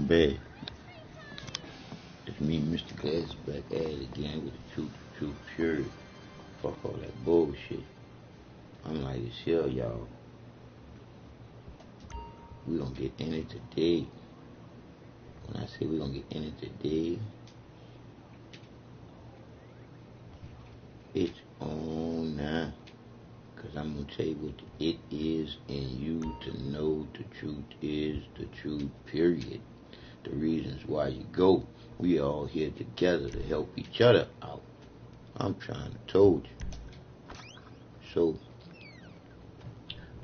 Bad. It's me, Mr. Glass, back at it again with the truth, pure. Fuck all that bullshit. I'm like this here, y'all. We gonna get in it today. When I say we gonna get in it today, it's on now. Cause I'm gonna tell you what it is, and you to know the truth is the truth, period. The reasons why you go. We all here together to help each other out. I'm trying to told you. So,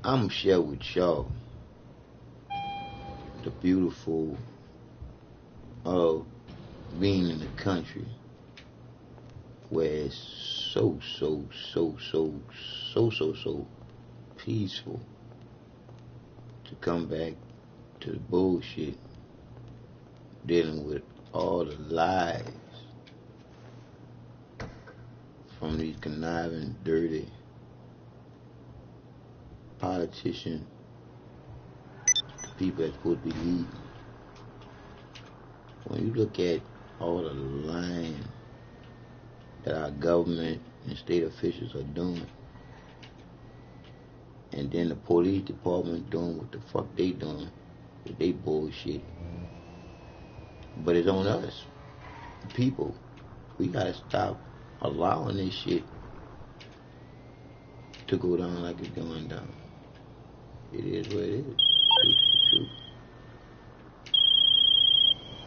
I'm gonna share with y'all the beautiful of being in the country where it's so peaceful to come back to the bullshit dealing with all the lies from these conniving, dirty politicians, the people that's supposed to be leading. When you look at all the lying that our government and state officials are doing, and then the police department doing what the fuck they doing with they bullshit. But it's on us, the people. We gotta stop allowing this shit to go down like it's going down. It is what it is. It's the truth.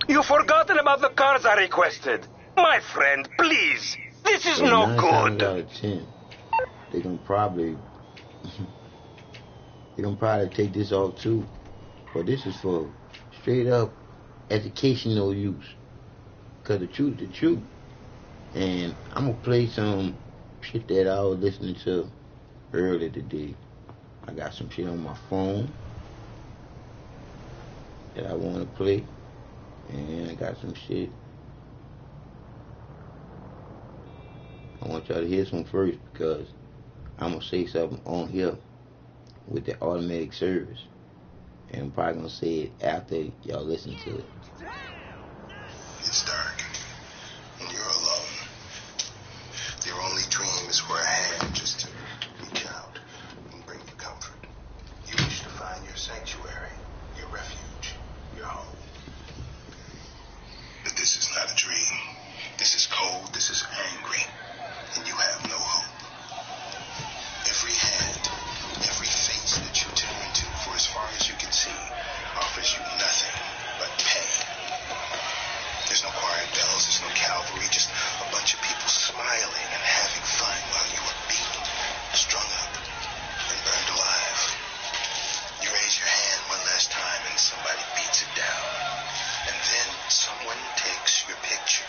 You've forgotten about the cars I requested. My friend, please. This is So no 9 times good. out of 10, they gonna probably take this off too. But this is for straight up educational use. Cause the truth, the truth. And I'm gonna play some shit that I was listening to earlier today. I got some shit on my phone that I wanna play. And I got some shit. I want y'all to hear some first because I'm gonna say something on here with the automatic service. And I'm probably gonna say it after y'all listen to it. It's dark, and you're alone. Your only dream is for a hand just to reach out and bring you comfort. You wish to find your sanctuary, your refuge, your home. But this is not a dream. This is cold, this is angry, and you have no hope. Every hand, every face that you turn to for as far as you can see offers you nothing but pain. There's no choir bells, there's no cavalry, just a bunch of people smiling and having fun while you are beaten, strung up, and burned alive. You raise your hand one last time and somebody beats it down. And then someone takes your picture.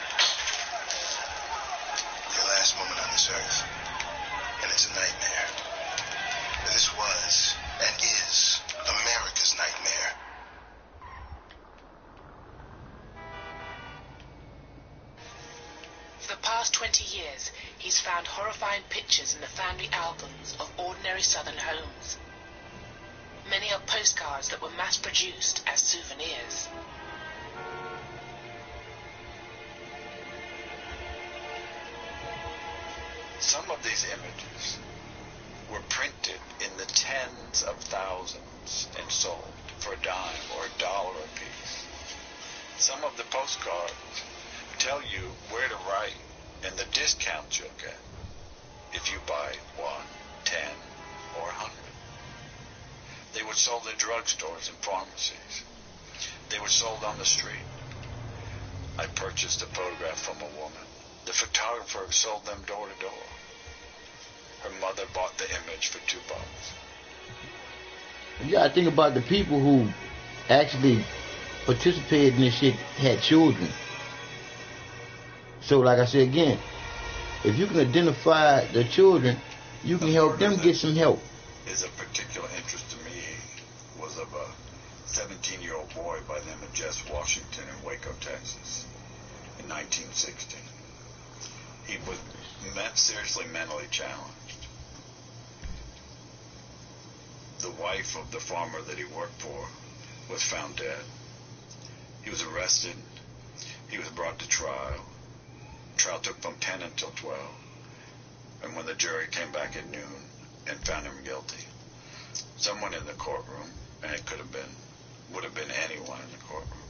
Your last moment on this earth. And it's a nightmare. This was and is America's nightmare. For the past 20 years, he's found horrifying pictures in the family albums of ordinary southern homes. Many are postcards that were mass-produced as souvenirs. Some of these images were printed in the tens of thousands and sold for a dime or $1 a piece. Some of the postcards tell you where to write and the discounts you'll get if you buy 1, 10, or 100. They were sold in drugstores and pharmacies. They were sold on the street. I purchased a photograph from a woman. The photographer sold them door to door. Her mother bought the image for $2. You gotta think about the people who actually participated in this shit had children. So like I said again, if you can identify the children, you can help them get some help. Is of particular interest to me was of a 17-year-old boy by the name of Jess Washington in Waco, Texas, in 1960. He was seriously mentally challenged. The wife of the farmer that he worked for was found dead. He was arrested. He was brought to trial. Trial took from 10 until 12. And when the jury came back at noon and found him guilty, someone in the courtroom, and it would have been anyone in the courtroom,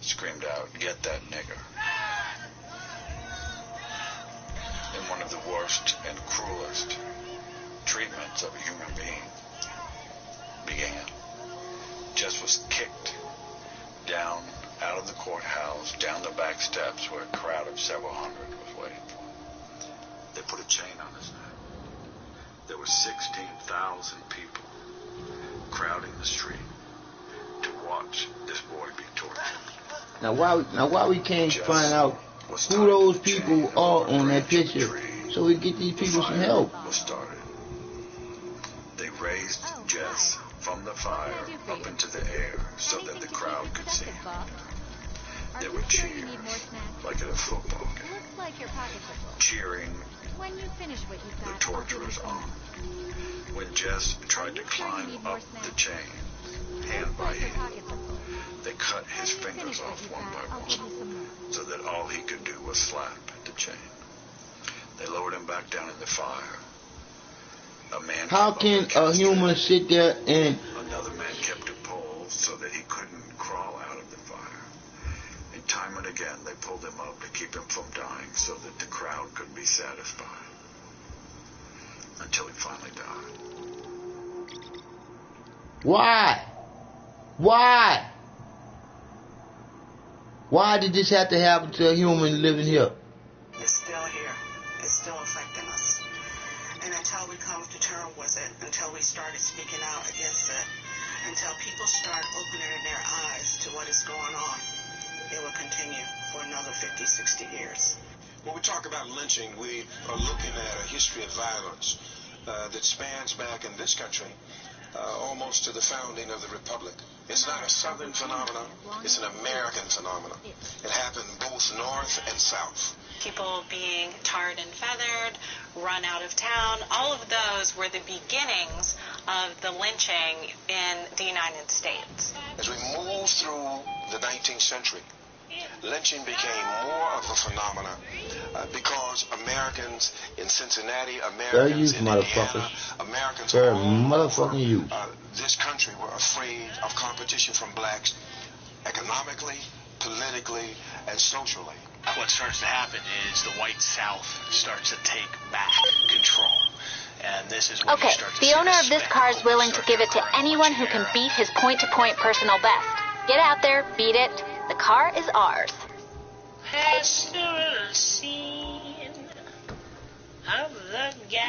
screamed out, "Get that nigger." And one of the worst and cruelest treatments of a human being began. Jess was kicked down out of the courthouse, down the back steps where a crowd of several hundred was waiting for him. They put a chain on his neck. There were 16,000 people crowding the street to watch this boy be tortured. Now why we can't find out who those people are on that picture so we get these people some help? Was started. They raised Jess from the fire up into the air so that the crowd could see him. There were cheers, like at a football game, cheering the torturers on. When Jess tried to climb up the chain, hand by hand, they cut his fingers off one by one, so that all he could do was slap at the chain. They lowered him back down in the fire. A man. How can a human sit there and... Another man kept a pole so that he couldn't crawl out of the fire. And time and again they pulled him up to keep him from dying so that the crowd could be satisfied. Until he finally died. Why? Why? Why did this have to happen to a human living here? It's still here. It's still affecting us. And until we come to terms with it, until we started speaking out against it, until people start opening their eyes to what is going on, it will continue for another 50, 60 years. When we talk about lynching, we are looking at a history of violence that spans back in this country almost to the founding of the Republic. It's not a Southern phenomenon, it's an American phenomenon. It happened both north and south. People being tarred and feathered, run out of town, all of those were the beginnings of the lynching in the United States. As we move through the 19th century, lynching became more of a phenomenon because Americans in Cincinnati, Americans in Indiana, Americans all over this country were afraid of competition from blacks economically, politically, and socially. What starts to happen is the white South starts to take back control. And this is okay, the owner of this car is willing to give it to anyone who can beat his point-to-point personal best. Get out there, beat it. The car is ours.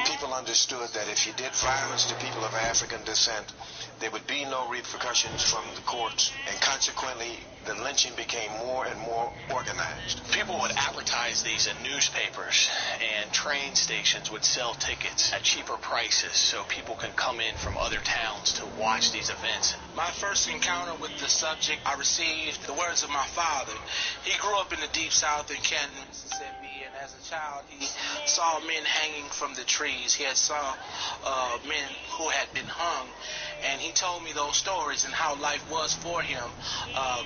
People understood that if you did violence to people of African descent, there would be no repercussions from the courts, and consequently, the lynching became more and more organized. People would advertise these in newspapers, and train stations would sell tickets at cheaper prices so people can come in from other towns to watch these events. My first encounter with the subject, I received the words of my father. He grew up in the deep south in Canton, Mississippi, and as a child, he saw men hanging from the trees. He had saw men who had been hung, and he told me those stories and how life was for him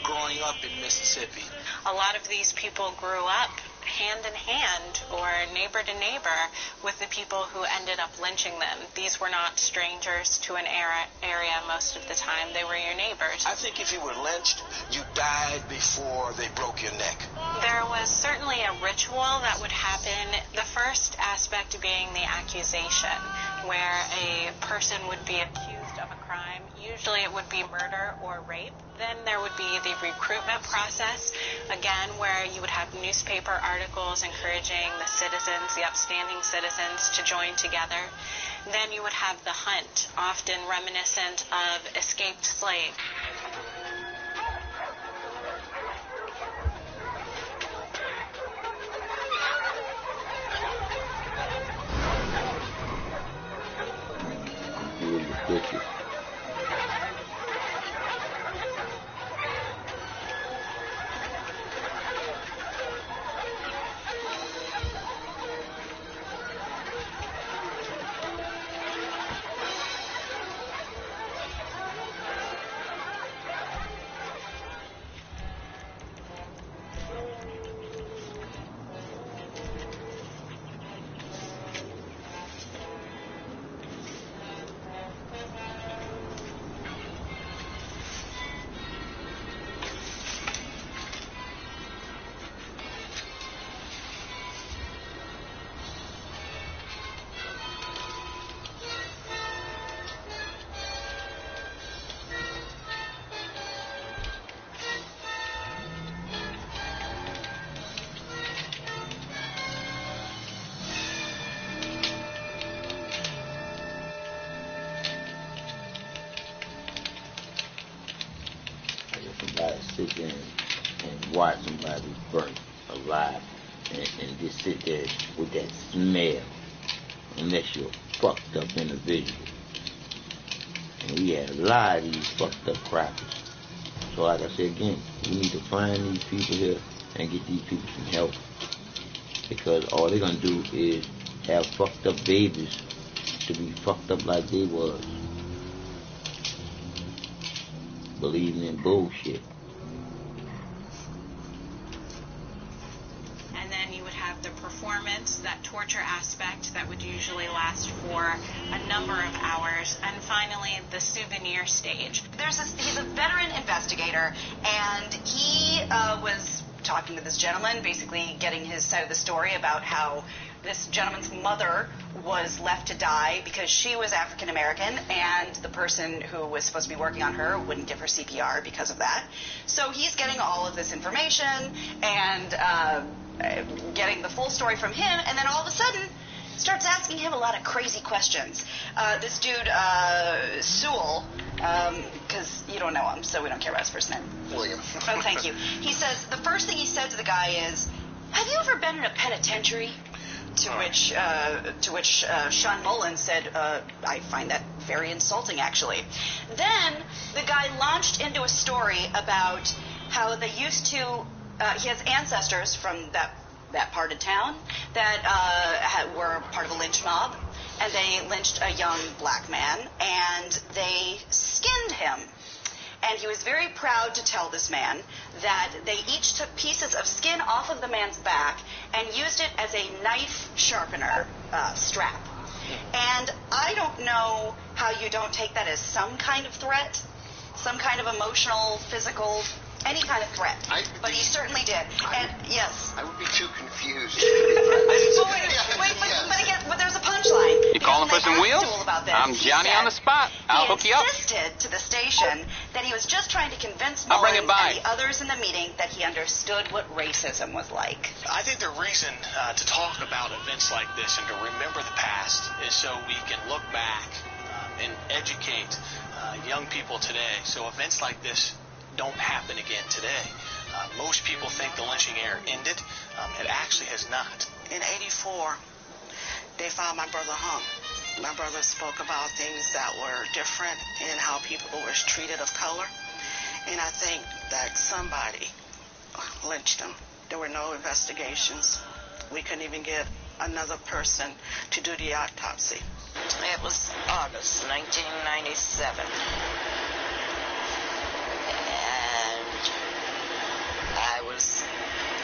growing up in Mississippi. A lot of these people grew up hand in hand or neighbor to neighbor with the people who ended up lynching them. These were not strangers to an area most of the time. They were your neighbors. I think if you were lynched, you died before they broke your neck. There was certainly a ritual that would happen, the first aspect being the accusation, where a person would be accused of a crime. Usually it would be murder or rape. Then there would be the recruitment process, again, where you would have newspaper articles encouraging the citizens, the upstanding citizens, to join together. Then you would have the hunt, often reminiscent of escaped slaves. watch somebody burnt alive and just sit there with that smell, unless you're a fucked up individual. And we had a lot of these fucked up crackers. So like I said again, we need to find these people here and get these people some help. Because all they're gonna do is have fucked up babies to be fucked up like they was. Believing in bullshit. And then you would have the performance, that torture aspect that would usually last for a number of hours, and finally the souvenir stage. He's a veteran investigator, and he was talking to this gentleman, basically getting his side of the story about how this gentleman's mother was left to die because she was African American, and the person who was supposed to be working on her wouldn't give her CPR because of that. So he's getting all of this information and getting the full story from him, and then all of a sudden starts asking him a lot of crazy questions. This dude, Sewell, because you don't know him, so we don't care about his first name. William. Oh, thank you. He says, the first thing he said to the guy is, "Have you ever been in a penitentiary?" To which Sean Mullins said, "I find that very insulting, actually." Then the guy launched into a story about how they used to, he has ancestors from that part of town that were part of a lynch mob, and they lynched a young black man, and they skinned him. And he was very proud to tell this man that they each took pieces of skin off of the man's back and used it as a knife sharpener strap. And I don't know how you don't take that as some kind of threat, some kind of emotional, physical, any kind of threat. But he certainly did. And yes. I would be too confused. But there's a punchline. You calling for some wheels? I'm Johnny on the spot. I'll hook you up. He insisted to the station that he was just trying to convince I'll bring it Mullins by. and the others in the meeting that he understood what racism was like. I think the reason to talk about events like this and to remember the past is so we can look back and educate young people today. So events like this don't happen again today. Most people think the lynching era ended. It actually has not. In 84, they found my brother hung. My brother spoke about things that were different in how people were treated of color. And I think that somebody lynched him. There were no investigations. We couldn't even get another person to do the autopsy. It was August 1997. And I was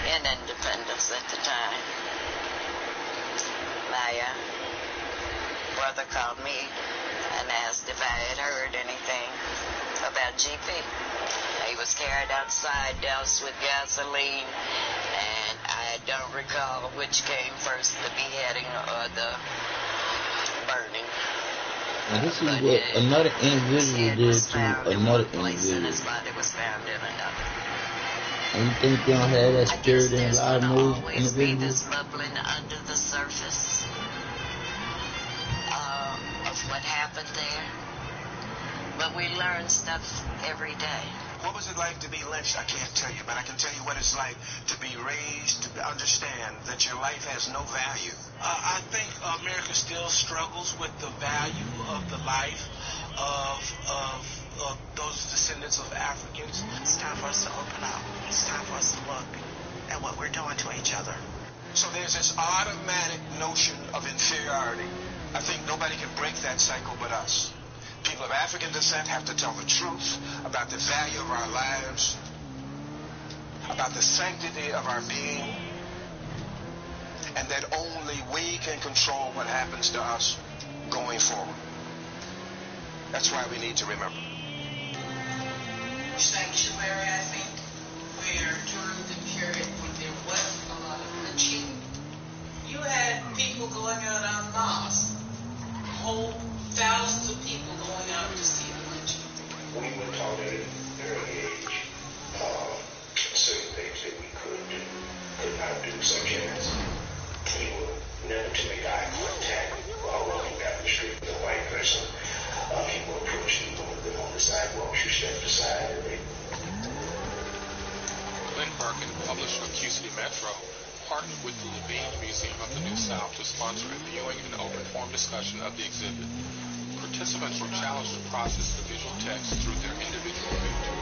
in Independence at the time. My brother called me and asked if I had heard anything about GP. He was carried outside, doused with gasoline, and I don't recall which came first, the beheading or the burning. And this is what another individual did to another individual. His body was found in another. And you think they don't have that spirit in a lot of those individuals? There's bubbling under the surface of what happened there. But we learn stuff every day. What was it like to be lynched? I can't tell you, but I can tell you what it's like to be raised, to understand that your life has no value. I think America still struggles with the value of the life of those descendants of Africans. It's time for us to open up. It's time for us to look at what we're doing to each other. So there's this automatic notion of inferiority. I think nobody can break that cycle but us. People of African descent have to tell the truth about the value of our lives, about the sanctity of our being, and that only we can control what happens to us going forward. That's why we need to remember. Sanctuary, I think, where during the period when there was a lot of lynching, you had people going out en masse, whole thousands of people going out to see the lynching. We were taught at an early age certain things that we could not do, such as we were never to make eye contact while walking down the street with a white person. People approach you on the sidewalk, you step aside, and Perkin, publisher of Q City Metro, partnered with the Levine Museum of the New South to sponsor a viewing and open forum discussion of the exhibit. Participants were challenged to process the visual text through their individual video.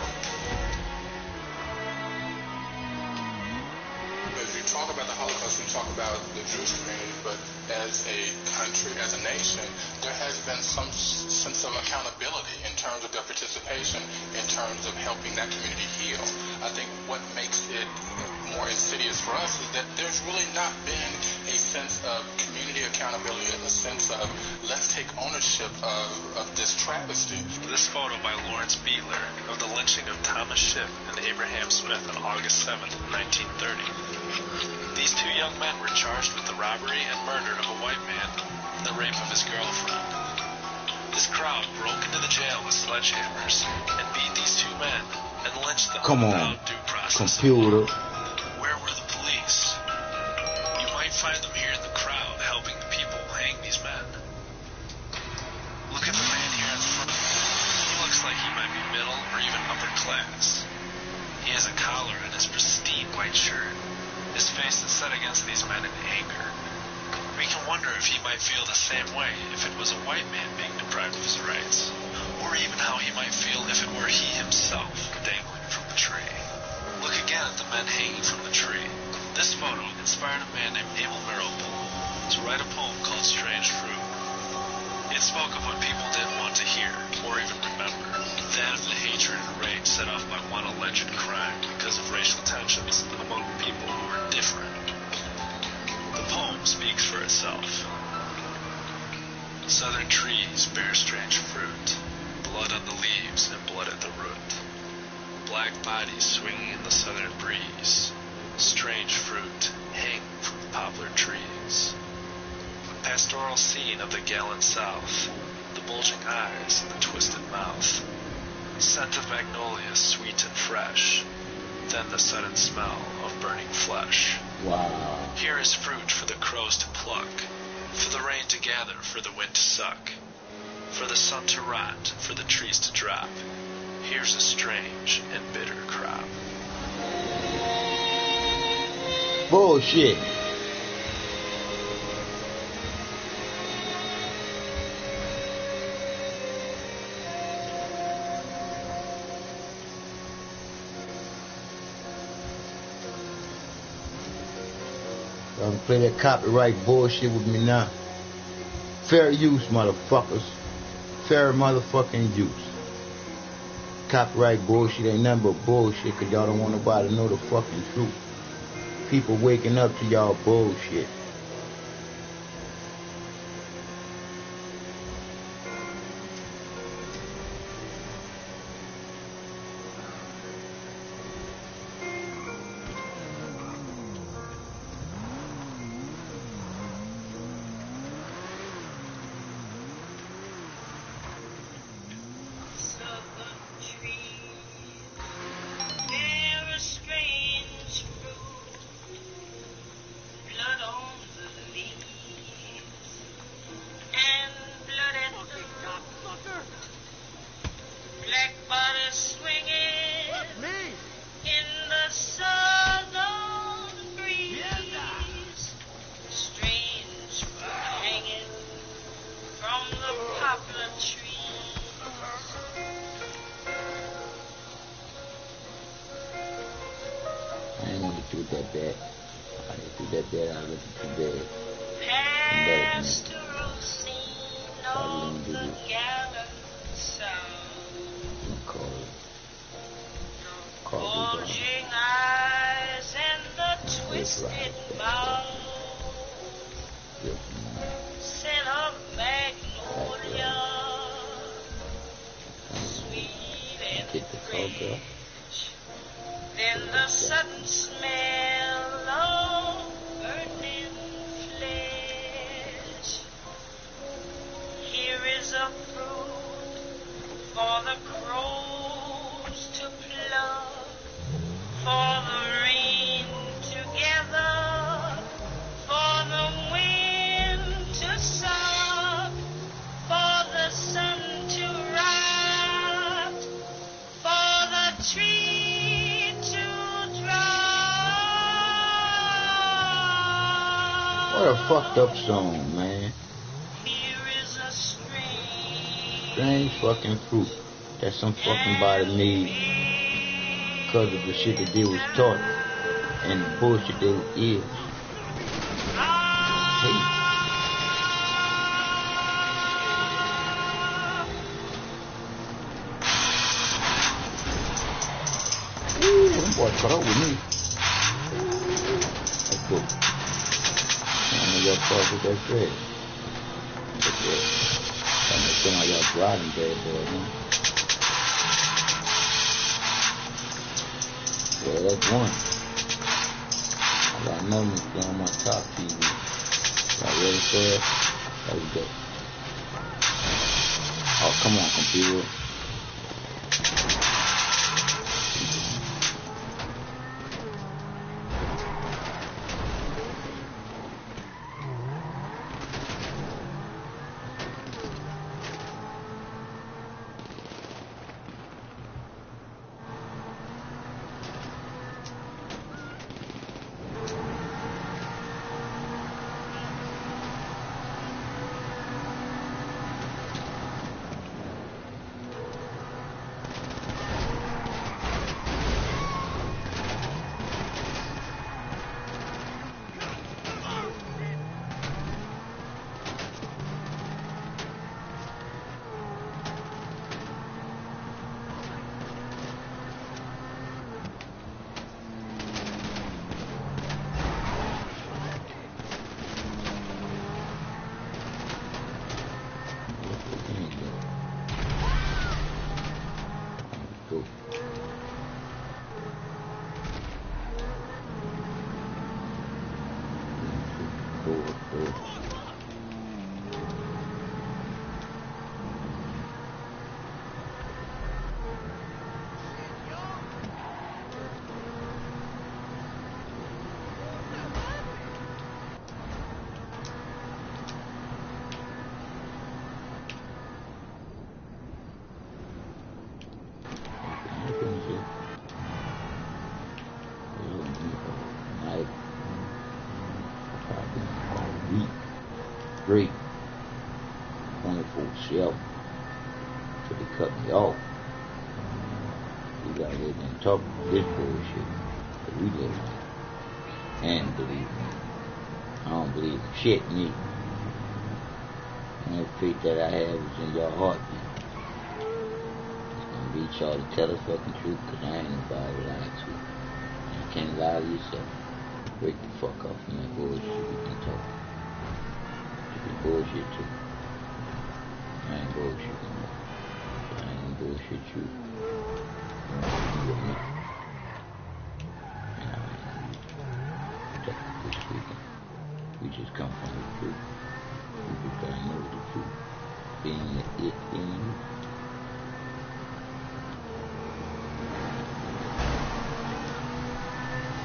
As we talk about the Holocaust, we talk about the Jewish community, but as a country, as a nation, there has been some sense of accountability in terms of their participation, in terms of helping that community heal. I think what makes it more insidious for us is that there's really not been a sense of community accountability, a sense of let's take ownership of this travesty. This photo by Lawrence Beetler of the lynching of Thomas Shipp and Abraham Smith on August 7th, 1930. These two young men were charged with the robbery and murder of a white man and the rape of his girlfriend. This crowd broke into the jail with sledgehammers and beat these two men and lynched them without due process. Computer. Where were the police? You might find them here in the crowd helping the people hang these men. Look at the man here in front. He looks like he might be middle or even upper class. He has a collar and his pristine white shirt. His face is set against these men in anger. We can wonder if he might feel the same way if it was a white man being deprived of his rights, or even how he might feel if it were he himself dangling from the tree. Look again at the men hanging from the tree. This photo inspired a man named Emil Meeropol to write a poem called Strange Fruit. It spoke of what people didn't want to hear or even remember, that of the hatred and rage set off by one alleged crime because of racial tensions among people who were different. The poem speaks for itself. Southern trees bear strange fruit, blood on the leaves and blood at the root. Black bodies swinging in the southern breeze, strange fruit hang from the poplar trees. A pastoral scene of the gallant South, the bulging eyes and the twisted mouth. Scent of magnolia sweet and fresh, then the sudden smell of burning flesh. Wow. Here is fruit for the crows to pluck, for the rain to gather, for the wind to suck, for the sun to rot, for the trees to drop. Here's a strange and bitter crop. Bullshit. Y'all can play that copyright bullshit with me now. Fair use, motherfuckers. Fair motherfucking use. Copyright bullshit ain't nothing but bullshit, cause y'all don't want nobody to know the fucking truth. People waking up to y'all bullshit. Tree to drop. What a fucked up song, man. Strange fucking fruit that some fucking body made because of the shit that they was taught and the bullshit they is. Hey. Ooh, them boys caught up with me. Let's go. I know y'all fuck with that shit. That's it. I know some of y'all driving bad boys, huh? Yeah, that's one. I got another one on my top TV. Y'all ready for it? There we go. Oh, come on, computer. Great, wonderful shelf till they cut me off. We gotta live and talk this bullshit that we live in. And believe me, I don't believe in shit, me. The only faith that I have is in your heartbeat. It's gonna reach y'all to tell the fucking truth, cause I ain't nobody to lie to. You can't lie to yourself. Break the fuck off from that bullshit we been talking. Bullshit too. I ain't bullshit no more. I ain't bullshit you. You with me. And I ain't this weekend. We just come from the truth. We just gotta know the truth. Being it in you.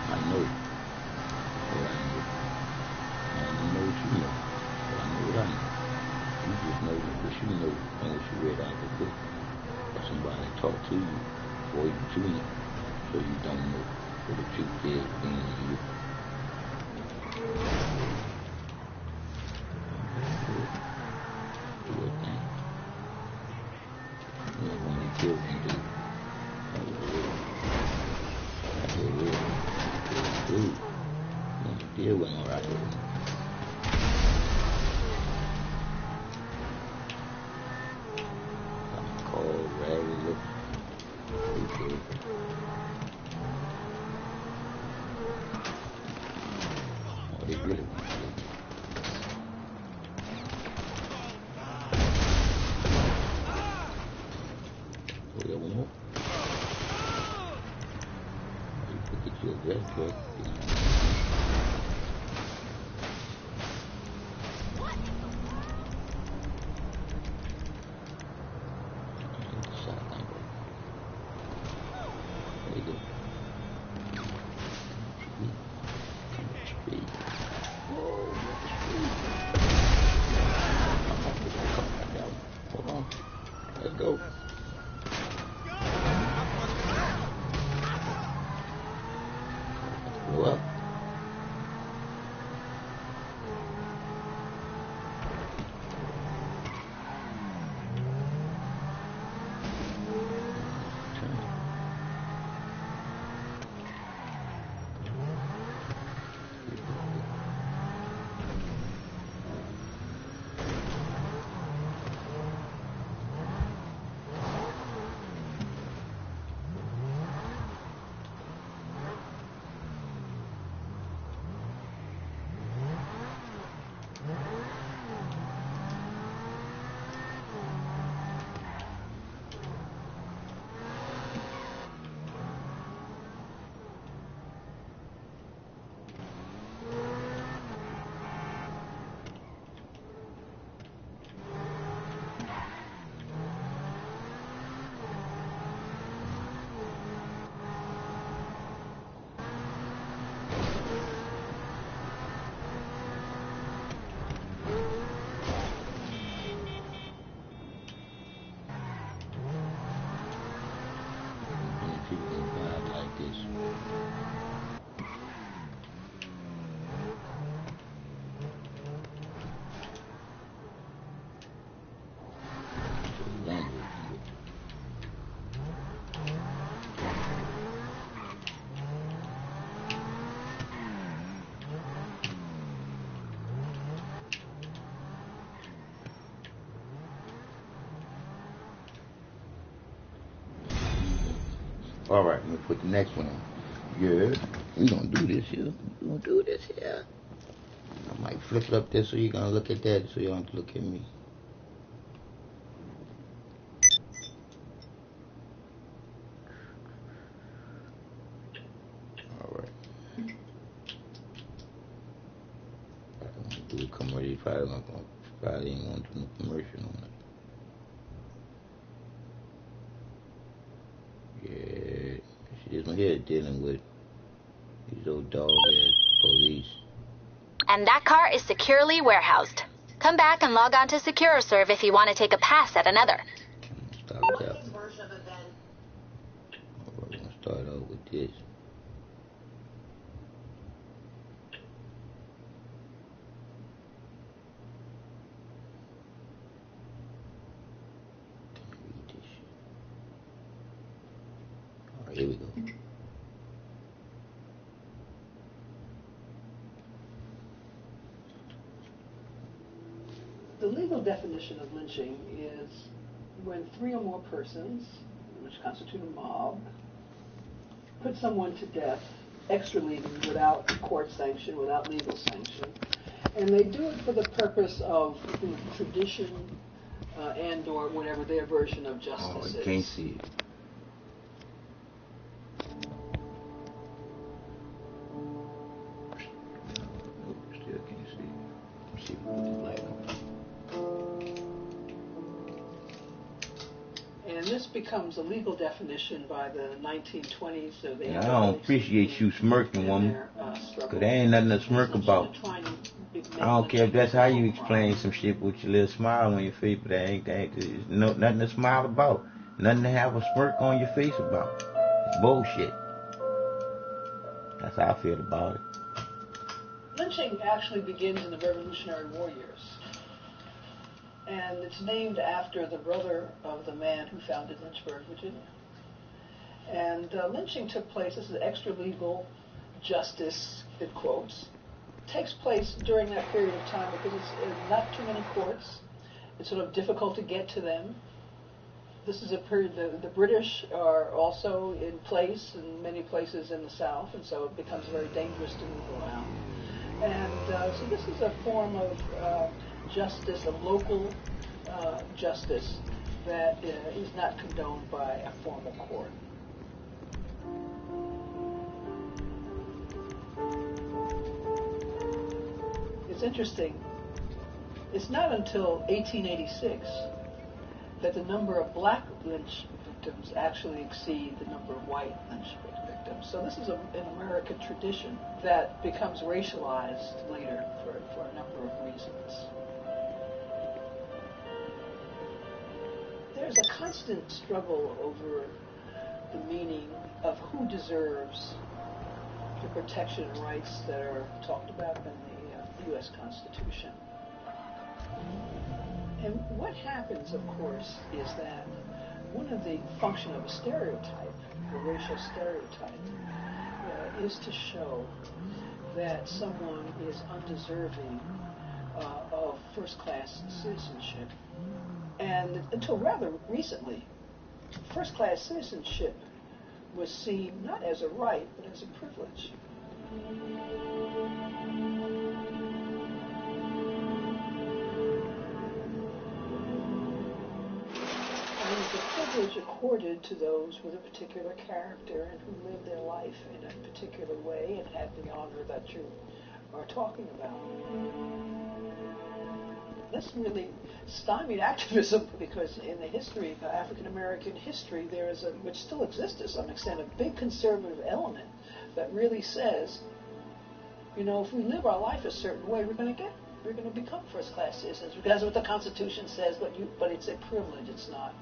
I know what I know. I don't know what you know. I know what I know. You just know what you know and what you read out the book. Or somebody talk to you for you to know. So you don't know what the truth is being you. Do your thing. You're not going to kill me, dude. That's what it is. That's what it is. Dude, you want to deal with me right here. They really want to do. Oh, yeah, one more. You forget your address, boy. There you go. Let's go. Go up. All right, let me put the next one in. Yeah, we gonna do this here. We gonna do this here. I might flip it up there so you're gonna look at that, so you don't have to look at me. All right. I don't want to do a commercial. Probably ain't gonna do no commercial on it. Yeah, she just here dealing with these old dog-ass police. And that car is securely warehoused. Come back and log on to SecureServe if you want to take a pass at another. Stop that. We're gonna start out with this. Alright, here we go. The legal definition of lynching is when 3 or more persons, which constitute a mob, put someone to death extra-legally without court sanction, without legal sanction, and they do it for the purpose of tradition and or whatever their version of justice is. I can't see it. Still can't see it. Let's see if we put the light on. And this becomes a legal definition by the 1920s. So they I don't appreciate you smirking, woman. Because there ain't nothing to smirk about. I don't care if that's how you explain some shit with your little smile on your face, but there ain't nothing to smile about. Nothing to have a smirk on your face about. It's bullshit. That's how I feel about it. Lynching actually begins in the Revolutionary War years. And it's named after the brother of the man who founded Lynchburg, Virginia. And lynching took place, this is extra-legal justice, in quotes, takes place during that period of time because it's not too many courts. It's sort of difficult to get to them. This is a period, the British are also in place in many places in the South, and so it becomes very dangerous to move around. And so this is a form of justice, a local justice that is not condoned by a formal court. It's interesting. It's not until 1886 that the number of black lynch victims actually exceed the number of white lynch victims. So this is an American tradition that becomes racialized later for a number of reasons. There's a constant struggle over the meaning of who deserves the protection and rights that are talked about in the U.S. Constitution. And what happens, of course, is that one of the function of a stereotype, a racial stereotype, is to show that someone is undeserving of first-class citizenship. And until rather recently, first-class citizenship was seen not as a right, but as a privilege. And it's a privilege accorded to those with a particular character and who lived their life in a particular way and had the honor that you are talking about. This really stymied activism because in the history, African American history, there is which still exists to some extent, a big conservative element that really says, you know, if we live our life a certain way, we're going to become first-class citizens. That's what the Constitution says, but it's a privilege. It's not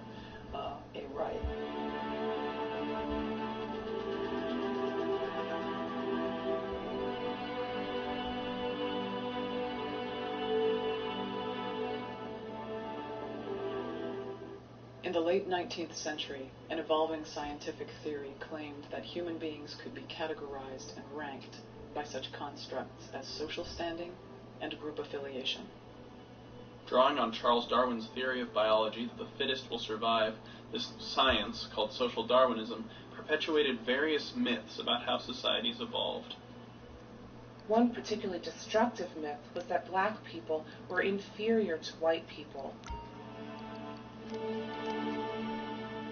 a right. In the late 19th century, an evolving scientific theory claimed that human beings could be categorized and ranked by such constructs as social standing and group affiliation. Drawing on Charles Darwin's theory of biology that the fittest will survive, this science, called social Darwinism, perpetuated various myths about how societies evolved. One particularly destructive myth was that black people were inferior to white people.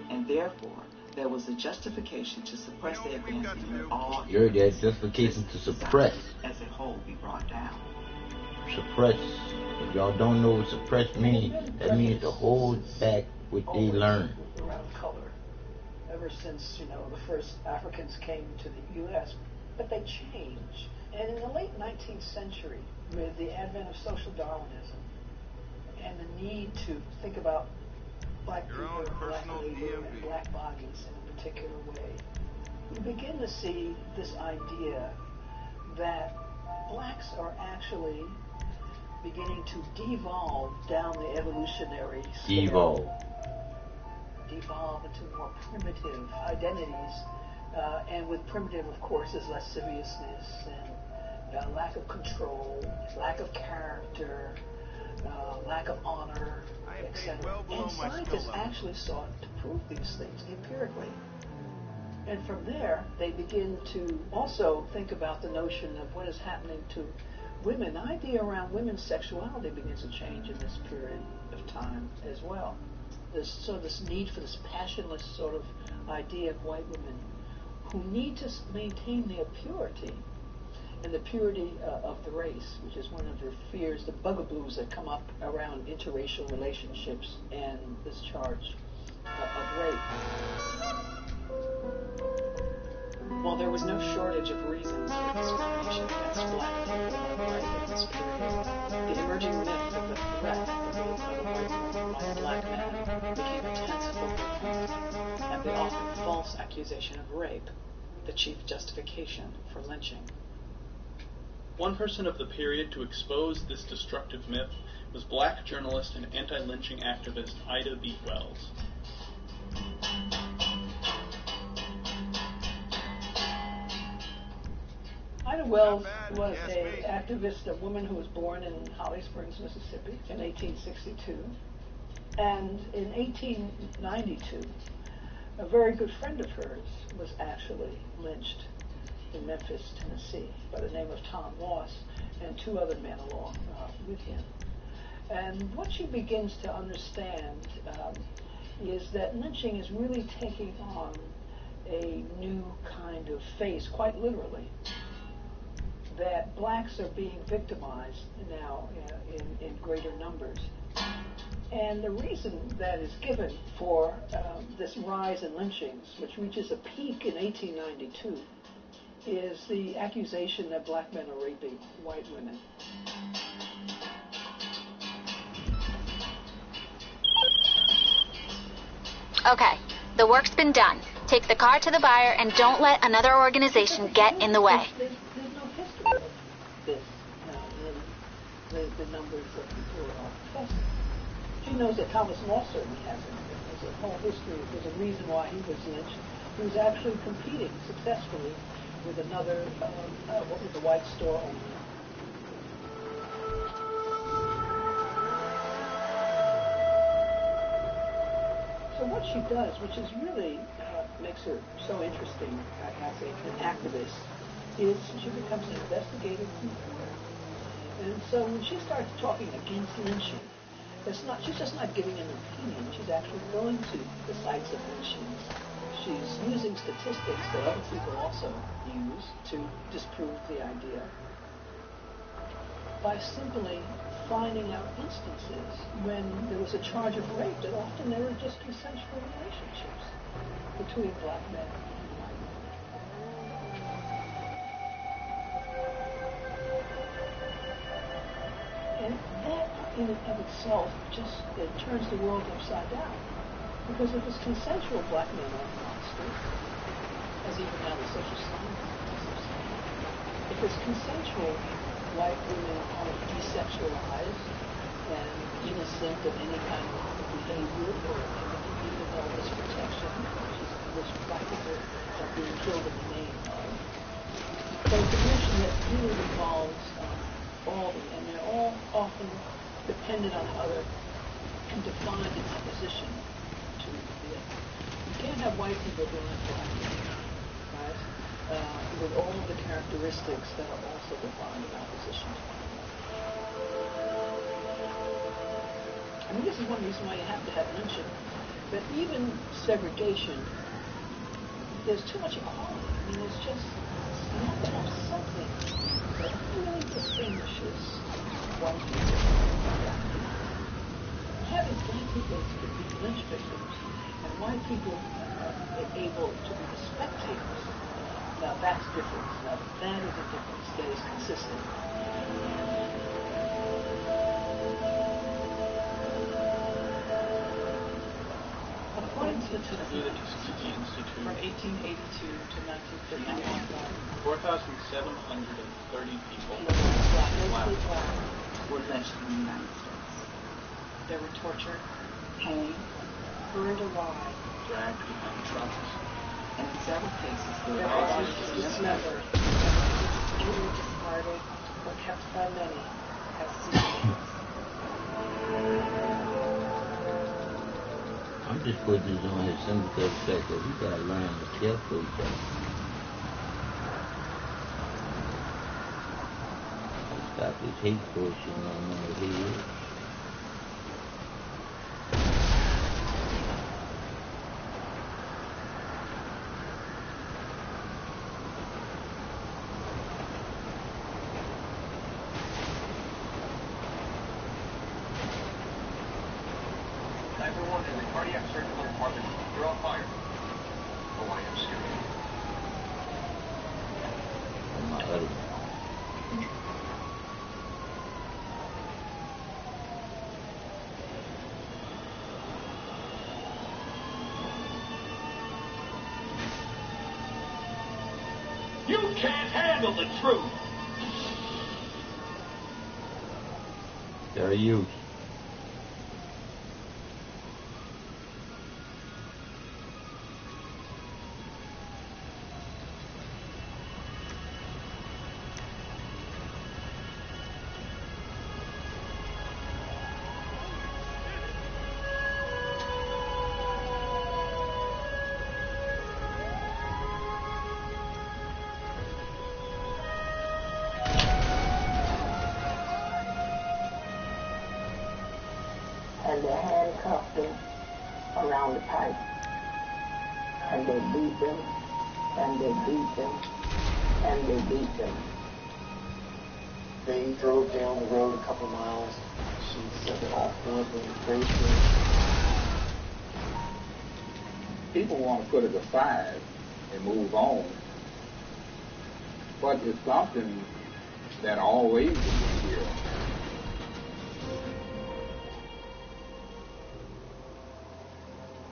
And therefore, there was a justification to suppress the advancement of all. You heard that? Justification to suppress. As a whole be brought down. Suppress. If y'all don't know what suppress means, that means to hold back what they learn. Around color. Ever since, the first Africans came to the U.S., but they changed. And in the late 19th century, with the advent of social Darwinism and the need to think about black people, black labor, and black bodies in a particular way, we begin to see this idea that blacks are actually beginning to devolve down the evolutionary scale. Devolve into more primitive identities. And with primitive, of course, is lasciviousness and lack of control, lack of character, lack of honor, etc. And scientists actually sought to prove these things empirically. And from there, they begin to also think about the notion of what is happening to women. The idea around women's sexuality begins to change in this period of time as well. This need for this passionless sort of idea of white women who need to maintain their purity and the purity of the race, which is one of the fears, the bugaboos that come up around interracial relationships and this charge of rape. While there was no shortage of reasons for discrimination against black people right in this period, the emerging myth of the threat of a white woman by a black man became a tense focal point, and the often false accusation of rape, the chief justification for lynching. One person of the period to expose this destructive myth was black journalist and anti-lynching activist Ida B. Wells. Ida Wells was an activist, a woman who was born in Holly Springs, Mississippi in 1862. And in 1892, a very good friend of hers was actually lynched in Memphis, Tennessee, by the name of Tom Moss, and two other men along with him. And what she begins to understand is that lynching is really taking on a new kind of face, quite literally, that blacks are being victimized now in greater numbers. And the reason that is given for this rise in lynchings, which reaches a peak in 1892, is the accusation that black men are raping white women. Okay, the work's been done. Take the car to the buyer and don't let another organization get in the way. There's no history of this in the numbers that people are confessing. She knows that Thomas Moss certainly hasn't. There's a whole history. There's a reason why he was lynched. He was actually competing successfully with another, what was the white store owner. So what she does, which is really makes her so interesting as an activist, is she becomes an investigative reporter. And so when she starts talking against lynching, she's just not giving an opinion. She's actually going to the sites of lynchings. She's using statistics that other people also use to disprove the idea by simply finding out instances when there was a charge of rape that often there were just consensual relationships between black men and white men. And that in and of itself just turns the world upside down. Because if it's consensual black men on the street, as even now the social scientists are saying, if it's consensual white women are desexualized and innocent of any kind of behavior or even all this protection, which black people are being killed in the name of. So it's a notion that really involves all of them, and they're all often dependent on how they're defined in opposition to the can't have white people doing it black people, right? With all of the characteristics that are also defined in opposition to one another. I mean, this is one reason why you have to have lynching. But even segregation, there's too much equality. I mean, there's just, you have to have something that really distinguishes white people from black people. Having black people be lynch victims and white people able to be the spectators, now that's different. Now that is a difference that is consistent. According to the Tuskegee Institute, from 1882 to 1951, 4,730 people were lynched in the United States. They were tortured, Hanged, burned alive, dragged behind trucks, and in several cases their bodies dismembered, either discarded or kept by many as secrets. I'm just putting this on here simply because the fact that we gotta learn to care for each other. Stop this hate bullshit on my head. You can't handle the truth. They're used. And they handcuffed them around the pipe. And they beat them, and they beat them, and they beat them. They drove down the road a couple miles. She said that all four of them embraced her. People want to put it aside and move on, but it's something that always is here.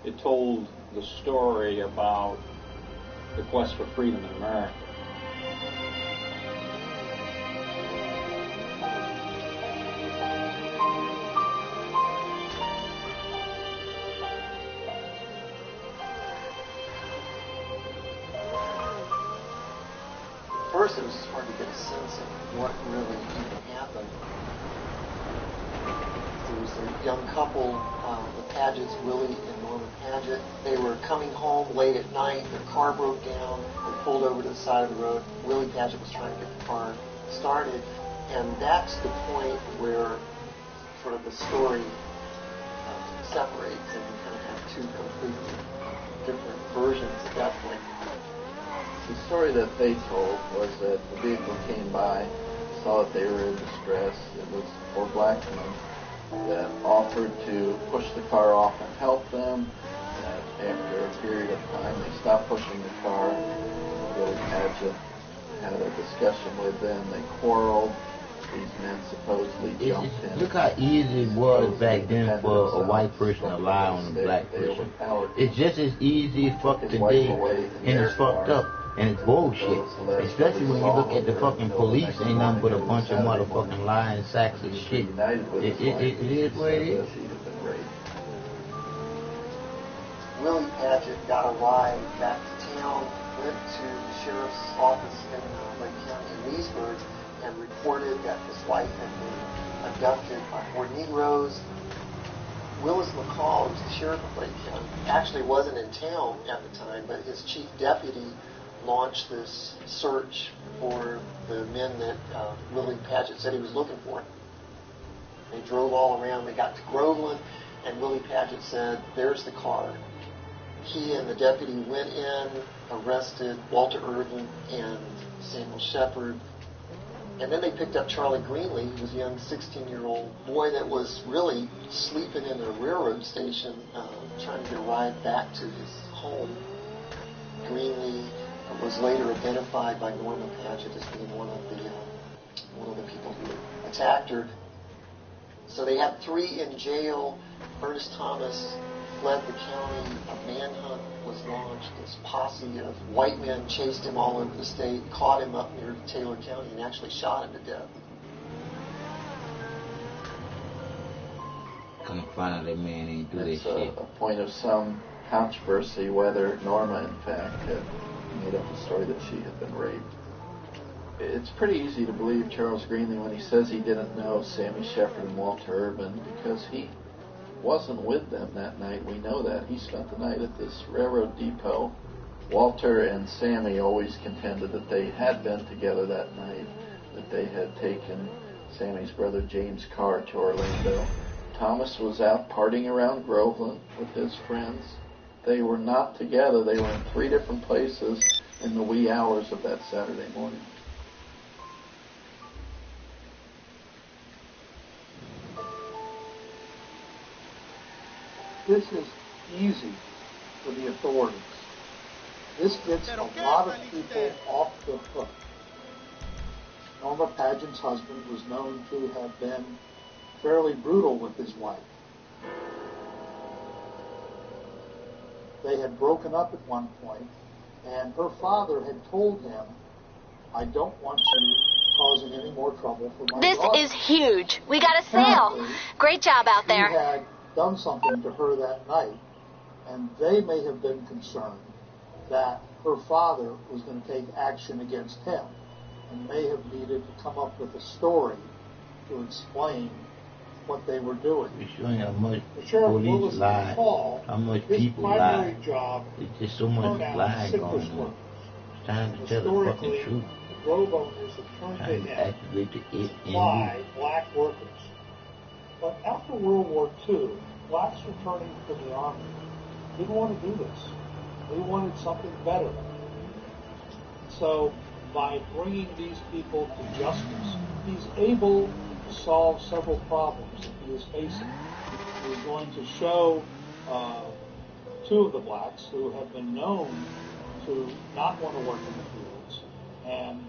It told the story about the quest for freedom in America. First, it was just hard to get a sense of what really even happened. There was a young couple, the Pagets, Willie and Norma Paget. They were coming home late at night. Their car broke down. They pulled over to the side of the road. Willie Paget was trying to get the car started. And that's the point where sort of the story separates, and you kind of have two completely different versions at that point. The story that they told was that the vehicle came by, saw that they were in distress. It was four black men that offered to push the car off and help them. That after a period of time, they stopped pushing the car. Billy Paget had a discussion with them. They quarreled. These men supposedly jumped in. Look how easy it was back then for a white person to lie on a black person. It's just as easy as fuck today, and it's fucked up. And it's bullshit. Especially when you look at the fucking police, ain't nothing but a bunch of motherfucking lying sacks of shit. It is what it is. Willie Paget got a ride back to town, went to the sheriff's office in Lake County in Leesburg, and reported that his wife had been abducted by 4 Negroes. Willis McCall, who's the sheriff of Lake County, actually wasn't in town at the time, but his chief deputy launched this search for the men that Willie Padgett said he was looking for. They drove all around. They got to Groveland, and Willie Padgett said, "There's the car." He and the deputy went in, arrested Walter Irvin and Samuel Shepard, and then they picked up Charlie Greenlee, who was a young 16-year-old boy that was really sleeping in a railroad station, trying to get a ride back to his home. Greenlee was later identified by Norma Padgett as being one of the people who attacked her. So they had 3 in jail. Ernest Thomas fled the county. A manhunt was launched. This posse of white men chased him all over the state, caught him up near Taylor County, and actually shot him to death. Come find out that man ain't do that It's shit. a point of some controversy whether Norma, in fact, had made up the story that she had been raped. It's pretty easy to believe Charles Greenlee when he says he didn't know Sammy Shepard and Walter Irvin because he wasn't with them that night. We know that. He spent the night at this railroad depot. Walter and Sammy always contended that they had been together that night, that they had taken Sammy's brother James Carr to Orlando. Thomas was out partying around Groveland with his friends. They were not together. They were in 3 different places in the wee hours of that Saturday morning. This is easy for the authorities. This gets a lot of people off the hook. Norma Padgett's husband was known to have been fairly brutal with his wife. They had broken up at one point, and her father had told him, "I don't want you causing any more trouble for my daughter." This is huge. We got a sale. Great job out there. He had done something to her that night, and they may have been concerned that her father was going to take action against him and may have needed to come up with a story to explain what they were doing. It's showing how much Sheriff police Willis lie, McCall, how much his people primary lie. job There's just so much lying going on. It's time to tell the fucking historically, truth. the Grove owners have turned to Time to him activate the it to in supply you. black workers. But after World War II, blacks returning to the Army didn't want to do this. They wanted something better. So by bringing these people to justice, he's able to solve several problems that he is facing. He's going to show 2 of the blacks who have been known to not want to work in the fields and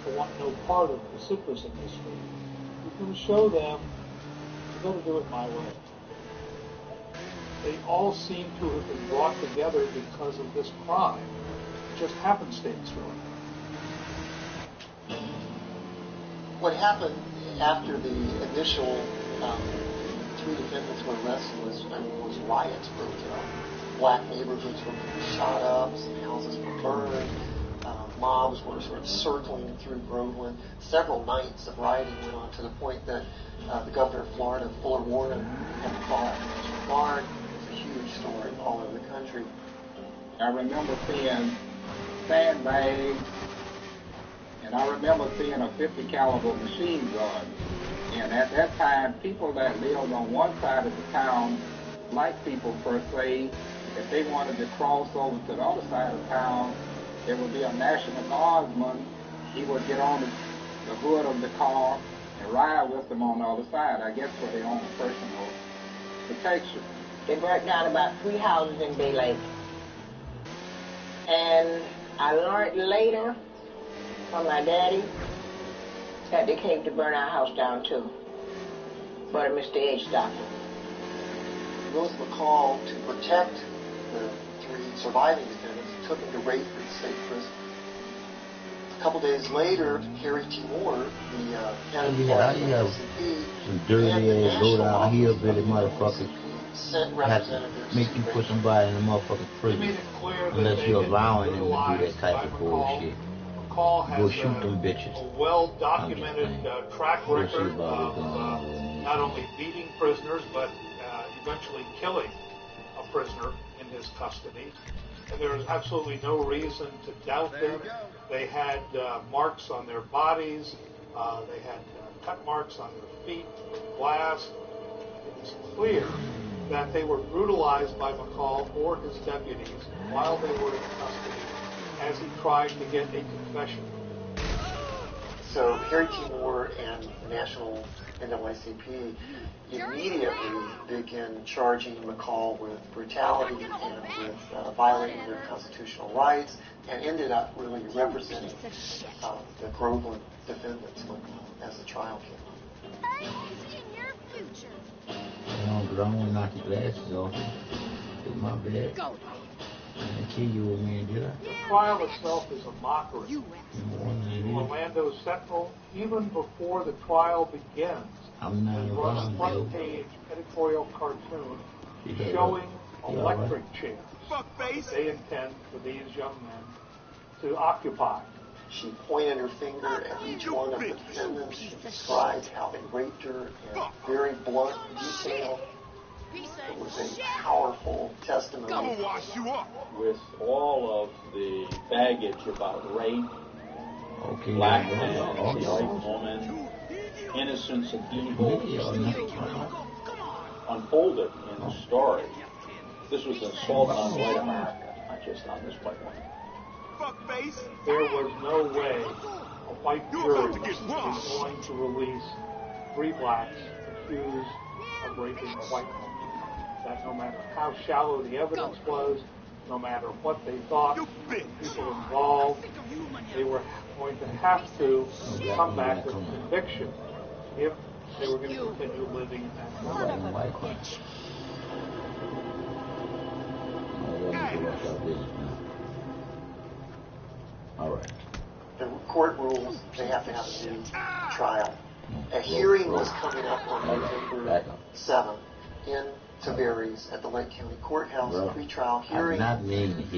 to want no part of the citrus industry. He's going to show them, you better do it my way. They all seem to have been brought together because of this crime. Just happenstance, really. What happened after the initial 3 defendants were arrested was riots broke out. Black neighborhoods were shot up, some houses were burned, mobs were sort of circling through Groveland. Several nights of rioting went on to the point that the governor of Florida, Fuller Warren, had to call out the National Guard. It was a huge story all over the country. I remember seeing sandbags, and I remember seeing a 50 caliber machine gun. And at that time, people that lived on one side of the town, black people per se, if they wanted to cross over to the other side of town, there would be a National Guardsman. He would get on the hood of the car and ride with them on the other side, I guess for their own personal protection. They burnt down about 3 houses in Bay Lake. And I learned later from my daddy that they came to burn our house down too. But Mr. Edge stopped them. Willis McCall, to protect the 3 surviving defendants, took them to Rayford State Prison. A couple days later, Harry T. Moore, the head of the NCP, some dirty ass low down hillbilly motherfuckers sent have representatives to make you put somebody in a motherfucking prison unless you're allowing them to do that type of bullshit. McCall Go has shoot them bitches. a well-documented track record of not only beating prisoners, but eventually killing a prisoner in his custody. And there was absolutely no reason to doubt them. They had marks on their bodies. They had cut marks on their feet with glass. It was clear that they were brutalized by McCall or his deputies while they were in custody as he tried to get a confession. So Harry T. Moore and the National NAACP immediately begin charging McCall with brutality and with violating their constitutional rights, and ended up really representing the Groveland defendants as the trial came up. Because I want to knock your glasses off. Do my bad. I kill you, old man, did I? The trial itself is a mockery. Orlando Sentinel, even before the trial begins, runs a front-page editorial cartoon showing electric chairs that they intend for these young men to occupy. She pointed her finger at each one of the defendants. She described how they raped her in very blunt detail. It was a powerful testimony. With all of the baggage about rape, black man, white woman, innocence and evil unfolded in the story. This was an assault on white America, not just on this white woman. There was no way a white jury is going to release 3 blacks accused of raping a white woman. That no matter how shallow the evidence was, no matter what they thought, the people involved, they were going to have to come back with a conviction if they were going to continue living in that country. All right. The court rules they have to have a new trial. A hearing was coming up on November 7th in Tavares at the Lake County Courthouse, a pretrial hearing.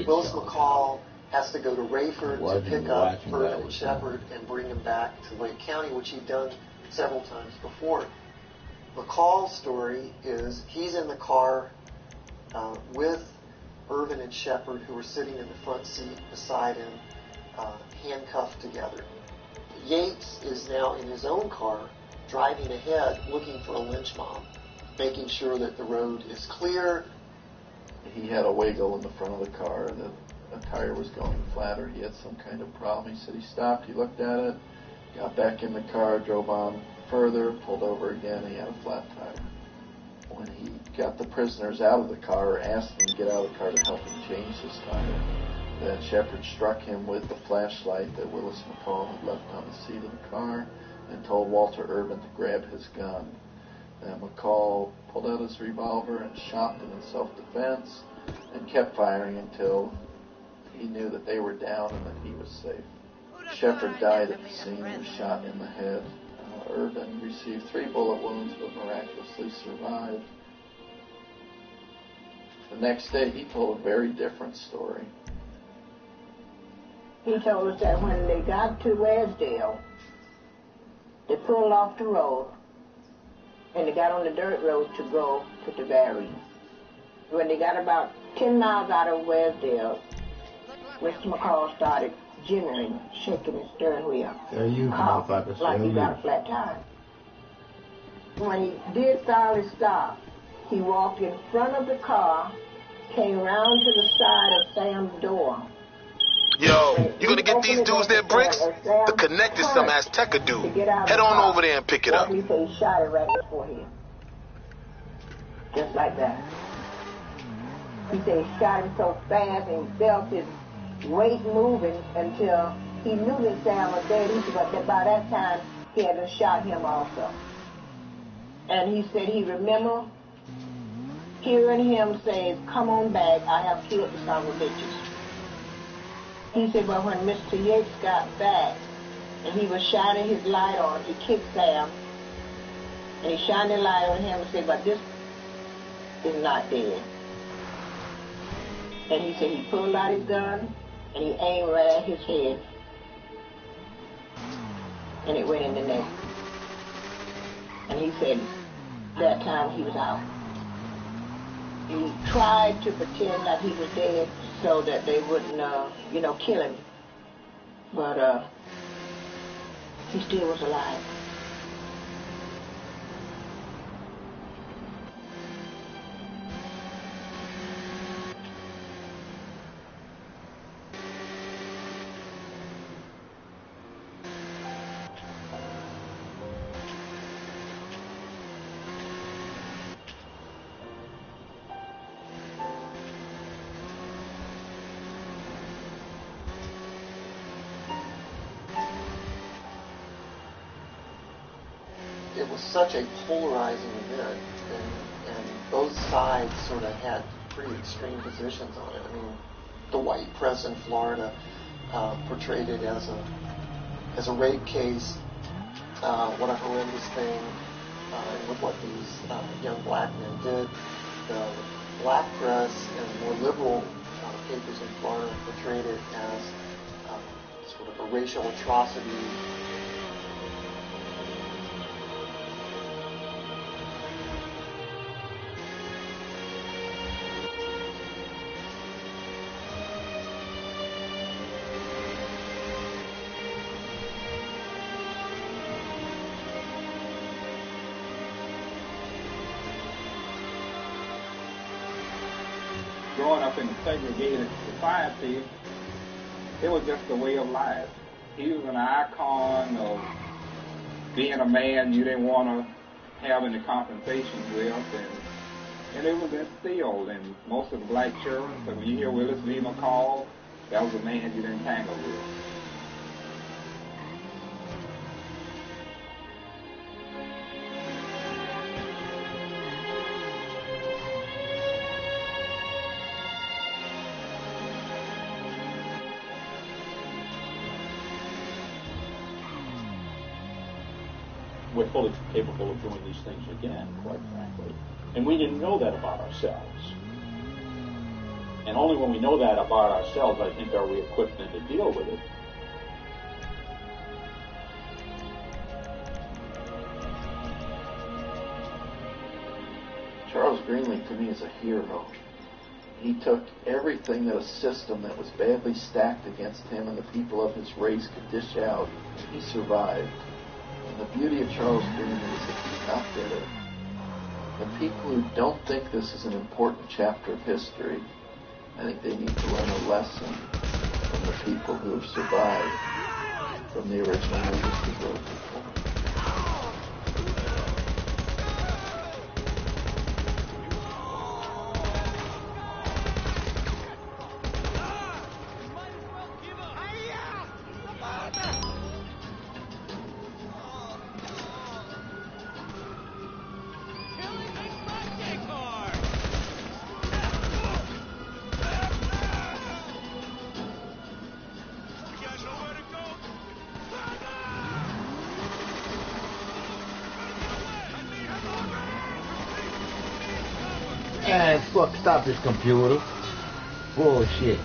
Willis McCall has to go to Rayford to pick up Irvin and Shepard and bring him back to Lake County, which he'd done several times before. McCall's story is he's in the car with Irvin and Shepard, who were sitting in the front seat beside him, handcuffed together. Yates is now in his own car, driving ahead, looking for a lynch mob, making sure that the road is clear. He had a wiggle in the front of the car. The tire was going flat, or he had some kind of problem. He said he stopped, he looked at it, got back in the car, drove on further, pulled over again, he had a flat tire. When he got the prisoners out of the car, or asked them to get out of the car to help him change his tire, then Shepard struck him with the flashlight that Willis McCall had left on the seat of the car and told Walter Irvin to grab his gun. Then McCall pulled out his revolver and shot them in self-defense and kept firing until he knew that they were down and that he was safe. Shepard died at the scene. He was shot in the head. Irvin received 3 bullet wounds but miraculously survived. The next day he told a very different story. He told us that when they got to Wearsdale, they pulled off the road and they got on the dirt road to go to Tavares. When they got about 10 miles out of Wearsdale, Mr. McCall started jittering, shaking his steering wheel. Like he got a flat tire. When he did finally stop, he walked in front of the car, came round to the side of Sam's door. Yo, you gonna get these dudes their bricks? The Connect is some Azteca dude. Head on over there and pick it up. He said he shot it right in his forehead. Just like that. He said he shot him so fast and he felt his weight moving until he knew that Sam was dead. He said, but by that time, he had shot him also. And he said he remembered hearing him say, "Come on back, I have killed the son of bitches." He said, but when Mr. Yates got back and he was shining his light on, he kicked Sam and he shined the light on him and said, but this is not dead. And he said he pulled out his gun and he aimed right at his head and it went in the neck. And he said that time he was out. he tried to pretend that he was dead so that they wouldn't, kill him. But he still was alive. It was such a polarizing event, and both sides sort of had pretty extreme positions on it. I mean, the white press in Florida portrayed it as a rape case, what a horrendous thing, with what these young black men did. The black press and more liberal papers in Florida portrayed it as sort of a racial atrocity. Growing up in a segregated society, it was just a way of life. He was an icon of being a man you didn't want to have any confrontation with, and it was instilled in most of the black children. So when you hear Willis V. McCall, that was a man you didn't tangle with. We're fully capable of doing these things again, quite frankly. And we didn't know that about ourselves. And only when we know that about ourselves, I think, are we equipped then to deal with it. Charles Greenlee, to me, is a hero. He took everything that a system that was badly stacked against him and the people of his race could dish out. He survived. And the beauty of Charles Greenlee is that he's not bitter. The people who don't think this is an important chapter of history, I think they need to learn a lesson from the people who have survived from the original movies we wrote before. Man, fuck, stop this computer. Bullshit.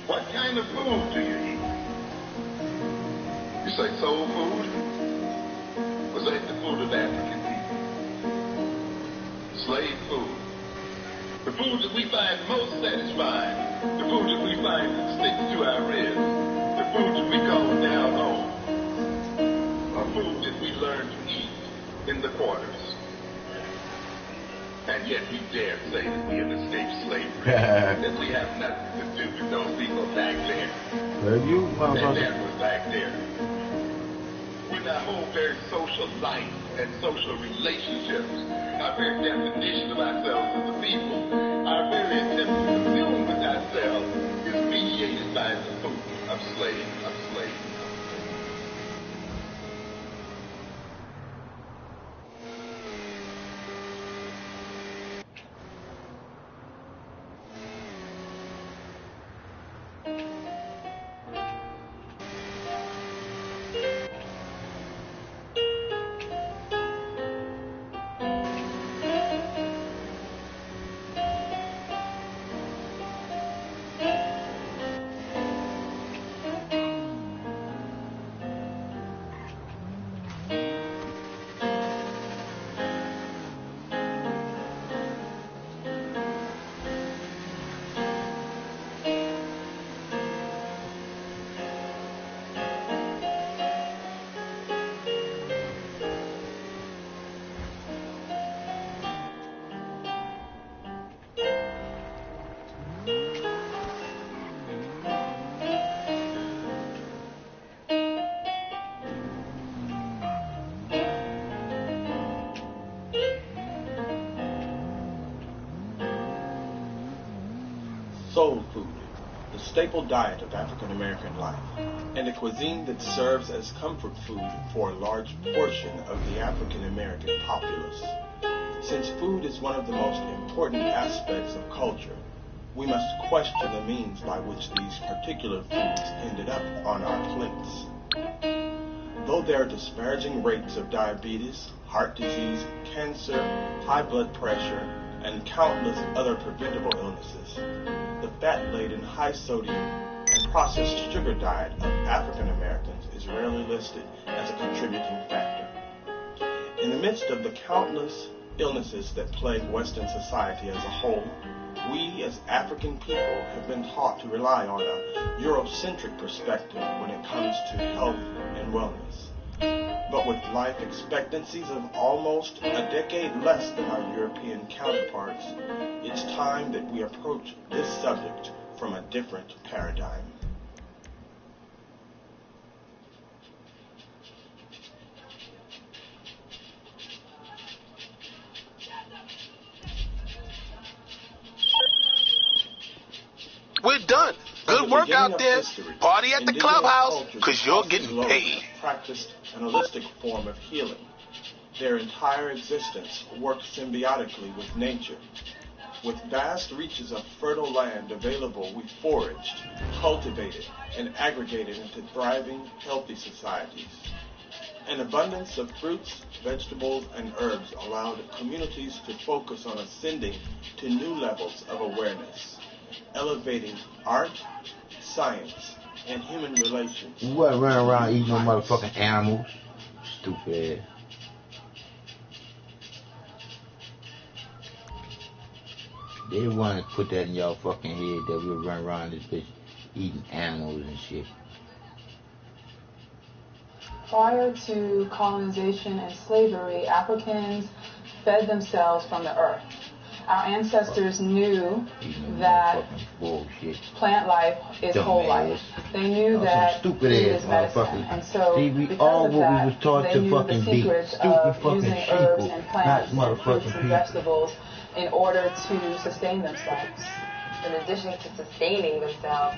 What kind of food do you eat? You say soul food? Was that the food of African people? Slave food. The food that we find most satisfying. The food that we find that sticks to our ribs. The food that we call down home. A food that we learn to eat in the quarters. And yet we dare say that we have escaped slavery. That we have nothing to do with those people back there. Well, you, and that was back there. When our whole very social life and social relationships, our very definition of ourselves as a people, our very attempt to commune with ourselves is mediated by the food of slaves. Soul food, the staple diet of African American life, and a cuisine that serves as comfort food for a large portion of the African American populace. Since food is one of the most important aspects of culture, we must question the means by which these particular foods ended up on our plates. Though there are disparaging rates of diabetes, heart disease, cancer, high blood pressure, and countless other preventable illnesses, the fat-laden, high-sodium, and processed sugar diet of African Americans is rarely listed as a contributing factor. In the midst of the countless illnesses that plague Western society as a whole, we as African people have been taught to rely on a Eurocentric perspective when it comes to health and wellness. But with life expectancies of almost a decade less than our European counterparts, it's time that we approach this subject from a different paradigm. We're done. Good work out there. Party at the clubhouse, because you're getting paid. Practiced an holistic form of healing. Their entire existence worked symbiotically with nature. With vast reaches of fertile land available, we foraged, cultivated, and aggregated into thriving, healthy societies. An abundance of fruits, vegetables, and herbs allowed communities to focus on ascending to new levels of awareness, elevating art, science, and human relations. You wasn't running around eating no motherfucking animals. Stupid ass. They want to put that in y'all fucking head that we'll run around this bitch eating animals and shit. Prior to colonization and slavery, Africans fed themselves from the earth. Our ancestors knew that plant life is whole life. They knew that food is medicine. And so, because of that, they knew the secrets of using herbs and plants and fruits and vegetables in order to sustain themselves. In addition to sustaining themselves,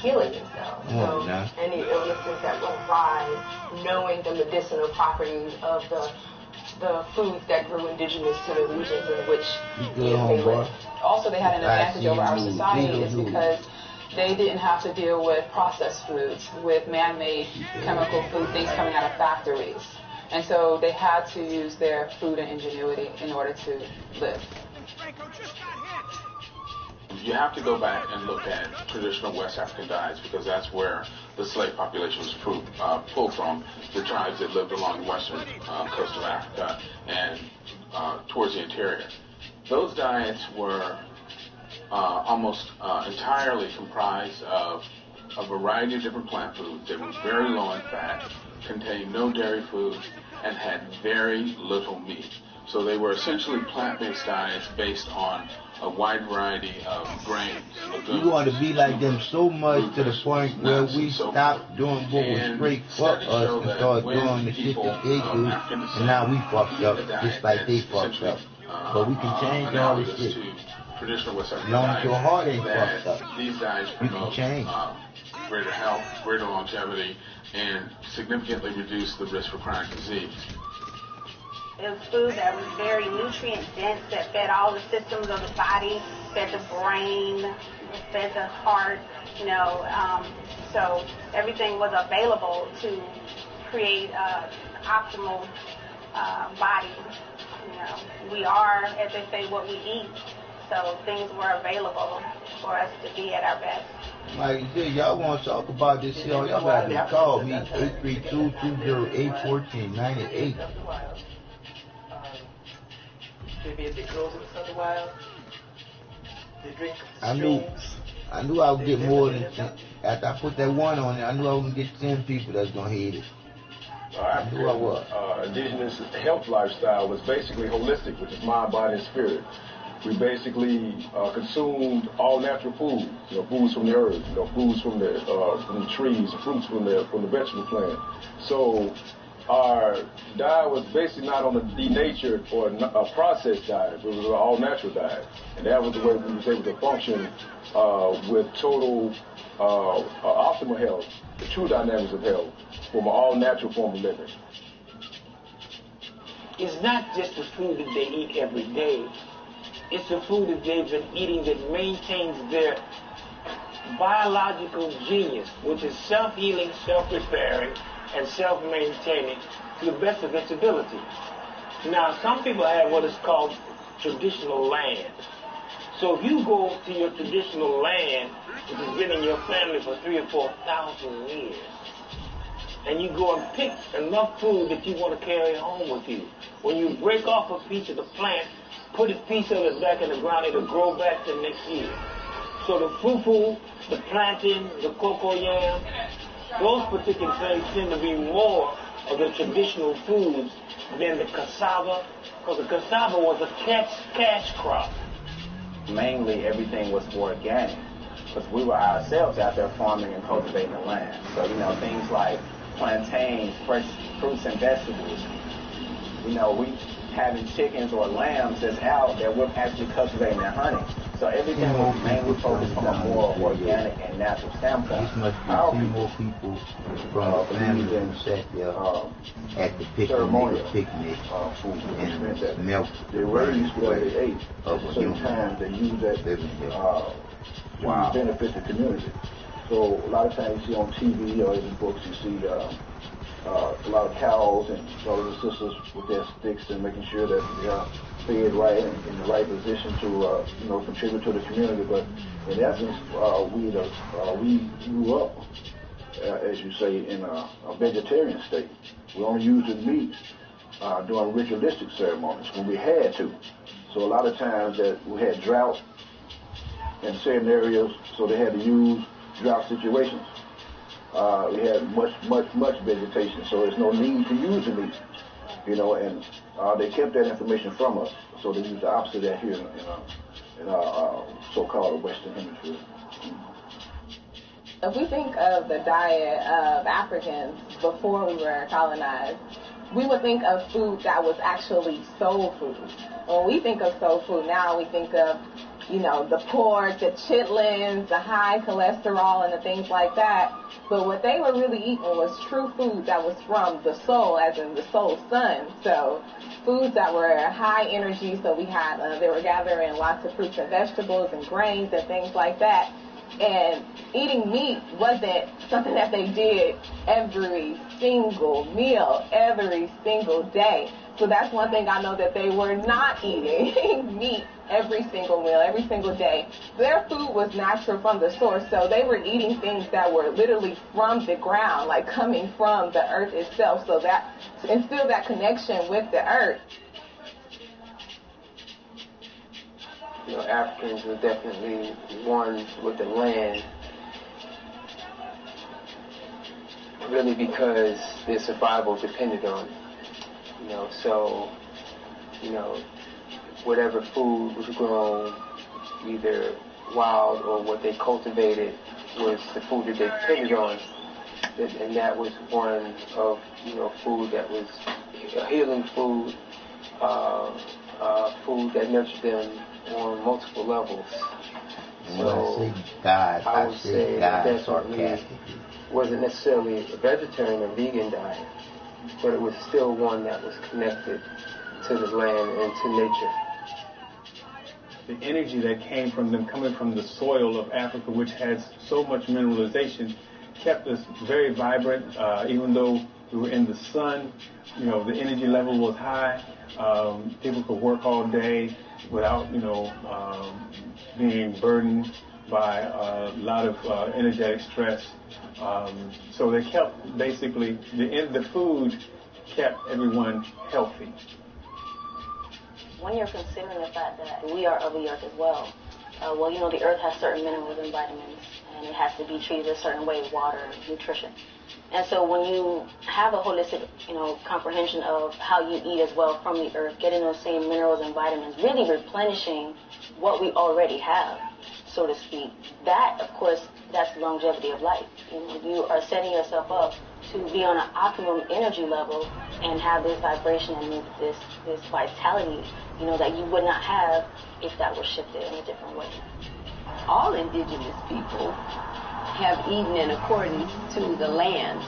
healing themselves. So any illnesses that will rise, knowing the medicinal properties of the foods that grew indigenous to the regions in which they lived. Also, they had an advantage over our society is because they didn't have to deal with processed foods, with man-made chemical food, things coming out of factories. And so they had to use their food and ingenuity in order to live. You have to go back and look at traditional West African diets because that's where the slave population was pulled from, the tribes that lived along the western coast of Africa and towards the interior. Those diets were almost entirely comprised of a variety of different plant foods. They were very low in fat, contained no dairy foods, and had very little meat. So they were essentially plant-based diets based on a wide variety of grains, legumes. We want to be like them so much to the point where we stop doing what was great for us and start doing the shit that they do, and now we fucked up just like they fucked up. But we can change all this shit. As long as your heart ain't fucked up, these diets you can change. Greater health, greater longevity, and significantly reduce the risk for chronic disease. It was food that was very nutrient dense, that fed all the systems of the body, fed the brain, fed the heart, so everything was available to create an optimal body. We are, as they say, what we eat, so things were available for us to be at our best. Like you said, y'all want to talk about this shit, y'all got to call me, 832-208-1498. I knew I would get more than 10. After I put that one on there, I knew I was going to get 10 people that's going to hate it. I knew I was. Indigenous health lifestyle was basically holistic, which is mind, body, and spirit. We basically consumed all natural foods, foods from the earth, foods from the trees, fruits from the vegetable plant. So our diet was basically not on a denatured or a processed diet. It was an all-natural diet. And that was the way we were able to function with total optimal health, the true dynamics of health, from an all-natural form of living. It's not just the food that they eat every day. It's the food that they've been eating that maintains their biological genius, which is self-healing, self-repairing, and self-maintaining to the best of its ability. Now, some people have what is called traditional land. So if you go to your traditional land, which has been in your family for 3,000 or 4,000 years, and you go and pick enough food that you want to carry home with you, when you break off a piece of the plant, put a piece of it back in the ground, it'll grow back the next year. So the fufu, the plantain, the cocoa yam, those particular things tend to be more of the traditional foods than the cassava, because the cassava was a cash crop. Mainly everything was organic, because we were ourselves out there farming and cultivating the land. So, things like plantains, fresh fruits and vegetables, we having chickens or lambs that's out that we're actually cultivating and hunting. So everything was mainly focused from a more organic and natural standpoint. This must be two more people from the family that sat there at the picnic, and milk. They were used to what they ate. At the same time, they used that to benefit the community. So a lot of times you see on TV or in books, you see a lot of cows and brothers and sisters with their sticks and making sure that they are fed right and in the right position to contribute to the community. But in essence, we grew up, as you say, in a vegetarian state. We only used the meat during ritualistic ceremonies when we had to. So a lot of times that we had drought in certain areas, so they had to use drought situations. We had much vegetation, so there's no need to use the meat, and they kept that information from us, so they used the opposite of that here in our so-called Western Hemisphere. If we think of the diet of Africans before we were colonized, we would think of food that was actually soul food. When we think of soul food now, we think of, the pork, the chitlins, the high cholesterol, and the things like that. But what they were really eating was true food that was from the soul, as in the soul sun. So foods that were high energy, so we had, they were gathering lots of fruits and vegetables and grains and things like that. And eating meat wasn't something that they did every single meal, every single day. So that's one thing I know that they were not eating meat every single meal, every single day. Their food was natural from the source, so they were eating things that were literally from the ground, like coming from the earth itself, so that to instill that connection with the earth. You know, Africans were definitely one with the land, really because their survival depended on it. You know, so, you know, whatever food was grown, either wild or what they cultivated, was the food that they depended on. And that was one of, you know, food that was a healing food, food that nurtured them on multiple levels. When I say God, I would say that sarcastically. Wasn't necessarily a vegetarian or vegan diet, but it was still one that was connected to the land and to nature. The energy that came from them coming from the soil of Africa, which has so much mineralization, kept us very vibrant. Even though we were in the sun, you know, the energy level was high. People could work all day without, you know, being burdened by a lot of energetic stress. So they kept basically, the food kept everyone healthy. When you're considering the fact that we are of the earth as well, well, you know, the earth has certain minerals and vitamins, and it has to be treated a certain way, water, nutrition. And so when you have a holistic, you know, comprehension of how you eat as well from the earth, getting those same minerals and vitamins, really replenishing what we already have, so to speak, that, of course, that's longevity of life. You know, you are setting yourself up to be on an optimum energy level and have this vibration and this vitality, you know, that you would not have if that were shifted in a different way. All indigenous people have eaten in accordance to the land.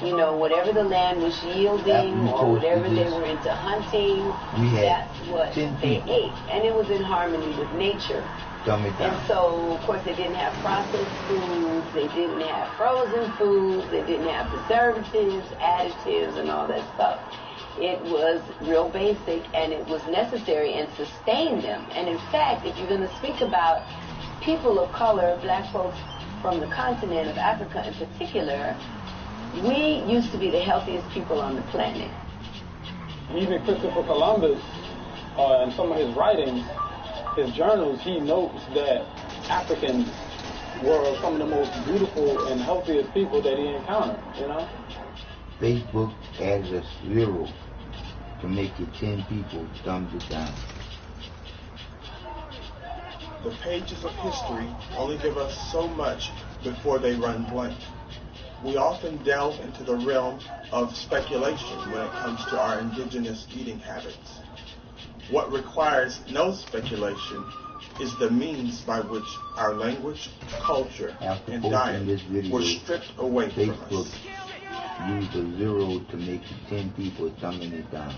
You know, whatever the land was yielding or whatever they were into hunting, that's what they ate. And it was in harmony with nature. And so, of course, they didn't have processed foods, they didn't have frozen foods, they didn't have preservatives, additives, and all that stuff. It was real basic, and it was necessary and sustained them. And in fact, if you're going to speak about people of color, black folks from the continent of Africa in particular, we used to be the healthiest people on the planet. Even Christopher Columbus, in some of his writings, his journals, he notes that Africans were some of the most beautiful and healthiest people that he encountered, you know? Facebook adds a 0 to make it 10 people, thumbs it down. The pages of history only give us so much before they run blank. We often delve into the realm of speculation when it comes to our indigenous eating habits. What requires no speculation is the means by which our language, culture, and diet were stripped away from us. Use a 0 to make it 10 people, thumbing it down.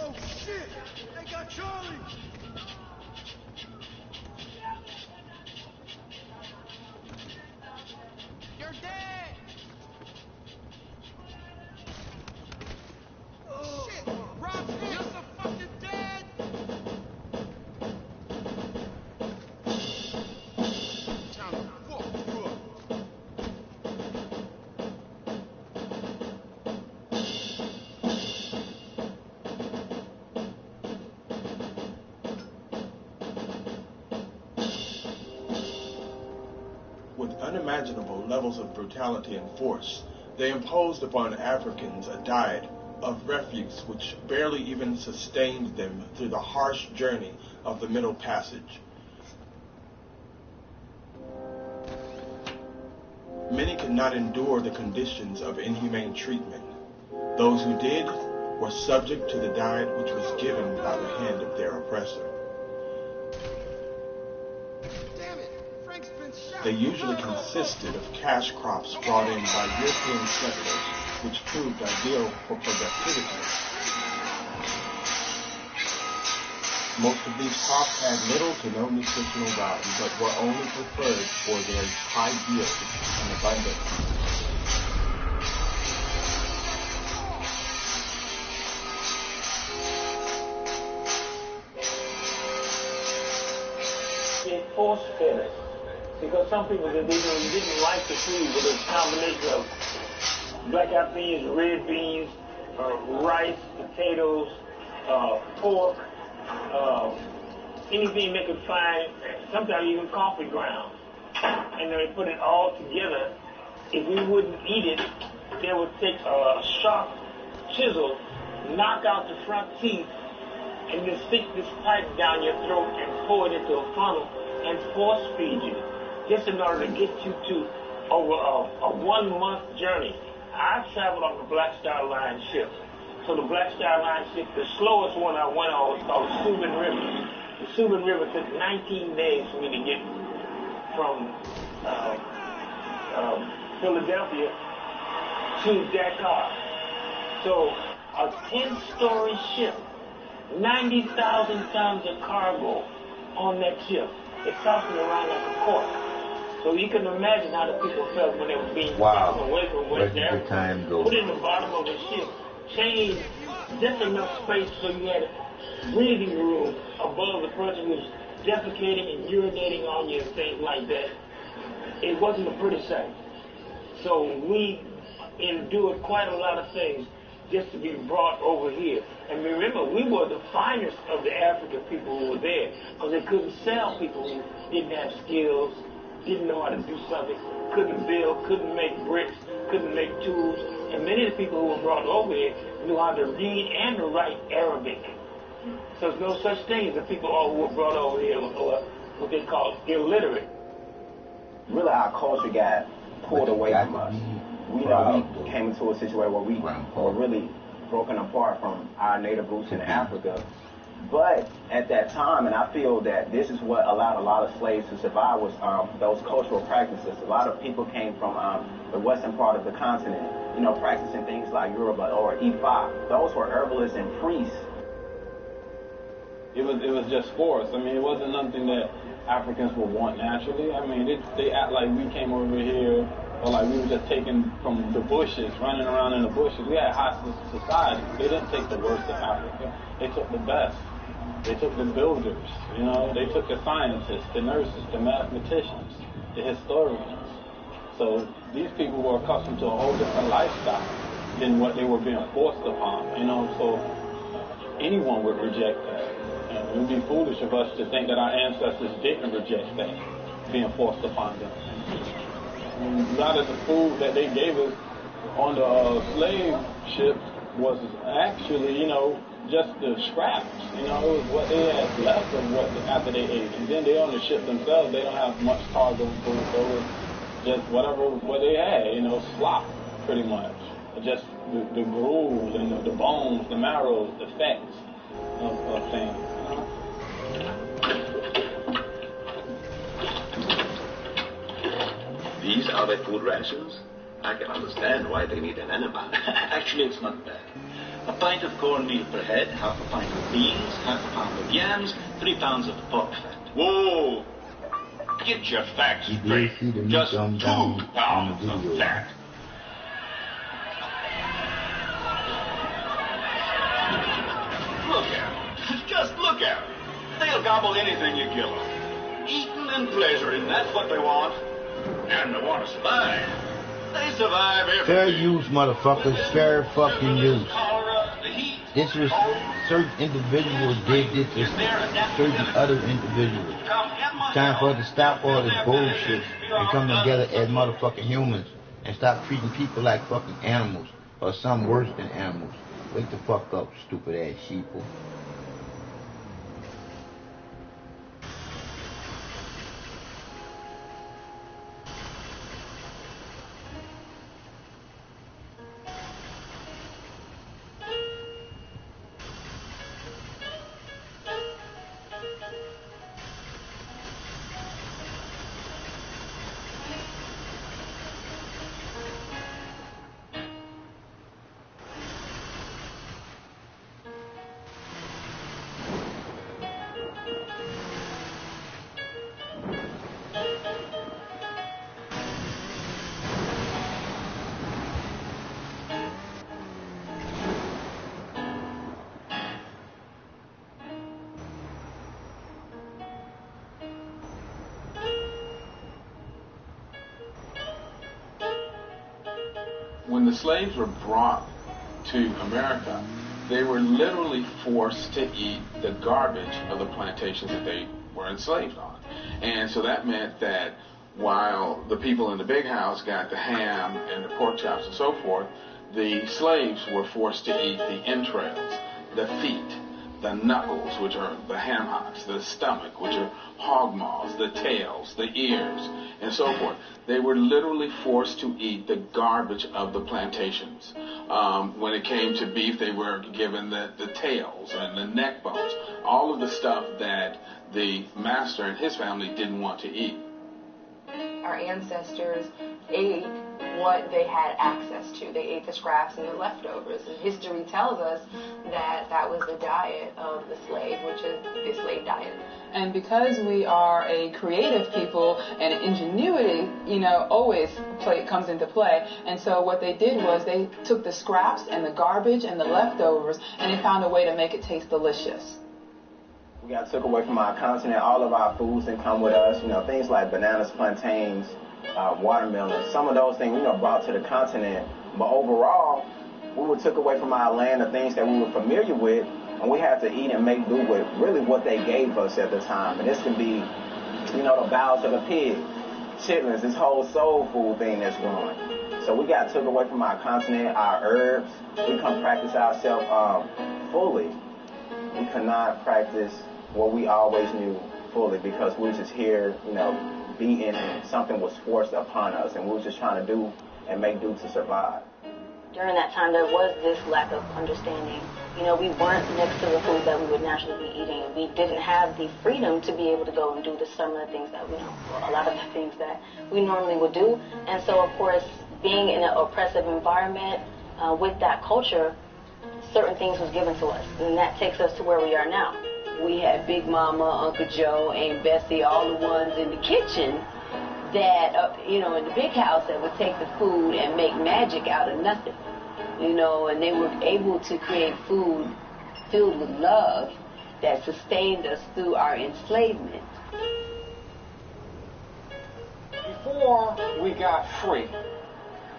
Oh shit! They got Charlie! You're dead! Oh shit! Rob, you're so fucking dead! Time to fuck you up. With unimaginable levels of brutality and force, they imposed upon Africans a diet of refuse which barely even sustained them through the harsh journey of the Middle Passage. Many could not endure the conditions of inhumane treatment. Those who did were subject to the diet which was given by the hand of their oppressor. They usually consisted of cash crops brought in by European settlers, which proved ideal for productivity. Most of these crops had little to no nutritional value, but were only preferred for their high yield and abundance. they force fed us. Because some people didn't like the food, but it was a combination of black eyed peas, red beans, rice, potatoes, pork, anything they could find, sometimes even coffee grounds. And they put it all together. If we wouldn't eat it, they would take a sharp chisel, knock out the front teeth, and then stick this pipe down your throat and pour it into a funnel and force feed you, just in order to get you to over a 1 month journey. I traveled on the Black Star Line ship. So the Black Star Line ship, the slowest one I went on was called the Subin River. The Subin River took 19 days for me to get from Philadelphia to Dakar. So a 10-story ship, 90,000 tons of cargo on that ship. It's tossing around like a cork. So you can imagine how the people felt when they were being taken away from West Africa. Put in the bottom of the ship, chained just enough space so you had breathing room above the person who's defecating and urinating on you and things like that. It wasn't a pretty sight. So we endured quite a lot of things just to be brought over here. And remember, we were the finest of the African people who were there, because they couldn't sell people who didn't have skills, didn't know how to do something, couldn't build, couldn't make bricks, couldn't make tools. And many of the people who were brought over here knew how to read and to write Arabic. So there's no such thing as the people who were brought over here were what they call illiterate. Really, our culture got pulled away from us. We came into a situation where we were really broken apart from our native roots in Africa. But at that time, and I feel that this is what allowed a lot of slaves to survive, was those cultural practices. A lot of people came from the western part of the continent, you know, practicing things like Yoruba or Ifa. Those were herbalists and priests. It was just forced. I mean, it wasn't nothing that Africans would want naturally. I mean, they act like we came over here, or like we were just taken from the bushes, running around in the bushes. We had high society. They didn't take the worst of Africa. They took the best. They took the builders, you know. They took the scientists, the nurses, the mathematicians, the historians. So these people were accustomed to a whole different lifestyle than what they were being forced upon, you know. So anyone would reject that. And it would be foolish of us to think that our ancestors didn't reject that, being forced upon them. And a lot of the food that they gave us on the slave ships was actually, you know, just the scraps. You know, it was what they had left of what after they ate. And then they on the ship themselves, they don't have much cargo food, so it was just whatever what they had, you know, slop pretty much. Just the grooves and the bones, the marrows, the fats of things. These are their food rations? I can understand why they need an enema. Actually, it's not bad. A pint of cornmeal per head, half a pint of beans, half a pound of yams, 3 pounds of pork fat. Whoa! Get your facts straight. Just 2 pounds of fat. Look at them. Just look at them. They'll gobble anything you give them. Eating and pleasuring, that's what they want. And they want to survive. They survive everything. Fair use, motherfuckers. Fair fucking use. This was certain individuals did this to certain other individuals. It's time for us to stop all this bullshit and come together as motherfucking humans and stop treating people like fucking animals or some worse than animals. Wake the fuck up, stupid ass sheeple. the slaves were brought to America, they were literally forced to eat the garbage of the plantations that they were enslaved on. And so that meant that while the people in the big house got the ham and the pork chops and so forth, the slaves were forced to eat the entrails, the feet, the knuckles, which are the ham hocks, the stomach, which are hog maws, the tails, the ears, and so forth. They were literally forced to eat the garbage of the plantations. When it came to beef, they were given the tails and the neck bones, all of the stuff that the master and his family didn't want to eat. Our ancestors ate what they had access to. They ate the scraps and the leftovers. And history tells us that that was the diet of the slave, which is the slave diet. And because we are a creative people and ingenuity, always comes into play. And so what they did was they took the scraps and the garbage and the leftovers and they found a way to make it taste delicious. We got took away from our continent. All of our foods didn't come with us. Things like bananas, plantains, watermelons. Some of those things, brought to the continent. But overall, we were took away from our land, the things that we were familiar with, and we had to eat and make do with really what they gave us at the time. And this can be, the bowels of a pig, chitlins, this whole soul food thing that's growing. So we got took away from our continent, our herbs. We couldn't practice ourselves fully. We could not practice what we always knew fully because we were just here, beaten, and something was forced upon us, and we were just trying to do and make do to survive. During that time, there was this lack of understanding. We weren't next to the food that we would naturally be eating. We didn't have the freedom to be able to go and do some of the things that a lot of the things that we normally would do. And so, of course, being in an oppressive environment with that culture, certain things was given to us, and that takes us to where we are now. We had Big Mama, Uncle Joe, Aunt Bessie, all the ones in the kitchen that, in the big house that would take the food and make magic out of nothing, and they were able to create food filled with love that sustained us through our enslavement. Before we got free,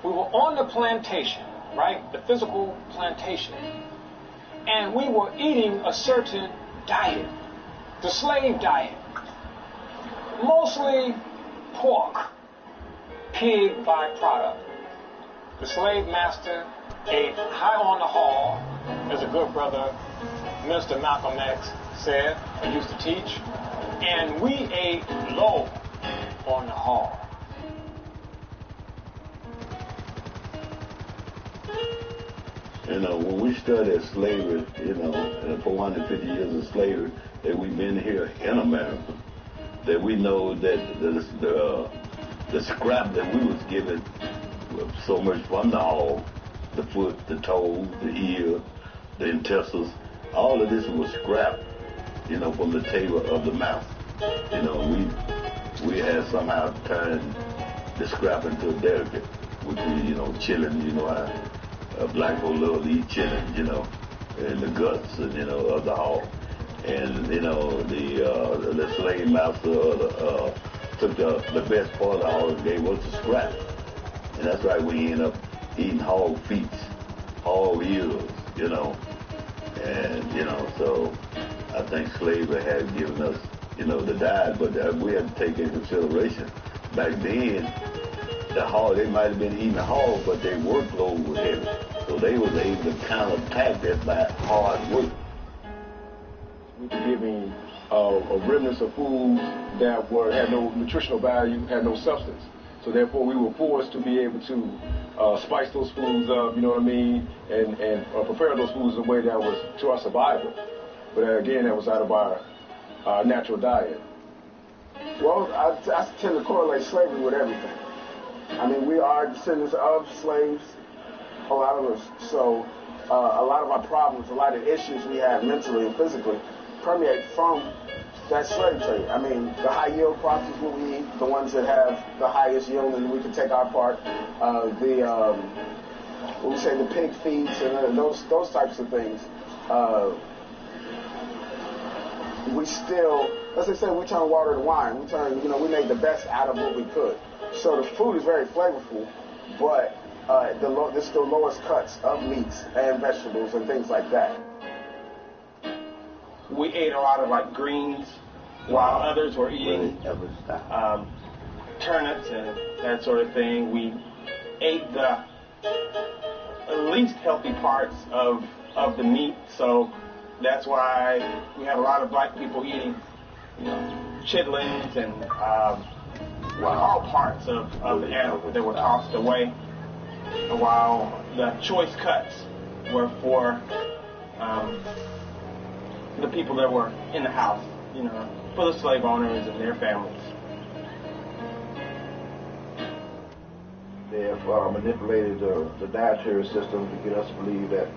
we were on the plantation, right? The physical plantation. And we were eating a certain diet, the slave diet. Mostly pork, pig byproduct. The slave master ate high on the hog, as a good brother, Minister Malcolm X said, or used to teach, and we ate low on the hog. When we studied slavery, and 450 years of slavery that we've been here in America, that we know that the scrap that we was given, so much from the hog, the foot, the toes, the ear, the intestines, all of this was scrap, from the table of the mouth. We had somehow turned the scrap into a delicate, which we, chilling, how black folk love to eat chilling, and the guts, of the hog. And, the slave master took the best part of the hog and gave us the scrap. And that's why we end up eating hog feet, hog ears, And, so I think slavery has given us, the diet, but we have to take into consideration. Back then, the hog, they might have been eating the hog, but their workload was heavy. So they was able to counterattack that by hard work. We were giving a remnants of foods that had no nutritional value, had no substance. So therefore, we were forced to be able to spice those foods up, and prepare those foods in a way that was to our survival. But again, that was out of our natural diet. Well, I tend to correlate slavery with everything. I mean, we are descendants of slaves, a lot of us. So a lot of our problems, a lot of issues we have mentally and physically permeate from that slave trade. I mean, the high yield crops is what we eat, the ones that have the highest yield, and we can take our part. What we say, the pig feeds and those types of things. We still, as I said, we turn water to wine. We made the best out of what we could. So the food is very flavorful, but This is the lowest cuts of meats and vegetables and things like that. We ate a lot of like greens, while others were eating turnips and that sort of thing. We ate the least healthy parts of the meat, so that's why we have a lot of black people eating, chitlins and all parts of the animal that were tossed away, while the choice cuts were for the people that were in the house, for the slave owners and their families. They have manipulated the dietary system to get us to believe that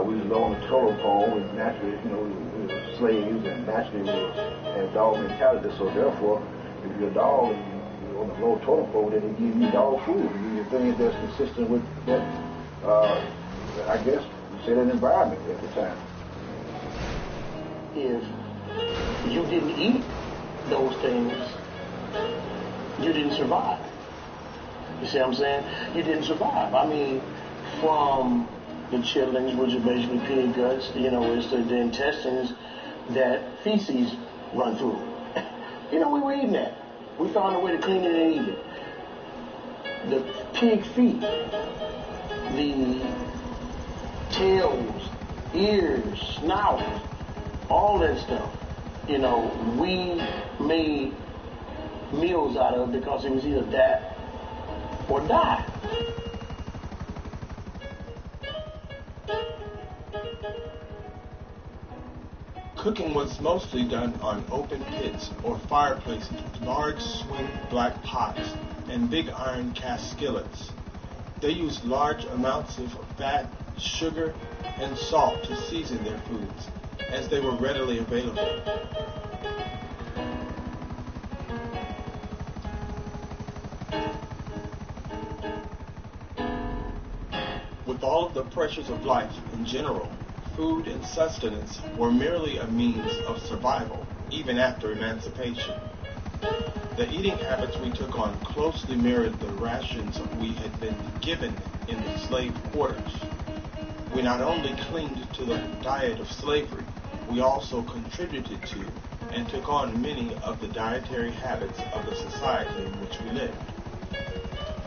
we was on the totem pole, and naturally, we were slaves, and naturally we had dog mentality. So therefore, if you're a dog and you're on the low totem pole, then they give you dog food. They give you things that's consistent with that, I guess, you say that environment at the time. If you didn't eat those things, you didn't survive. You see what I'm saying? You didn't survive. I mean, from the chitlins, which are basically pig guts, it's the intestines that feces run through. We were eating that. We found a way to clean it and eat it. The pig feet, the tails, ears, snout, all that stuff, we made meals out of it because it was either that or die. Cooking was mostly done on open pits or fireplaces with large swing black pots and big iron cast skillets. They used large amounts of fat, sugar, and salt to season their foods, as they were readily available. With all of the pressures of life in general, food and sustenance were merely a means of survival, even after emancipation. The eating habits we took on closely mirrored the rations we had been given in the slave quarters. We not only clinged to the diet of slavery, we also contributed to and took on many of the dietary habits of the society in which we lived.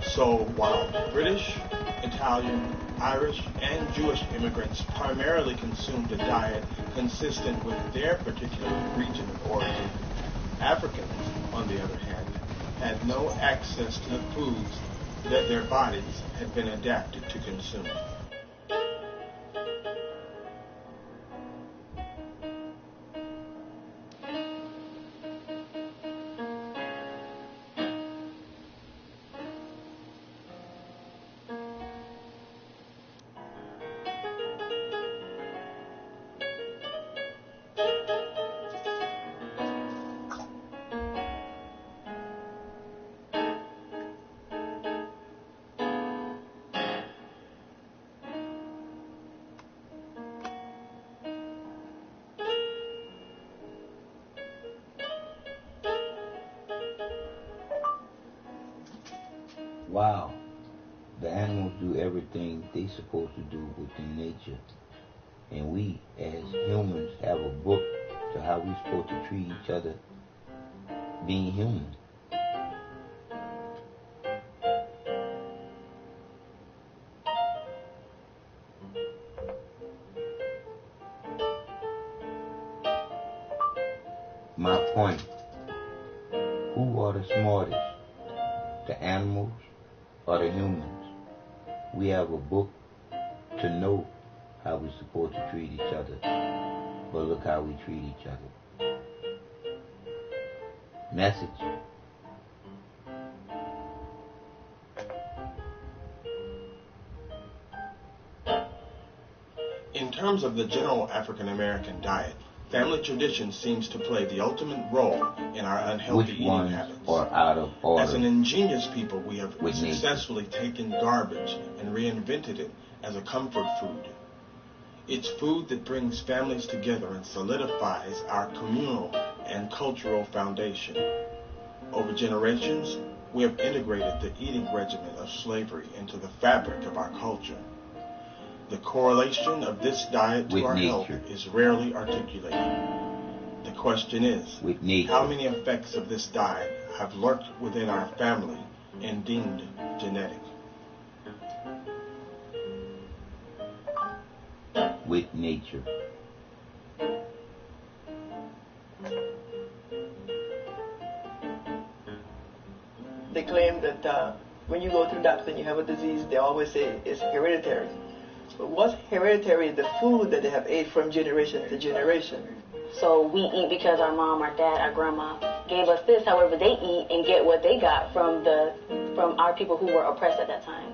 So while British, Italian, Irish, and Jewish immigrants primarily consumed a diet consistent with their particular region of origin, Africans, on the other hand, had no access to the foods that their bodies had been adapted to consume. Wow. The animals do everything they supposed to do within nature. And we, as humans, have a book to how we're supposed to treat each other being human. My point, who are the smartest? The animals or the humans? We have a book to know how we're supposed to treat each other. But look how we treat each other. Message. In terms of the general African American diet, family tradition seems to play the ultimate role in our unhealthy eating habits. Are out of order. As an ingenious people, we have successfully taken garbage and reinvented it as a comfort food. It's food that brings families together and solidifies our communal and cultural foundation. Over generations, We have integrated the eating regimen of slavery into the fabric of our culture. The correlation of this diet to our health is rarely articulated. The question is, how many effects of this diet have lurked within our family and deemed genetic? With nature. They claim that when you go to the doctor and you have a disease, they always say it's hereditary. But what's hereditary is the food that they have ate from generation to generation. So we eat because our mom, our dad, our grandma gave us this. However, they eat and get what they got from our people who were oppressed at that time.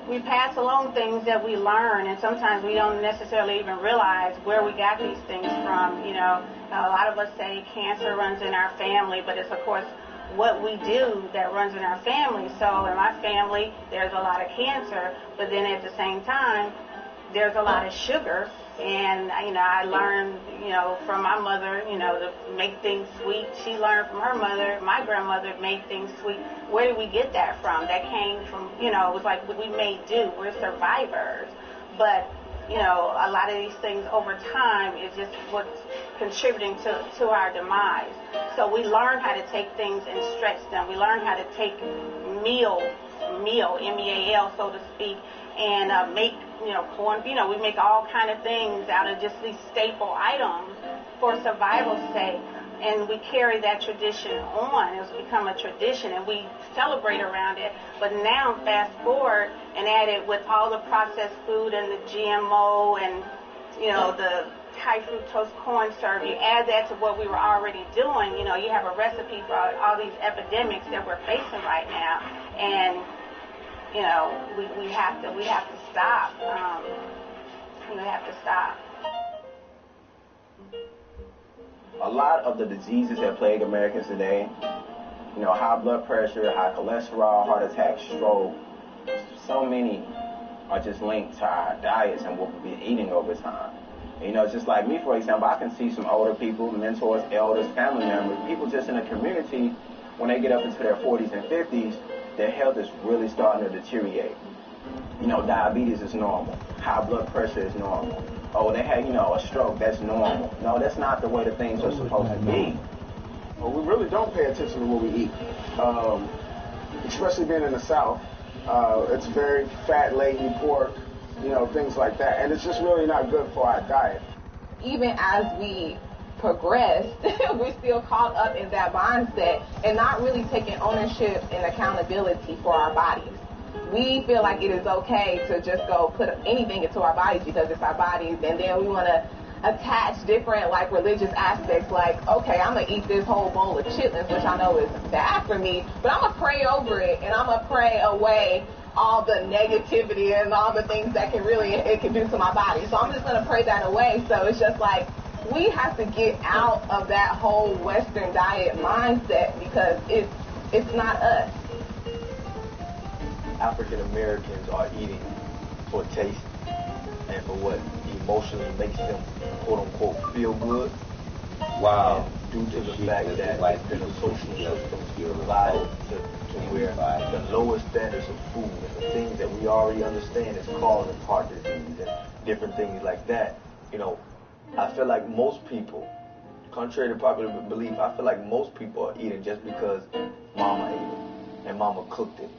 We pass along things that we learn, and sometimes we don't necessarily even realize where we got these things from. You know, a lot of us say cancer runs in our family, but it's, of course, what we do that runs in our family. So in my family, there's a lot of cancer, but then at the same time, there's a lot of sugar. And, you know, I learned, you know, from my mother, you know, to make things sweet. She learned from her mother. My grandmother made things sweet. Where did we get that from? That came from, you know, it was like we made do. We're survivors. But, you know, a lot of these things over time is just what's contributing to our demise. So we learn how to take things and stretch them. We learn how to take meal, M-E-A-L, so to speak, and make, you know, corn, you know, we make all kind of things out of just these staple items for survival's sake. And we carry that tradition on. It's become a tradition, and we celebrate around it. But now, fast forward and add it with all the processed food and the GMO and, you know, the high fructose corn syrup. You add that to what we were already doing. You know, you have a recipe for all these epidemics that we're facing right now. And, you know, we have to stop. We have to stop. A lot of the diseases that plague Americans today, you know, high blood pressure, high cholesterol, heart attack, stroke, so many are just linked to our diets and what we've been eating over time. You know, just like me, for example, I can see some older people, mentors, elders, family members, people just in the community, when they get up into their 40s and 50s, their health is really starting to deteriorate. You know, diabetes is normal. High blood pressure is normal. Oh, they had, you know, a stroke, that's normal. No, that's not the way the things are supposed to be. Well, we really don't pay attention to what we eat. Especially being in the South, it's very fat-laden pork, you know, things like that. And it's just really not good for our diet. Even as we progress, we're still caught up in that mindset and not really taking ownership and accountability for our bodies. We feel like it is okay to just go put anything into our bodies because it's our bodies, and then we want to attach different, like, religious aspects, like, okay, I'm going to eat this whole bowl of chitlins, which I know is bad for me, but I'm going to pray over it, and I'm going to pray away all the negativity and all the things that it can do to my body. So I'm just going to pray that away. So it's just like, we have to get out of that whole Western diet mindset because it's not us. African Americans are eating for taste and for what emotionally makes them, quote unquote, feel good. Wow. And due to the fact that it's been a social system provided to where the lowest standards of food and the things that we already understand is causing heart disease and different things like that, you know, I feel like most people, contrary to popular belief, I feel like most people are eating just because mama ate it and mama cooked it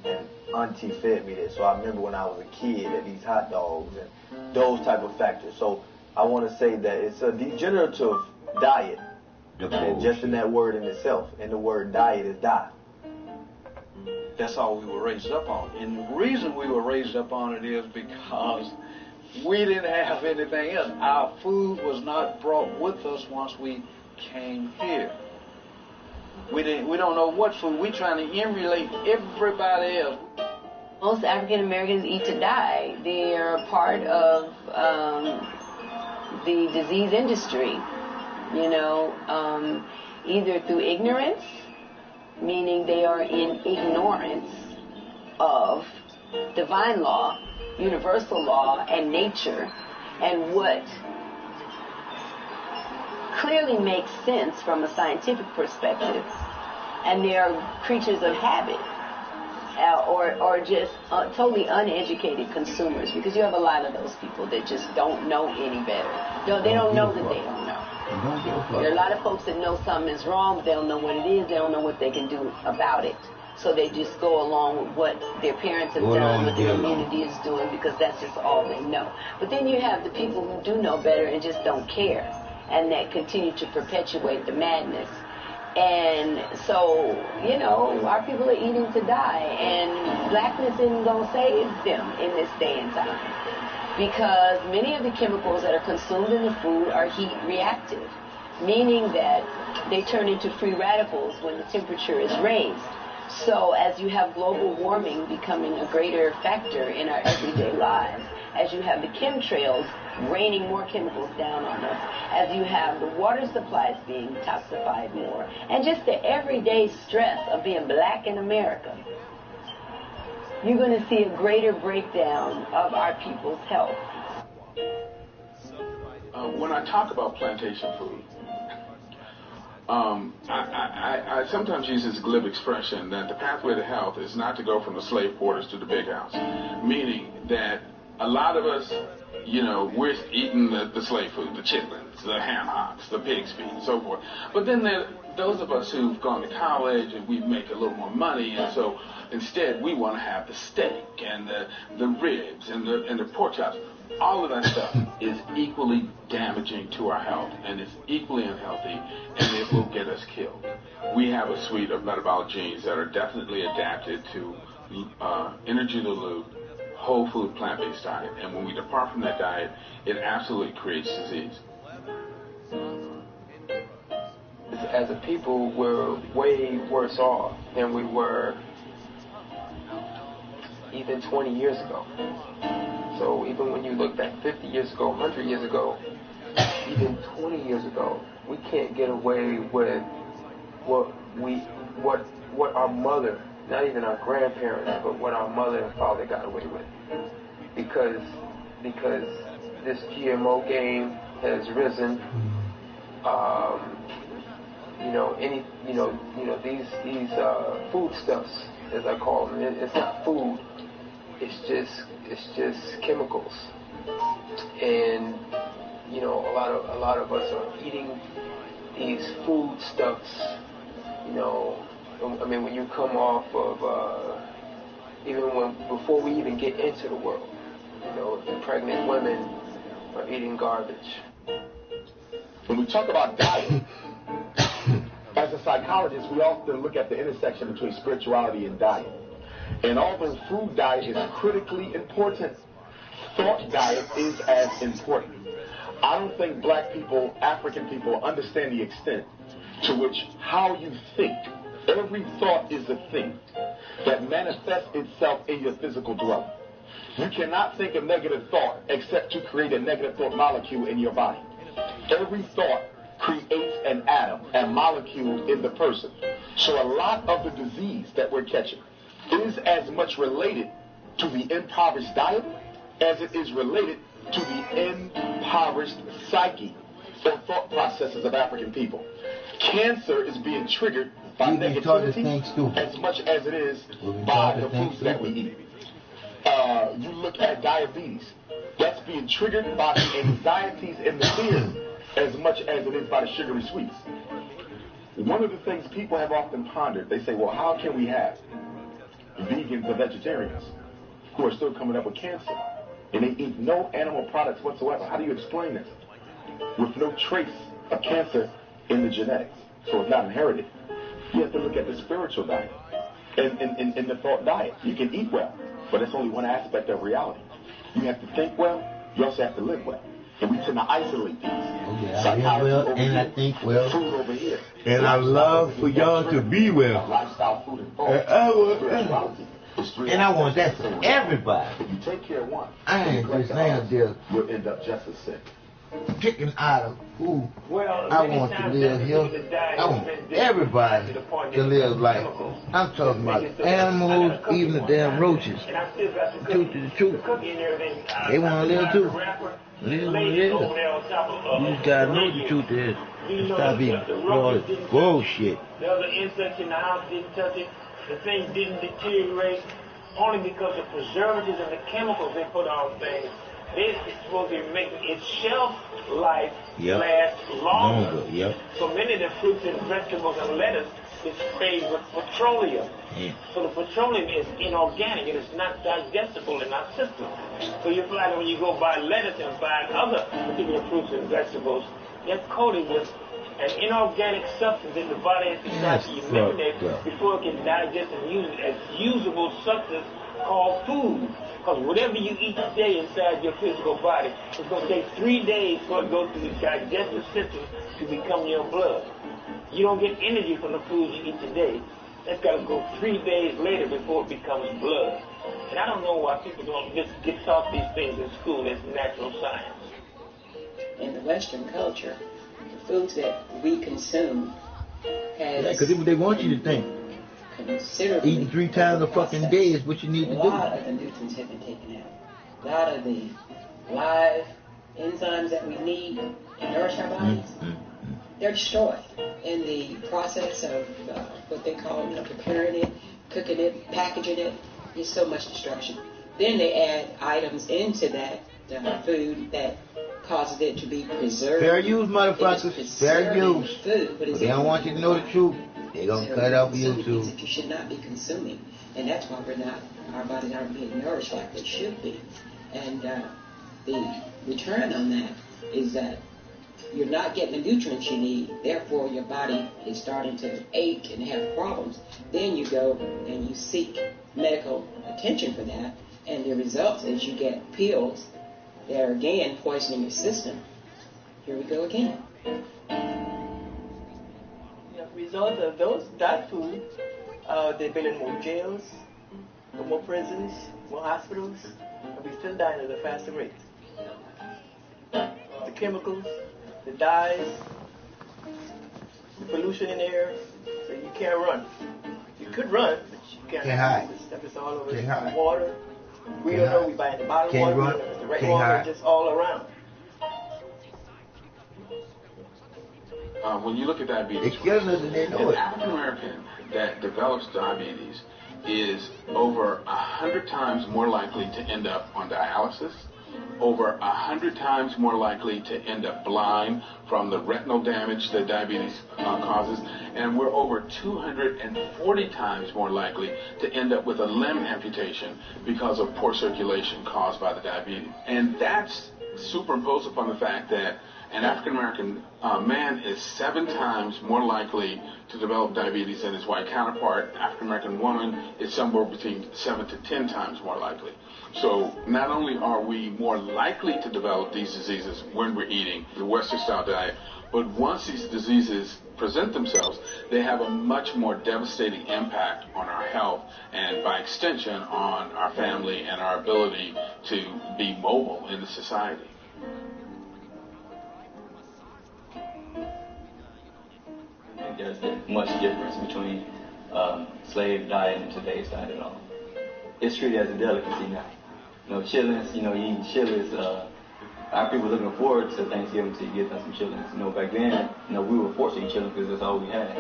and auntie fed me this. So I remember when I was a kid at these hot dogs and those type of factors. So I want to say that it's a degenerative diet, and just in that word in itself, and the word diet is die. That's all we were raised up on. And the reason we were raised up on it is because we didn't have anything else. Our food was not brought with us once we came here. We don't know what food. We're trying to emulate everybody else. Most African Americans eat to die. They are part of the disease industry, you know, either through ignorance, meaning they are in ignorance of divine law, universal law, and nature, and what clearly makes sense from a scientific perspective. and they're creatures of habit, or just totally uneducated consumers, because you have a lot of those people that just don't know any better. They don't know that they don't know. There are a lot of folks that know something is wrong, but they don't know what it is. They don't know what they can do about it. So they just go along with what their parents have done, what their community is doing, because that's just all they know. But then you have the people who do know better and just don't care, and that continue to perpetuate the madness. And so, you know, our people are eating to die, and blackness isn't going to save them in this day and time, because many of the chemicals that are consumed in the food are heat reactive, meaning that they turn into free radicals when the temperature is raised. So as you have global warming becoming a greater factor in our everyday lives, as you have the chemtrails raining more chemicals down on us, as you have the water supplies being toxified more, and just the everyday stress of being black in America, you're going to see a greater breakdown of our people's health. When I talk about plantation food, I sometimes use this glib expression that the pathway to health is not to go from the slave quarters to the big house, meaning that a lot of us, you know, we're eating the slave food, the chitlins, the ham hocks, the pig's feet, and so forth. But then there are those of us who've gone to college and we make a little more money, and so instead we want to have the steak and the ribs and the pork chops. All of that stuff is equally damaging to our health, and it's equally unhealthy, and it will get us killed. We have a suite of metabolic genes that are definitely adapted to energy-dilute, whole food, plant-based diet, and when we depart from that diet, it absolutely creates disease. As a people, we're way worse off than we were even 20 years ago. So even when you look back 50 years ago, 100 years ago, even 20 years ago, we can't get away with what our mother, not even our grandparents, but what our mother and father got away with, because this GMO game has risen. These foodstuffs, as I call them, it's not food. It's just chemicals, and a lot of us are eating these foodstuffs. I mean, when you come off of before we even get into the world, the pregnant women are eating garbage. When we talk about diet, as a psychologist, we often look at the intersection between spirituality and diet. And although food diet is critically important, thought diet is as important. I don't think black people, African people, understand the extent to which how you think, every thought is a thing that manifests itself in your physical dwelling. You cannot think a negative thought except to create a negative thought molecule in your body. Every thought creates an atom, a molecule in the person. So a lot of the disease that we're catching is as much related to the impoverished diet as it is related to the impoverished psyche or thought processes of African people. Cancer is being triggered by negativity as much as it is by the foods that we eat. You look at diabetes. That's being triggered by the anxieties and the fears as much as it is by the sugary sweets. One of the things people have often pondered, they say, well, how can we have vegans or vegetarians who are still coming up with cancer and they eat no animal products whatsoever? How do you explain this? With no trace of cancer in the genetics, so it's not inherited. You have to look at the spiritual diet and the thought diet. You can eat well, but it's only one aspect of reality. You have to think well, you also have to live well. And we tend to isolate these. I well, and I think well. Food over here. And I love for y'all to be well. Lifestyle, food, and and I want that for everybody. If you take care of one, I ain't just now there. You'll end up just as sick. Picking out of who I want to live here. I want everybody to live like. I'm talking about animals, even the damn roaches. Truth is the truth. They want to live too. laid over there on top of You just gotta know the truth is. Stop being bullshit. The other insects in the house didn't touch it. The thing didn't deteriorate only because of preservatives and the chemicals they put on things. They're supposed to be making its shelf life last longer. So many of the fruits and vegetables and lettuce is sprayed with petroleum. So the petroleum is inorganic. It is not digestible in our system. So you find that when you go buy lettuce and buy other particular fruits and vegetables, they're coated with an inorganic substance that the body has to try to eliminate before it can digest and use it as usable substance called food. Because whatever you eat today inside your physical body, it's going to take 3 days for it to go through the digestive system to become your blood. You don't get energy from the food you eat today. That's got to go 3 days later before it becomes blood. And I don't know why people don't just get taught these things in school as natural science. In the Western culture, the foods that we consume has... Yeah, because they want you to think. Eating 3 times a fucking day is what you need to do. A lot of the nutrients have been taken out. A lot of the live enzymes that we need to nourish our bodies, they're destroyed in the process of what they call preparing it, cooking it, packaging it. There's so much destruction. Then they add items into that food that causes it to be preserved. Fair use, motherfuckers. Fair use. Food, but they don't want you to know the truth. They're going to cut it out for you too. That you should not be consuming. And that's why our bodies aren't being nourished like they should be. And the return on that is that you're not getting the nutrients you need. Therefore, your body is starting to ache and have problems. Then you go and you seek medical attention for that. And the result is you get pills that are, again, poisoning your system. Here we go again. Result of that food, they're building more jails, more prisons, more hospitals, and we're still dying at a faster rate. The chemicals, the dyes, the pollution in the air, so you can't run. You could run, but you can't run. This stuff is all over the water. We don't know, we buy the bottled water, we don't know if it's the right water, it's just all around. When you look at diabetes, an African American that develops diabetes is over 100 times more likely to end up on dialysis, over 100 times more likely to end up blind from the retinal damage that diabetes causes, and we're over 240 times more likely to end up with a limb amputation because of poor circulation caused by the diabetes. And that's superimposed upon the fact that an African American man is 7 times more likely to develop diabetes than his white counterpart. African American woman is somewhere between 7 to 10 times more likely. So not only are we more likely to develop these diseases when we're eating the Western style diet, but once these diseases present themselves, they have a much more devastating impact on our health and by extension on our family and our ability to be mobile in the society. There's much difference between slave diet and today's diet at all. It's treated as a delicacy now. Chitlins, you eating chitlins. Our people looking forward to Thanksgiving to get them some chitlins. Back then, we were forced to eat chitlins because that's all we had.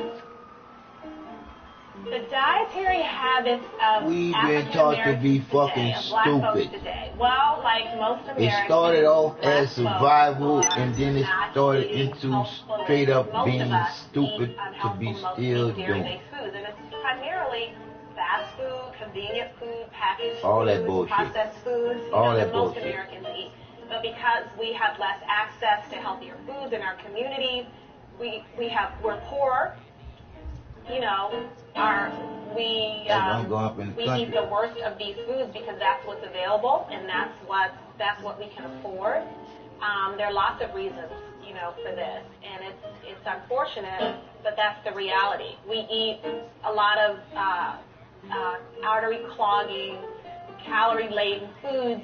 The dietary habits of We've been taught to be fucking stupid. Well, like most Americans, it started off as survival and then it started into straight up being stupid to be still doing. Foods, and it's primarily fast food, convenient food, packaged all foods, that bullshit. Processed foods, all that most bullshit. Americans eat. But because we have less access to healthier foods in our communities, we're poor. We eat the worst of these foods because that's what's available and that's what we can afford. There are lots of reasons, for this, and it's unfortunate, but that's the reality. We eat a lot of artery clogging, calorie-laden foods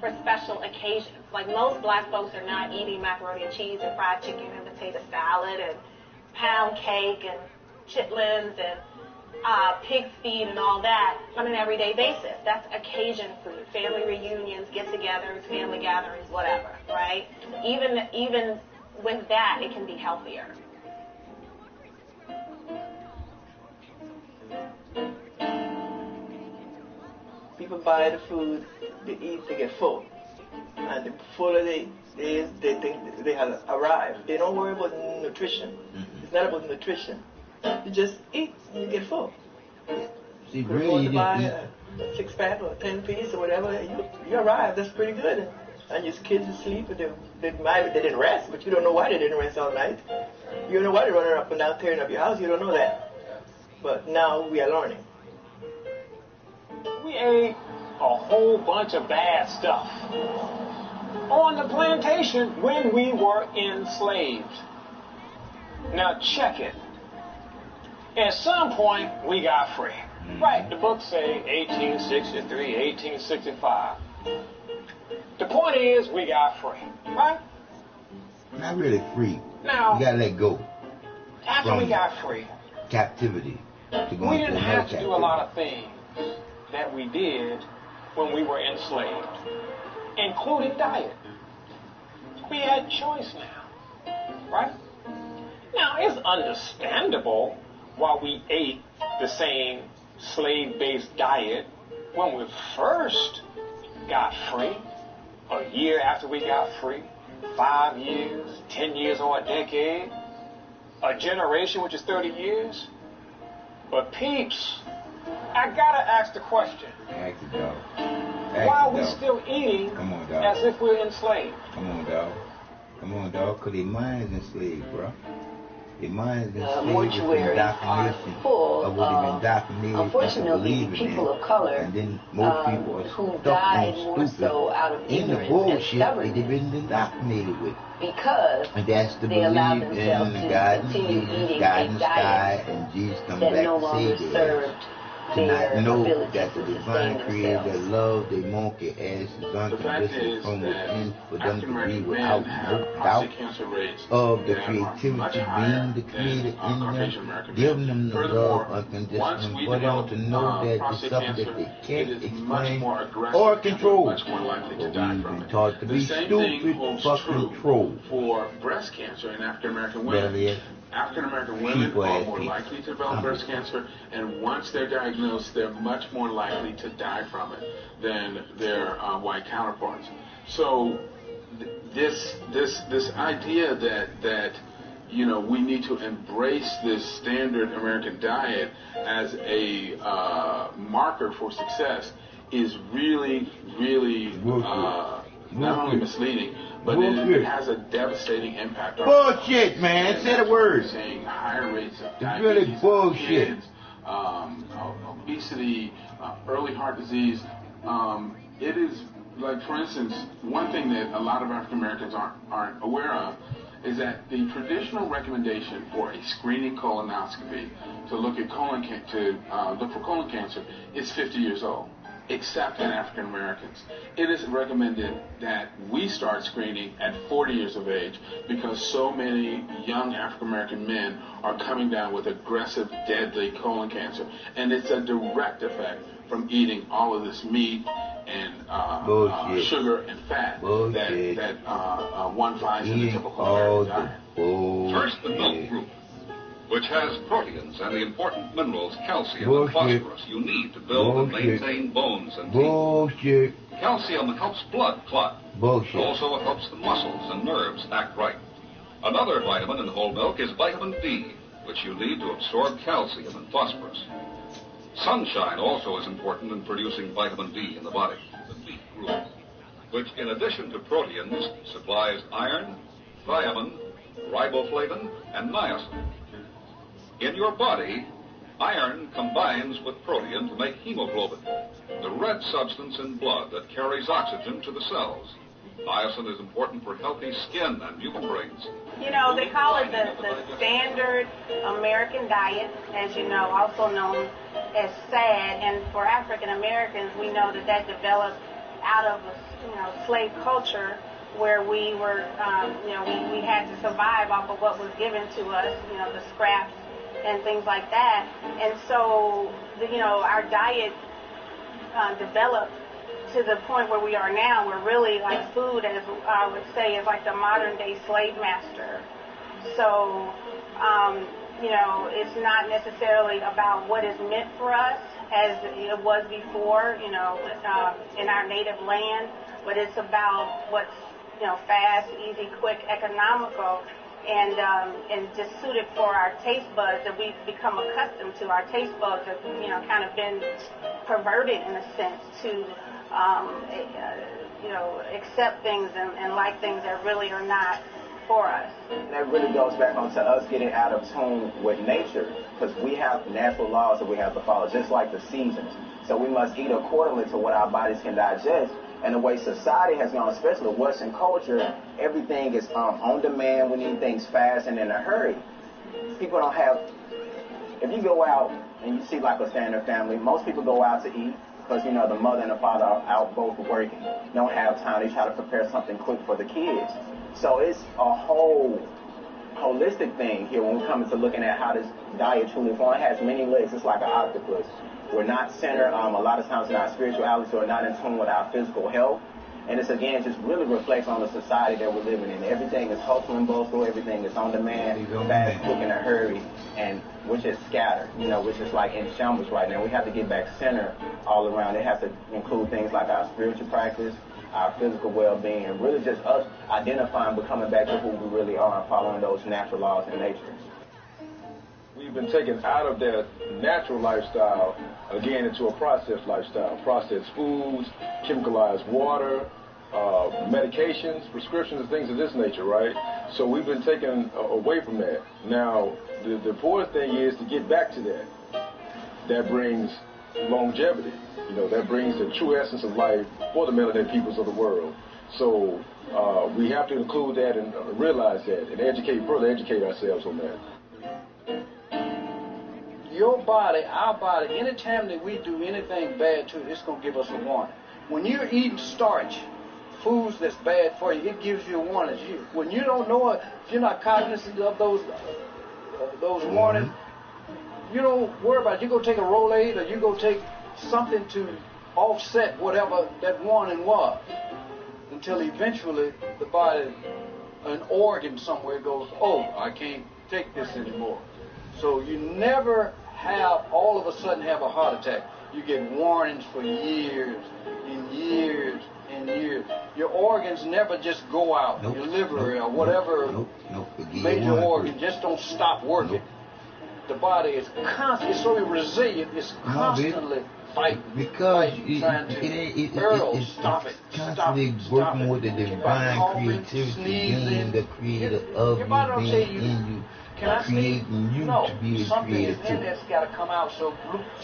for special occasions. Like most black folks are not eating macaroni and cheese and fried chicken and potato salad and pound cake and chitlins and pig's feet and all that on an everyday basis. That's occasion food, family reunions, get-togethers, family gatherings, whatever, right? even with that, it can be healthier. People buy the food, they eat, they get full. And the fuller they think they have arrived. They don't worry about nutrition. It's not about nutrition. You just eat and you get full. See, really, you want to buy a 6-pack or a 10-piece or whatever, you arrive. That's pretty good. And your kids asleep, and they didn't rest, but you don't know why they didn't rest all night. You don't know why they're running up and down tearing up your house. You don't know that. But now we are learning. We ate a whole bunch of bad stuff on the plantation when we were enslaved. Now check it. At some point, we got free. Right, the books say 1863, 1865. The point is, we got free, right? Not really free. Now, you gotta let go. After we got free, captivity. We didn't have to do a lot of things that we did when we were enslaved, including diet. We had choice now, right? Now, it's understandable why we ate the same slave-based diet when we first got free, a year after we got free, 5 years, 10 years, or a decade, a generation, which is 30 years. But peeps, I gotta ask the question. Why are we still eating as if we're enslaved? Come on, dog. Because their mind's enslaved, bro. Their mind's enslaved with the indoctrination of what they've been indoctrinated unfortunately, people of color and then most people are who stuck died and more stupid so out of in the ignorance bullshit and that they've been indoctrinated with. Because and that's the they allowed belief themselves in to God continue and eating God a in the sky diet and Jesus come that back no to longer save served to not their know ability that the to divine sustain creator themselves. that love they monkey ass is unconditional from within for them to be without no doubt of the creativity being the creator in them, giving them the love unconditional for them to know that it's something that they can't explain or control. But we've been taught to be stupid fucking trolls. For breast cancer in African American women. African American women are more likely to develop breast cancer, and once they're diagnosed, they're much more likely to die from it than their white counterparts. So this idea that you know we need to embrace this standard American diet as a marker for success is really not only misleading, but it has a devastating impact on bullshit, man. Say the word. Seeing higher rates of diabetes, really bullshit. Kids, obesity, early heart disease. It is like, for instance, one thing that a lot of African Americans aren't aware of is that the traditional recommendation for a screening colonoscopy to look at look for colon cancer is 50 years old. Except in African Americans. It is recommended that we start screening at 40 years of age because so many young African American men are coming down with aggressive, deadly colon cancer. And it's a direct effect from eating all of this meat and sugar and fat that one finds in the typical American diet. First, the milk group, which has proteins and the important minerals calcium and phosphorus you need to build and maintain bones and teeth. Calcium helps blood clot. Also, it helps the muscles and nerves act right. Another vitamin in whole milk is vitamin D, which you need to absorb calcium and phosphorus. Sunshine also is important in producing vitamin D in the body. The beet group, which in addition to proteins supplies iron, thiamine, riboflavin, and niacin. In your body, iron combines with protein to make hemoglobin, the red substance in blood that carries oxygen to the cells. Niacin is important for healthy skin and membranes. You know, they call it the standard American diet, as you know, also known as SAD. And for African Americans, we know that developed out of a slave culture where we were, we had to survive off of what was given to us, the scraps and things like that. And so, our diet developed to the point where we are now, where really like food, as I would say, is like the modern day slave master. So, you know, it's not necessarily about what is meant for us as it was before, you know, in our native land, but it's about what's, you know, fast, easy, quick, economical, and just suited for our taste buds that we've become accustomed to. Our taste buds have, you know, kind of been perverted in a sense to, you know, accept things and like things that really are not for us. And that really goes back onto us getting out of tune with nature, because we have natural laws that we have to follow, just like the seasons. So we must eat accordingly to what our bodies can digest. And the way society has gone, especially Western culture, everything is on demand. We need things fast and in a hurry. People don't have, if you go out and you see like a standard family, most people go out to eat because, you know, the mother and the father are out both working. Don't have time. They try to prepare something quick for the kids. So it's a whole holistic thing here when we come into looking at how this diet truly forms. It has many legs. It's like an octopus. We're not centered a lot of times in our spirituality, so we're not in tune with our physical health. And it's, again, just really reflects on the society that we're living in. Everything is hustle and bustle. Everything is on demand, fast, quick, in a hurry, and we're just scattered. You know, we're just like in shambles right now. We have to get back centered all around. It has to include things like our spiritual practice, our physical well-being, and really just us identifying, but coming back to who we really are and following those natural laws in nature. We've been taken out of that natural lifestyle, again, into a processed lifestyle. Processed foods, chemicalized water, medications, prescriptions, things of this nature, right? So we've been taken away from that. Now, the important thing is to get back to that. That brings longevity. You know, that brings the true essence of life for the melanated peoples of the world. So we have to include that and realize that and further educate ourselves on that. Your body, our body, anytime that we do anything bad to it, it's going to give us a warning. When you're eating starch, foods that's bad for you, it gives you a warning. When you don't know it, if you're not cognizant of those warnings, you don't worry about it. You go take a Rolade or you go take something to offset whatever that warning was, until eventually the body, an organ somewhere goes, oh, I can't take this anymore. So you never have, all of a sudden have a heart attack. You get warnings for years and years and years. Your organs never just go out. Your liver or whatever major organ just don't stop working. The body is constantly, it's so resilient, it's constantly fighting. Because it's constantly working with the divine creativity, being the creator of you, being in you. Can I sneeze? No. Something is in that's got to come out. So,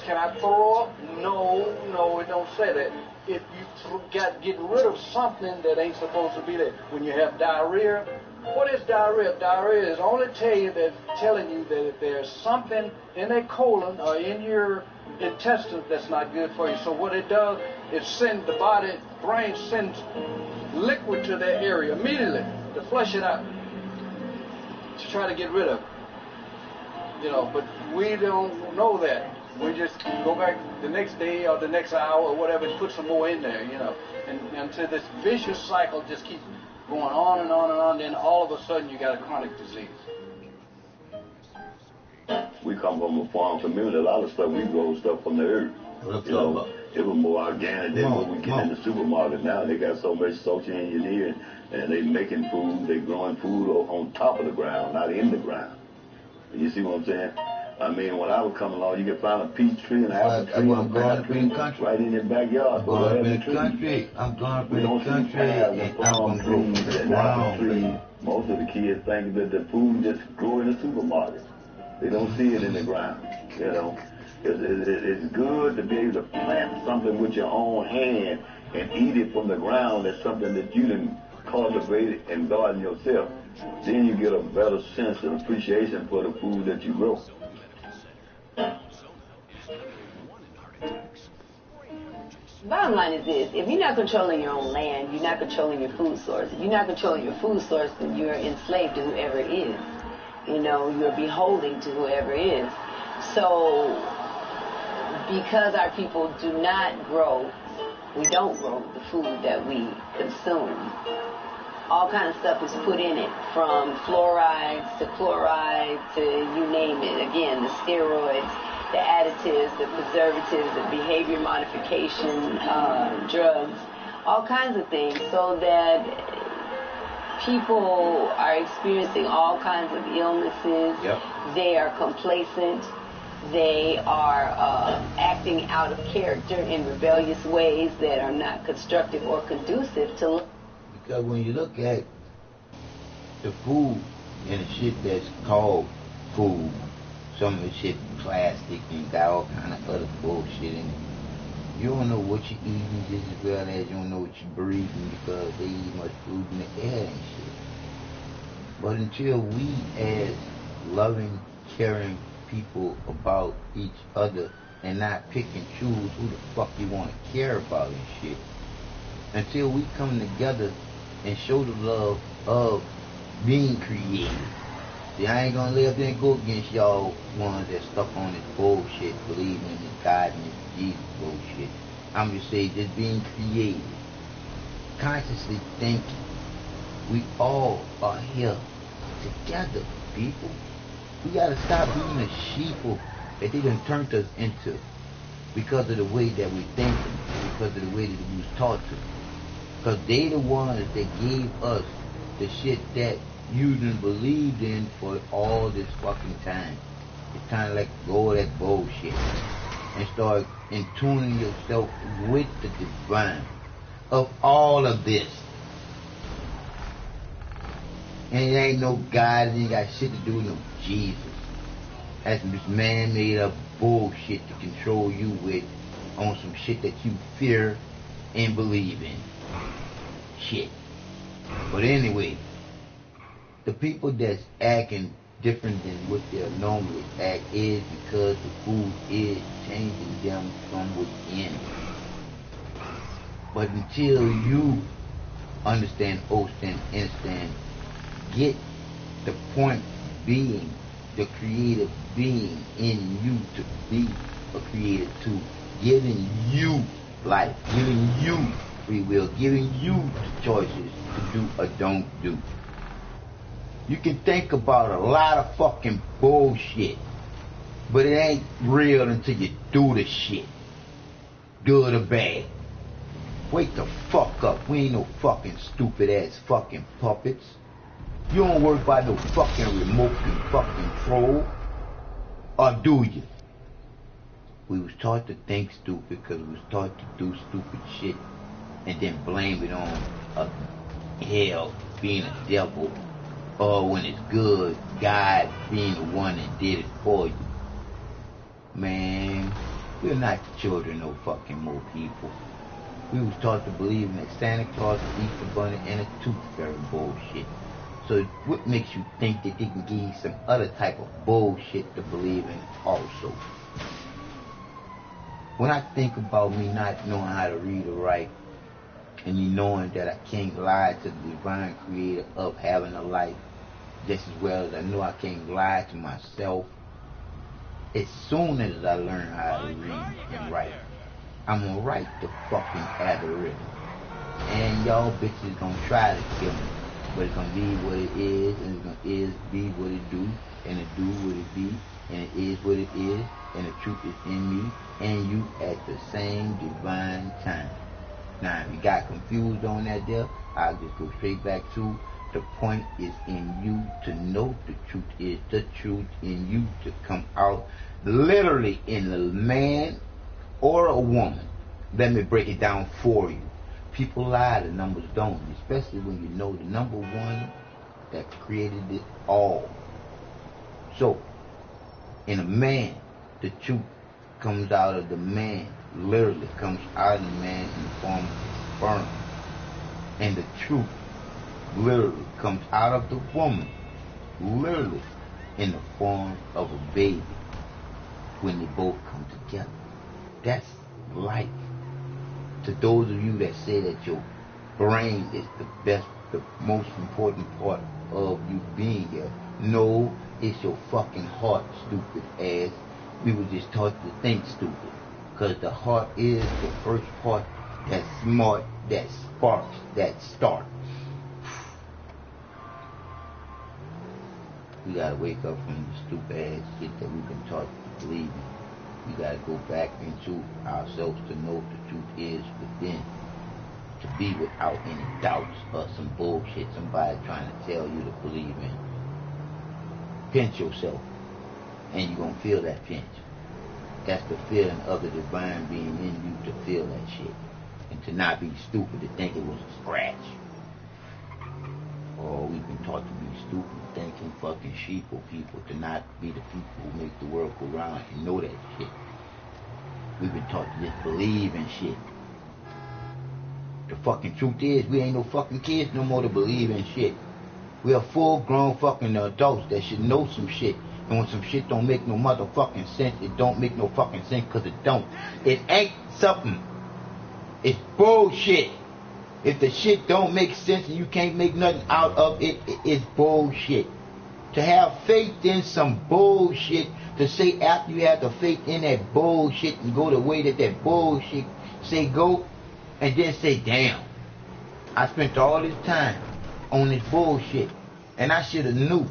can I throw up? No, it don't say that. If you get rid of something that ain't supposed to be there. When you have diarrhea, what is diarrhea? Diarrhea is only telling you that if there's something in a colon or in your intestines that's not good for you. So what it does, it sends the brain sends liquid to that area immediately to flush it out, to try to get rid of it. You know, but we don't know that. We just go back the next day or the next hour or whatever and put some more in there, you know. And until this vicious cycle just keeps going on and on and on, then all of a sudden you got a chronic disease. We come from a farm community. A lot of stuff, we grow stuff from the earth. You know, it was more organic than what we get in the supermarket now. They got so much social engineering, and they making food, they growing food on top of the ground, not in the ground. You see what I'm saying? I mean, when I would come along, you could find a peach tree and an apple tree and a banana tree right in your backyard. I'm going up in the country. And palm trees and apple trees. Most of the kids think that the food just grow in the supermarket. They don't see it in the ground, you know. It's good to be able to plant something with your own hand and eat it from the ground. That's something that you didn't cultivate and garden yourself. Then you get a better sense and appreciation for the food that you grow. Bottom line is this: if you're not controlling your own land, you're not controlling your food source. If you're not controlling your food source, then you're enslaved to whoever is. You know, you're beholden to whoever is. So, because our people do not grow we don't grow the food that we consume. All kind of stuff is put in it, from fluorides to chloride to you name it. Again, the steroids, the additives, the preservatives, the behavior modification drugs, all kinds of things, so that people are experiencing all kinds of illnesses. Yep. They are complacent. They are acting out of character in rebellious ways that are not constructive or conducive to. Because when you look at the food and the shit that's called food, some of the shit plastic and got all kind of other bullshit in it. You don't know what you're eating just as well as you don't know what you're breathing, because they eat much food in the air and shit. But until we as loving, caring people about each other and not pick and choose who the fuck you want to care about and shit, until we come together and show the love of being creative. See, I ain't gonna lay up there and go against y'all ones that stuck on this bullshit, believing in this God and this Jesus bullshit. I'm just saying, just being creative, consciously thinking. We all are here together, people. We gotta stop being a sheeple that they done turned us into because of the way that we think, because of the way that we was taught to. Because they the ones that gave us the shit that you done believed in for all this fucking time. It's time to let go of that bullshit and start in tuning yourself with the divine of all of this. And it ain't no God, it ain't got shit to do with no Jesus. That's this man-made up bullshit to control you with on some shit that you fear and believe in. Shit. But anyway, the people that's acting different than what they'll normally act is because the food is changing them from within. But until you understand, understand, get the point being, the creative being in you to be a creative too, giving you life, giving you free will, giving you the choices to do or don't do. You can think about a lot of fucking bullshit, but it ain't real until you do the shit, good or bad. Wake the fuck up. We ain't no fucking stupid ass fucking puppets. You don't work by no fucking remote control, or do you? We was taught to think stupid because we was taught to do stupid shit and then blame it on hell being a devil, or when it's good, God being the one that did it for you. Man, we're not children no fucking more people. We was taught to believe in that Santa Claus, the Easter Bunny, and a tooth fairy bullshit. So what makes you think that they can give you some other type of bullshit to believe in also? When I think about me not knowing how to read or write, and me knowing that I can't lie to the divine creator of having a life, just as well as I know I can't lie to myself, as soon as I learn how to read and write, I'm gonna write the fucking algorithm. And y'all bitches gonna try to kill me. But it's gonna be what it is, and it's gonna be what it do, and it do what it be, and it is what it is, and the truth is in me and you at the same divine time. Now, if you got confused on that there, I'll just go straight back to the point is in you to know the truth is the truth in you to come out literally in a man or a woman. Let me break it down for you. People lie, the numbers don't, especially when you know the number one that created it all. So, in a man, the truth comes out of the man, literally comes out of the man in the form of sperm. And the truth literally comes out of the woman, literally in the form of a baby, when they both come together. That's life. To those of you that say that your brain is the best, the most important part of you being here, no, it's your fucking heart, stupid ass. We were just taught to think stupid, because the heart is the first part that smart, that sparks, that start. We gotta wake up from the stupid ass shit that we've been taught to believe in. We gotta go back into ourselves to know what the truth is within. To be without any doubts or some bullshit somebody trying to tell you to believe in. Pinch yourself, and you're gonna feel that pinch. That's the feeling of the divine being in you to feel that shit. And to not be stupid to think it was a scratch. Oh, we've been taught to be stupid, thinking fucking sheeple people, to not be the people who make the world go round and know that shit. We've been taught to just believe in shit. The fucking truth is, we ain't no fucking kids no more to believe in shit. We are full-grown fucking adults that should know some shit. And when some shit don't make no motherfucking sense, it don't make no fucking sense because it don't. It ain't something. It's bullshit. If the shit don't make sense and you can't make nothing out of it, it's bullshit. To have faith in some bullshit, to say after you have the faith in that bullshit and go the way that that bullshit say go, and then say, damn, I spent all this time on this bullshit, and I should have knew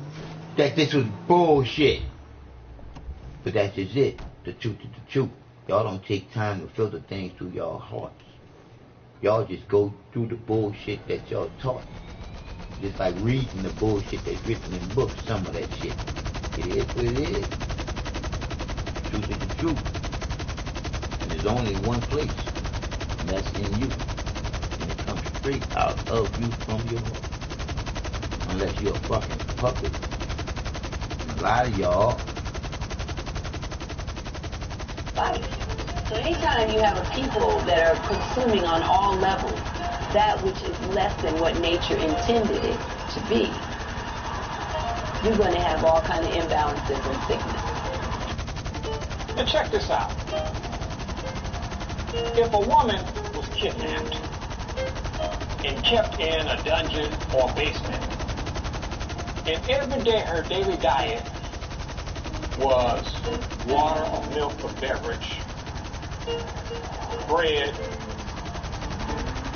that this was bullshit. But that's just it. The truth is the truth. Y'all don't take time to filter things through y'all hearts. Y'all just go through the bullshit that y'all taught. Just like reading the bullshit that's written in books, some of that shit. It is what it is. The truth is the truth. And there's only one place, and that's in you. And it comes straight out of you from your heart. Unless you're a fucking puppet. And a lot of y'all fight. So anytime you have a people that are consuming on all levels that which is less than what nature intended it to be, you're going to have all kind of imbalances and sickness. Now check this out. If a woman was kidnapped and kept in a dungeon or basement, and every day her daily diet was water or milk or beverage, bread,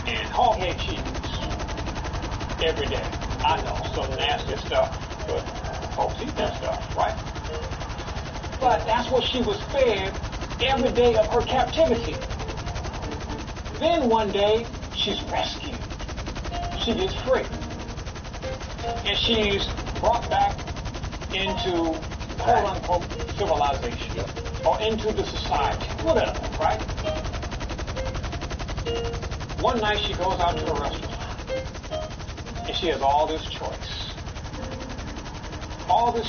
and hog-head cheese every day. I know, some nasty stuff, but folks eat that stuff, right? But that's what she was fed every day of her captivity. Then one day, she's rescued. She gets free. And she's brought back into quote-unquote civilization, or into the society, whatever, right? One night she goes out to a restaurant, and she has all this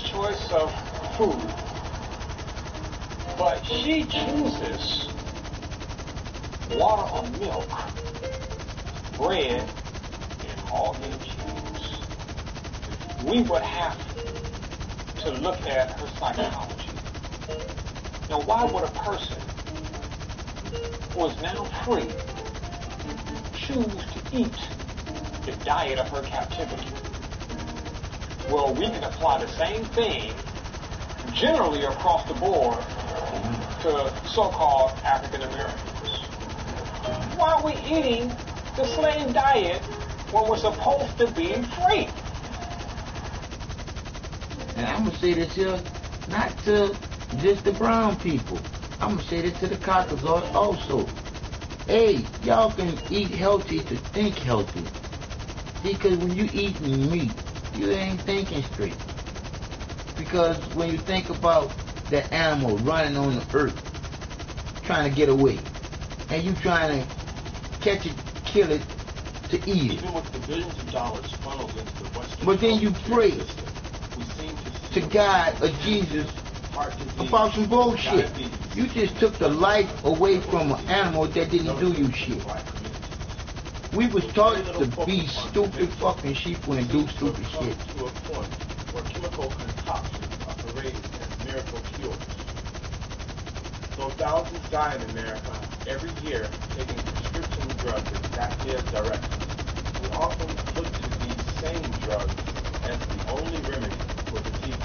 choice of food, but she chooses water or milk, bread, and hog-head cheese. We would have to look at her psychology. Now, why would a person who is now free choose to eat the diet of her captivity? Well, we can apply the same thing generally across the board to so-called African Americans. Why are we eating the slave diet when we're supposed to be free? And I'm going to say this here, not to just the brown people. I'm going to say this to the cockers also. Hey, y'all can eat healthy to think healthy. Because when you eating meat, you ain't thinking straight. Because when you think about that animal running on the earth, trying to get away, and you trying to catch it, kill it, to eat it. Even with the billions of dollars funneled into the Western but then you pray to God or Jesus about some bullshit. You just took the life away from an animal that didn't do you shit. We was taught to be stupid fucking sheep and do stupid shit. To a point where chemical concoctions are paraded as miracle cures. Though thousands die in America every year taking prescription drugs exactly as directed, we often look to these same drugs as the only remedy for disease.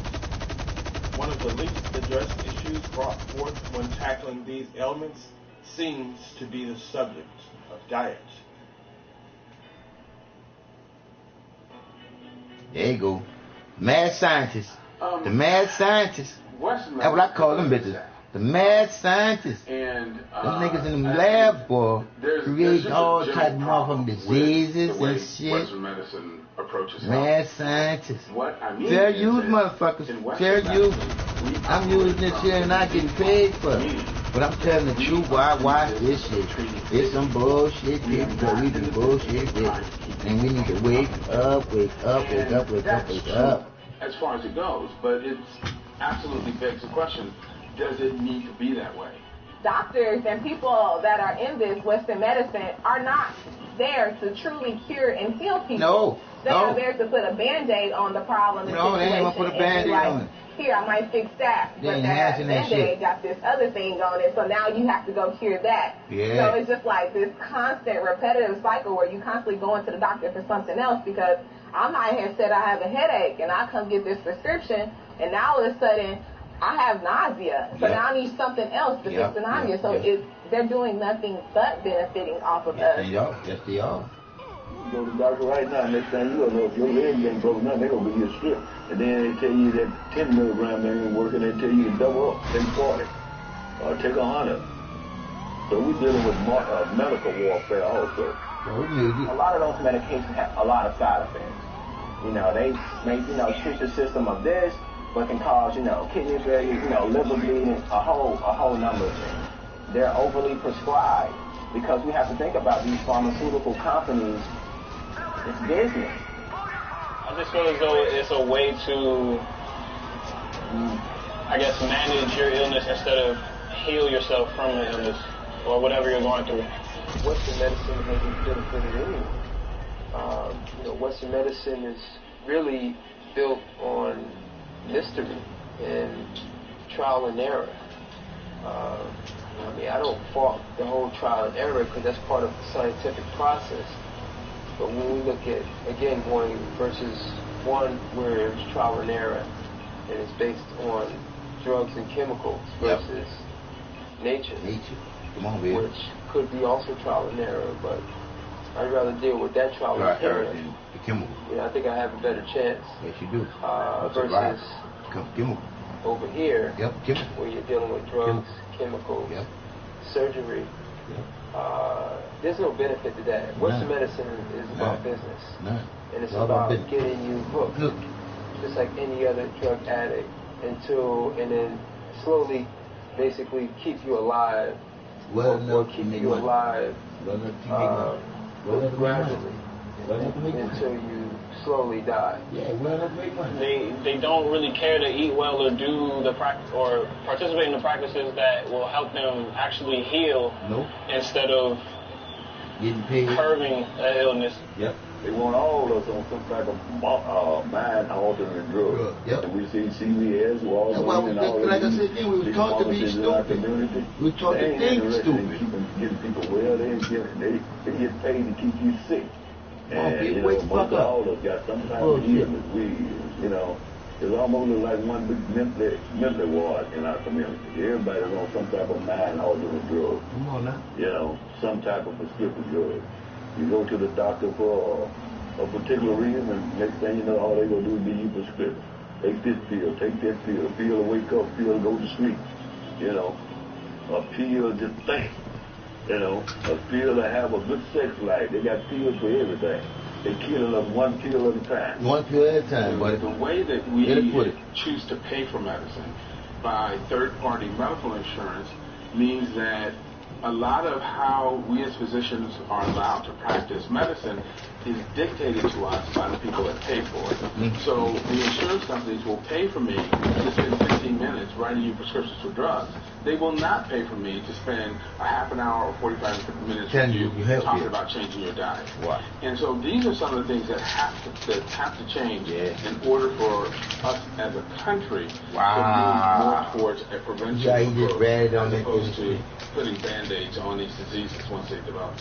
One of the least addressed issues brought forth when tackling these ailments seems to be the subject of diet. There you go. Mad scientists. The mad scientists. That's what I call them bitches. The mad scientists. And them niggas in the lab, boy, create all types of motherfucking diseases and shit. Western medicine approaches mad scientists. What I mean fair use, motherfuckers. Fair use. I'm using this shit and not getting paid for it. But I'm telling the truth, boy, I watch this shit. It's some bullshit, because we do bullshit, and we need to wake up. As far as it goes, but it absolutely begs the question, does it need to be that way? Doctors and people that are in this Western medicine are not there to truly cure and heal people. No. They are there to put a Band-Aid on the problem. No, they ain't gonna put a Band-Aid on it. Here, I might fix that, but that Band-Aid got this other thing on it, so now you have to go cure that. Yeah. So it's just like this constant repetitive cycle where you constantly going to the doctor for something else, because I might have said I have a headache and I come get this prescription, and now all of a sudden I have nausea, so now I need something else to fix the nausea. So they're doing nothing but benefiting off of us. Yes, they are. You go to the doctor right now, next thing you don't know, if your leg ain't broken up, they're going to give you a strip. And then they tell you that 10 milligram ain't working, they tell you to double up, take 40, or take 100. So we're dealing with medical warfare also. A lot of those medications have a lot of side effects. You know, they may, treat the system of this, but can cause, kidney failure, liver bleeding, a whole number of things. They're overly prescribed because we have to think about these pharmaceutical companies. It's business. I just feel as though it's a way to, manage your illness instead of heal yourself from the illness or whatever you're going through. Western medicine hasn't benefited anyone. Western medicine is really built on mystery and trial and error. I don't fault the whole trial and error because that's part of the scientific process. But when we look at, again, going versus one where it's trial and error and it's based on drugs and chemicals versus nature. Come on, baby. Which could be also trial and error, but I'd rather deal with that trial and error than the chemical. I think I have a better chance. Yes, you do. Versus chemical. Over here, chemical. Where you're dealing with drugs, chemicals, surgery. There's no benefit to that. Western medicine is about business. And it's about getting you hooked. Just like any other drug addict and then slowly basically keep you alive or keep you alive gradually until you slowly die. They don't really care to eat well or do the practice or participate in the practices that will help them actually heal instead of curbing an illness. They want all of us on some type of mind-altering drug. And we see CVS, Walgreens, and all like I said, we were taught to be stupid. We were taught to think stupid. Getting people well, they get paid to keep you sick. And most of all of us got some type of illness. It's almost like one big mental ward in our community. Everybody's on some type of mind-altering drug. Come on now. Some type of prescription drug. You go to the doctor for a particular reason, and next thing you know, all they gonna do is give you prescription. Take this pill, take that pill, pill to wake up, pill to go to sleep. A pill to think. A pill to have a good sex life. They got pills for everything. They kill us one pill at a time. One pill at a time, but the way that we choose to pay for medicine by third-party medical insurance means that a lot of how we as physicians are allowed to practice medicine is dictated to us by the people that pay for it. So the insurance companies will pay for me to spend 15 minutes writing you prescriptions for drugs. They will not pay for me to spend a half an hour or 45 to 50 minutes with you talking about changing your diet. And so these are some of the things that have to change in order for us as a country to move more towards a prevention approach as opposed to putting Band-Aids on these diseases once they develop.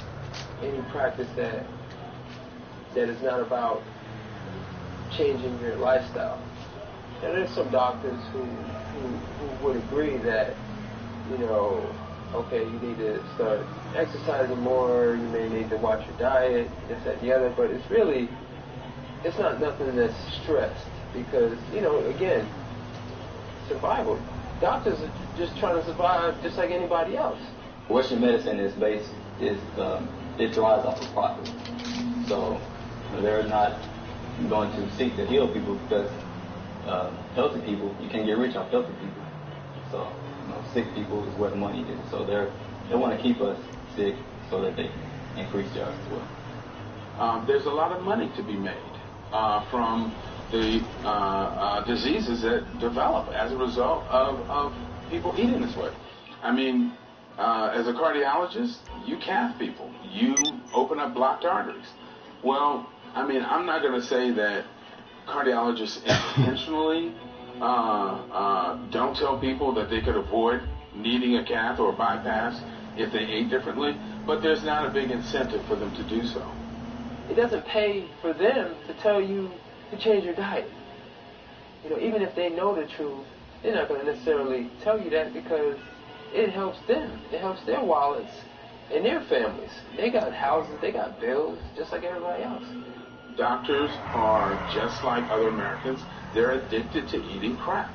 Any practice that is not about changing your lifestyle. And there's some doctors who would agree that, okay, you need to start exercising more, you may need to watch your diet, this, that, the other, but it's not nothing that's stressed because, again, survival. Doctors are just trying to survive just like anybody else. Western medicine is it thrives off of profit. So they're not going to seek to heal people because healthy people, you can't get rich off healthy people. So sick people is where the money is. So they want to keep us sick so that they can increase theirs as well. There's a lot of money to be made from the diseases that develop as a result of people eating this way. I mean, as a cardiologist, you cath people. You open up blocked arteries. Well, I mean, I'm not going to say that cardiologists intentionally don't tell people that they could avoid needing a cath or a bypass if they ate differently, but there's not a big incentive for them to do so. It doesn't pay for them to tell you to change your diet. Even if they know the truth, they're not going to necessarily tell you that because it helps them. It helps their wallets and their families. They got houses, they got bills, just like everybody else. Doctors are just like other Americans. They're addicted to eating crap.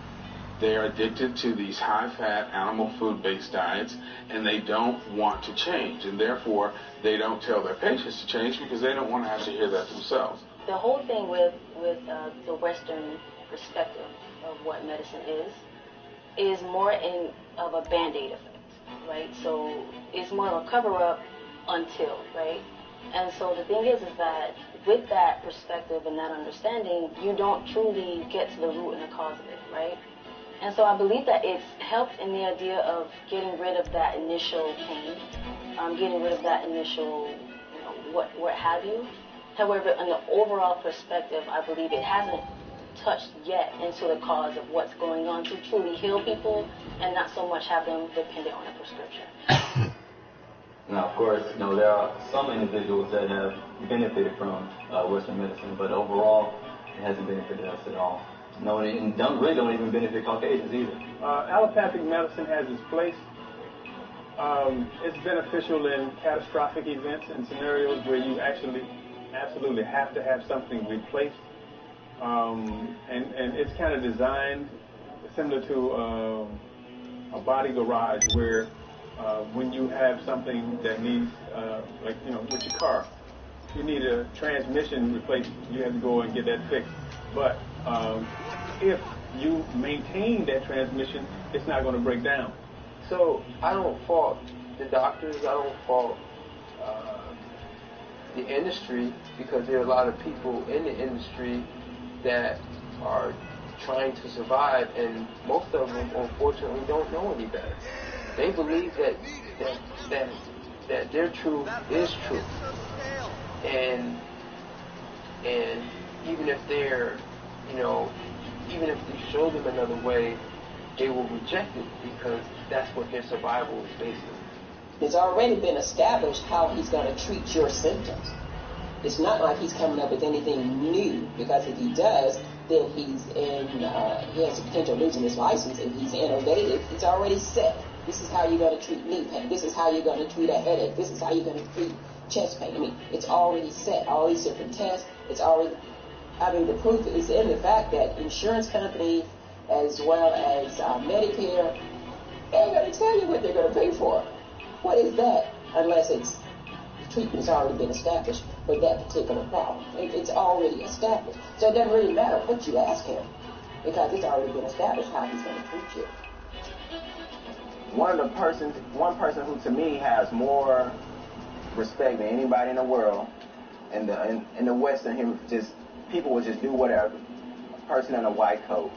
They are addicted to these high-fat, animal food-based diets, and they don't want to change. And therefore, they don't tell their patients to change because they don't want to have to hear that themselves. The whole thing with the Western perspective of what medicine is more of a Band-Aid effect, right? So it's more of a cover-up until, right? And so the thing is that with that perspective and that understanding, you don't truly get to the root and the cause of it, right? And so I believe that it's helped in the idea of getting rid of that initial pain, getting rid of that initial, what have you. However, in the overall perspective, I believe it hasn't touched yet into the cause of what's going on to truly heal people and not so much have them dependent on a prescription. Now, of course, there are some individuals that have benefited from Western medicine, but overall, it hasn't benefited us at all. No, and really don't even benefit Caucasians either. Allopathic medicine has its place. It's beneficial in catastrophic events and scenarios where you absolutely have to have something replaced. And it's kind of designed similar to a body garage where when you have something that needs, with your car, you need a transmission replaced, you have to go and get that fixed. But if you maintain that transmission, it's not going to break down. So I don't fault the doctors, I don't fault the industry, because there are a lot of people in the industry that are trying to survive, and most of them, unfortunately, don't know any better. They believe that their truth is truth, and even if they're, even if you show them another way, they will reject it because that's what their survival is based on. It's already been established how he's going to treat your symptoms. It's not like he's coming up with anything new, because if he does, then he has the potential of losing his license. If he's innovative, it's already set. This is how you're going to treat knee pain. This is how you're going to treat a headache. This is how you're going to treat chest pain. I mean, it's already set. All these different tests, it's already, the proof is in the fact that insurance companies, as well as Medicare, they're going to tell you what they're going to pay for. What is that? Unless the treatment's already been established for that particular problem. It's already established. So it doesn't really matter what you ask him, because it's already been established how he's going to treat you. One person who to me has more respect than anybody in the world, in the Western, people would just do whatever. A person in a white coat.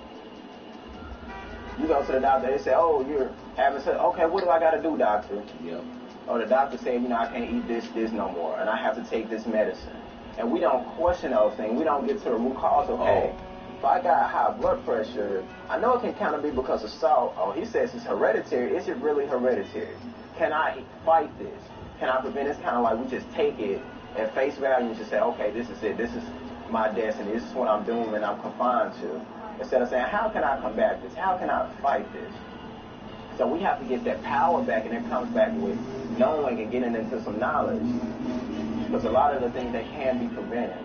You go to the doctor, they say, oh, you're having such, okay, what do I got to do, doctor? Yep. Or the doctor said, I can't eat this no more, and I have to take this medicine. And we don't question those things. We don't get to the root cause of, if I got high blood pressure, I know it can kind of be because of salt. Oh, he says it's hereditary. Is it really hereditary? Can I fight this? Can I prevent it? It's kind of like we just take it at face value and just say, okay, this is it. This is my destiny. This is what I'm doing and I'm confined to. Instead of saying, how can I combat this? How can I fight this? So we have to get that power back, and it comes back with knowing and getting into some knowledge. Because a lot of the things that can be prevented.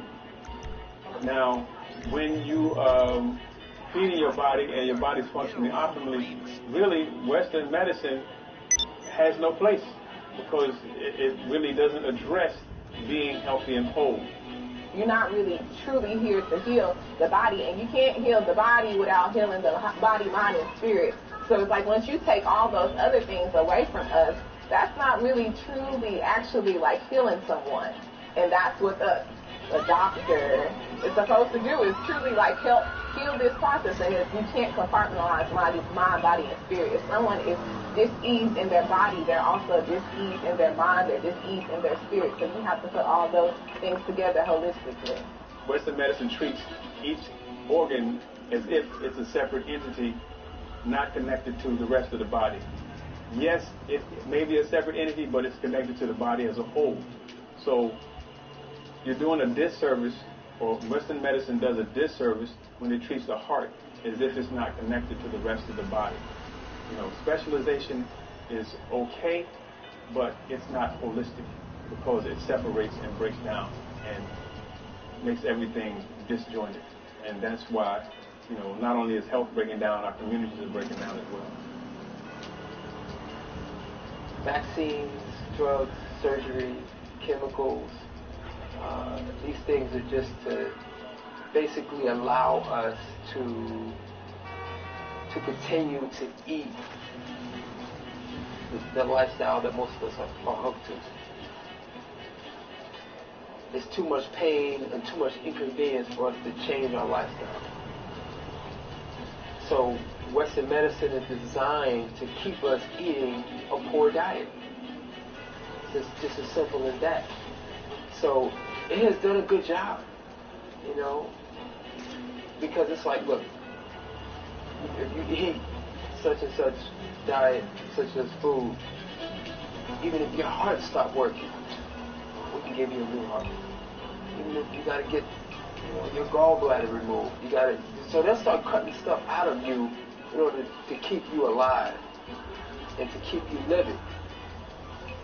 Now, when you feeding your body and your body's functioning optimally, really Western medicine has no place because it really doesn't address being healthy and whole. You're not really truly here to heal the body, and you can't heal the body without healing the body, mind, and spirit. So it's like once you take all those other things away from us, that's not really truly actually like healing someone. And that's what a doctor is supposed to do, is truly like help heal this process. And if you can't compartmentalize mind, body, and spirit, if someone is dis-eased in their body, they're also dis-eased in their mind, they're dis-eased in their spirit. So you have to put all those things together holistically. Western medicine treats each organ as if it's a separate entity, not connected to the rest of the body. Yes, it may be a separate entity, but it's connected to the body as a whole. So you're doing a disservice, or Western medicine does a disservice when it treats the heart as if it's not connected to the rest of the body. You know, specialization is okay, but it's not holistic because it separates and breaks down and makes everything disjointed. And that's why, you know, not only is health breaking down, our communities are breaking down as well. Vaccines, drugs, surgery, chemicals, these things are just to basically allow us to continue to eat the lifestyle that most of us are hooked to. It's too much pain and too much inconvenience for us to change our lifestyle. So Western medicine is designed to keep us eating a poor diet. It's just as simple as that. So it has done a good job, you know, because it's like, look, if you eat such and such diet, such as food, even if your heart stopped working, we can give you a new heart. Even if you got to get your gallbladder removed, you got to. So they'll start cutting stuff out of you in order to keep you alive and to keep you living,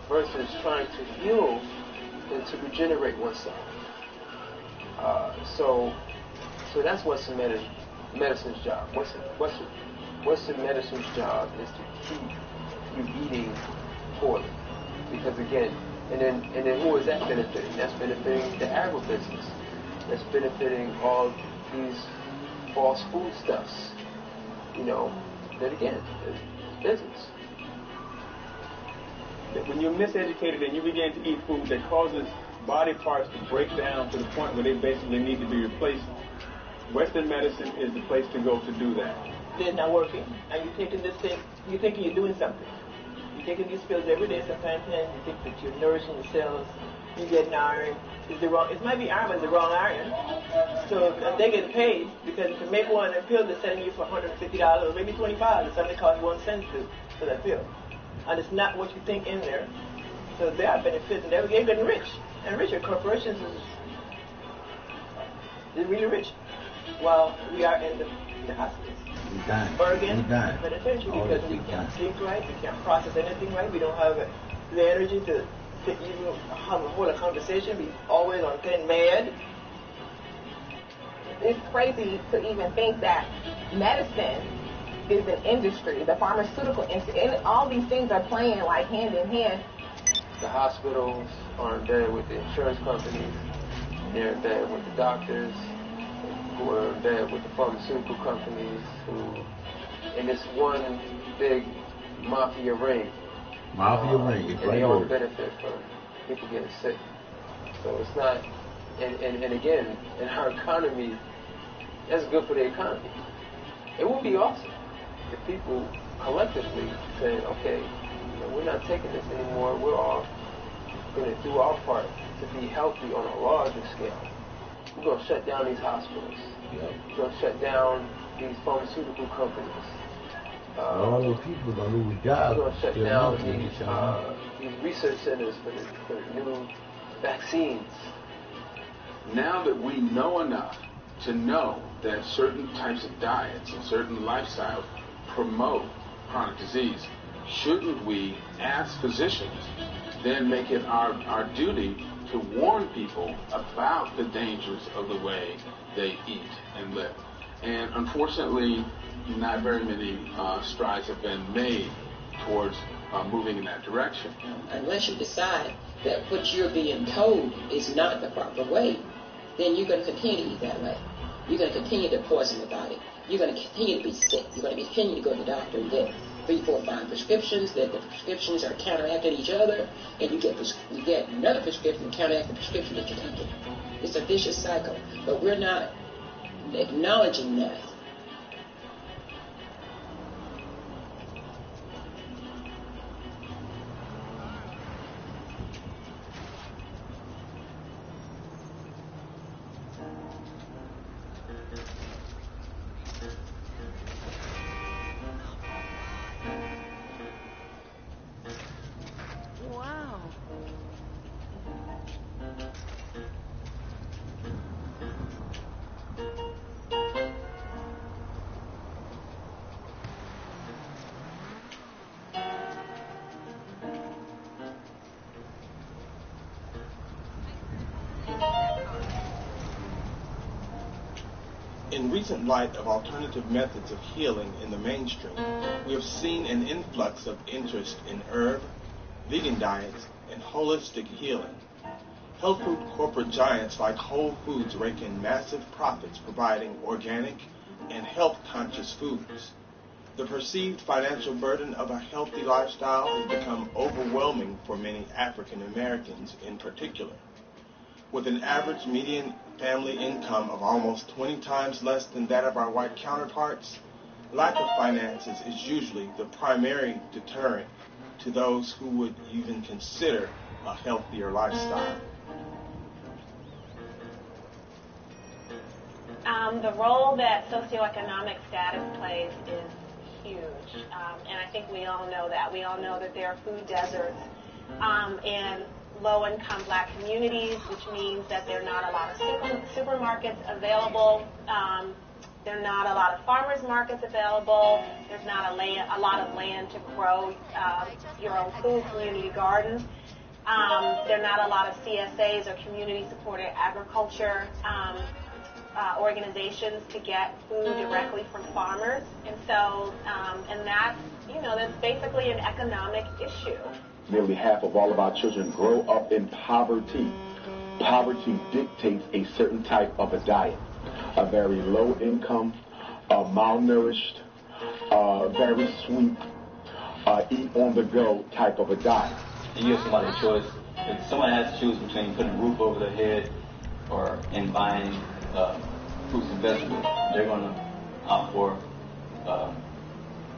versus trying to heal and to regenerate oneself. So that's Western medicine's job. Western medicine's job is to keep you eating poorly, because again, and then who is that benefiting? That's benefiting the agribusiness. That's benefiting all these false foodstuffs. You know, that again, is business. When you're miseducated and you begin to eat food that causes body parts to break down to the point where they basically need to be replaced, Western medicine is the place to go to do that. They're not working, and you're taking this thing, you're thinking you're doing something. You're taking these pills every day, sometimes, and you think that you're nourishing the cells, you're getting iron. It might be iron, but it's the wrong iron. So they get paid, because if you make one of them pills, they're selling you for $150 or maybe $25, and something costs 1 cent for that pill. And it's not what you think in there. So they are benefits, and they're getting rich. And richer. Corporations they're really rich. While we are in the hospitals. Organ, penitentiary, because we can't think right, we can't process anything right, we don't have the energy to even hold a conversation, we always on getting mad. It's crazy to even think that medicine is an industry, the pharmaceutical industry, and all these things are playing like hand in hand. The hospitals are in bed with the insurance companies, they're in bed with the doctors, who are in bed with the pharmaceutical companies, and it's one big mafia ring. And they all benefit from people getting sick. So it's not, and again, in our economy, that's good for the economy. It would be awesome if people collectively said, okay, we're not taking this anymore, we're all going to do our part to be healthy on a larger scale. We're going to shut down these hospitals. We're going to shut down these pharmaceutical companies. All those people are going to lose jobs. We're going to shut down these research centers for the new vaccines. Now that we know enough to know that certain types of diets and certain lifestyles promote chronic disease, shouldn't we, as physicians, then make it our duty to warn people about the dangers of the way they eat and live? And unfortunately, not very many strides have been made towards moving in that direction. Unless you decide that what you're being told is not the proper way, then you're going to continue to eat that way. You're going to continue to poison your body. You're going to continue to be sick. You're going to continue to go to the doctor and get 3, 4, 5 prescriptions. That the prescriptions are counteracting each other, and you get another prescription to counteract the prescription that you're taking. It's a vicious cycle, but we're not acknowledging that. In recent light of alternative methods of healing in the mainstream, we have seen an influx of interest in herb, vegan diets, and holistic healing. Health food corporate giants like Whole Foods rake in massive profits providing organic and health-conscious foods. The perceived financial burden of a healthy lifestyle has become overwhelming for many African Americans in particular. With an average median family income of almost 20 times less than that of our white counterparts, lack of finances is usually the primary deterrent to those who would even consider a healthier lifestyle. The role that socioeconomic status plays is huge, and I think we all know that. We all know that there are food deserts in low-income black communities, which means that there are not a lot of supermarkets available. There are not a lot of farmers markets available. There's not a lot of land to grow your own food, community gardens. There are not a lot of CSAs or community-supported agriculture organizations to get food directly from farmers. And so, and that's basically an economic issue. Nearly half of all of our children grow up in poverty. Poverty dictates a certain type of a diet, a very low income, malnourished, very sweet, eat on the go type of a diet. You give somebody a choice. If somebody has to choose between putting a roof over their head and buying fruits and vegetables, they're going to opt for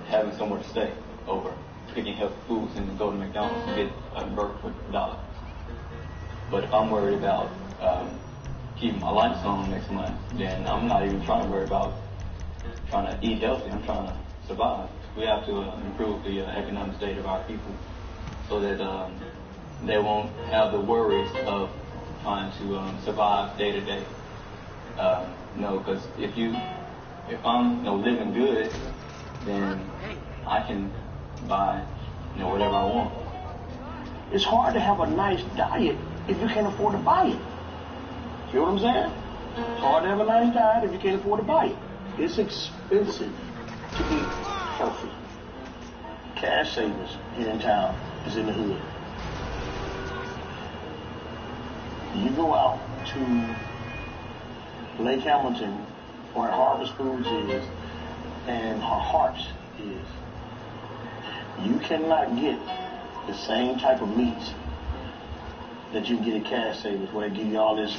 having somewhere to stay over picking healthy foods and go to McDonald's and get a burger for $1. But if I'm worried about keeping my lights on next month, then I'm not even trying to worry about trying to eat healthy. I'm trying to survive. We have to improve the economic state of our people so that they won't have the worries of trying to survive day to day. Because if I'm living good, then I can buy whatever I want. It's hard to have a nice diet if you can't afford to buy it. You know what I'm saying? It's hard to have a nice diet if you can't afford to buy it. It's expensive to eat healthy. Cash Savers here in town is in the hood. You go out to Lake Hamilton, where Harvest Foods is, and Harps is. You cannot get the same type of meats that you get at Cash Savers, where they give you all this,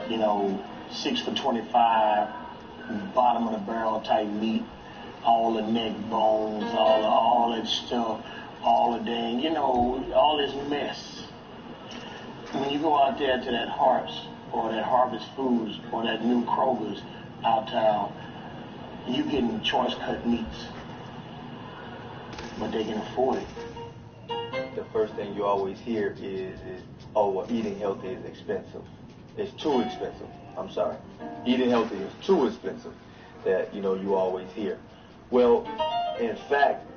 6 for $25, bottom of the barrel type meat, all the neck bones, all that stuff, all the dang, all this mess. When you go out there to that Harps or that Harvest Foods or that new Kroger's out town, you getting choice cut meats, but they can afford it. The first thing you always hear is eating healthy is expensive. It's too expensive. I'm sorry. Eating healthy is too expensive. That, you always hear. Well, in fact,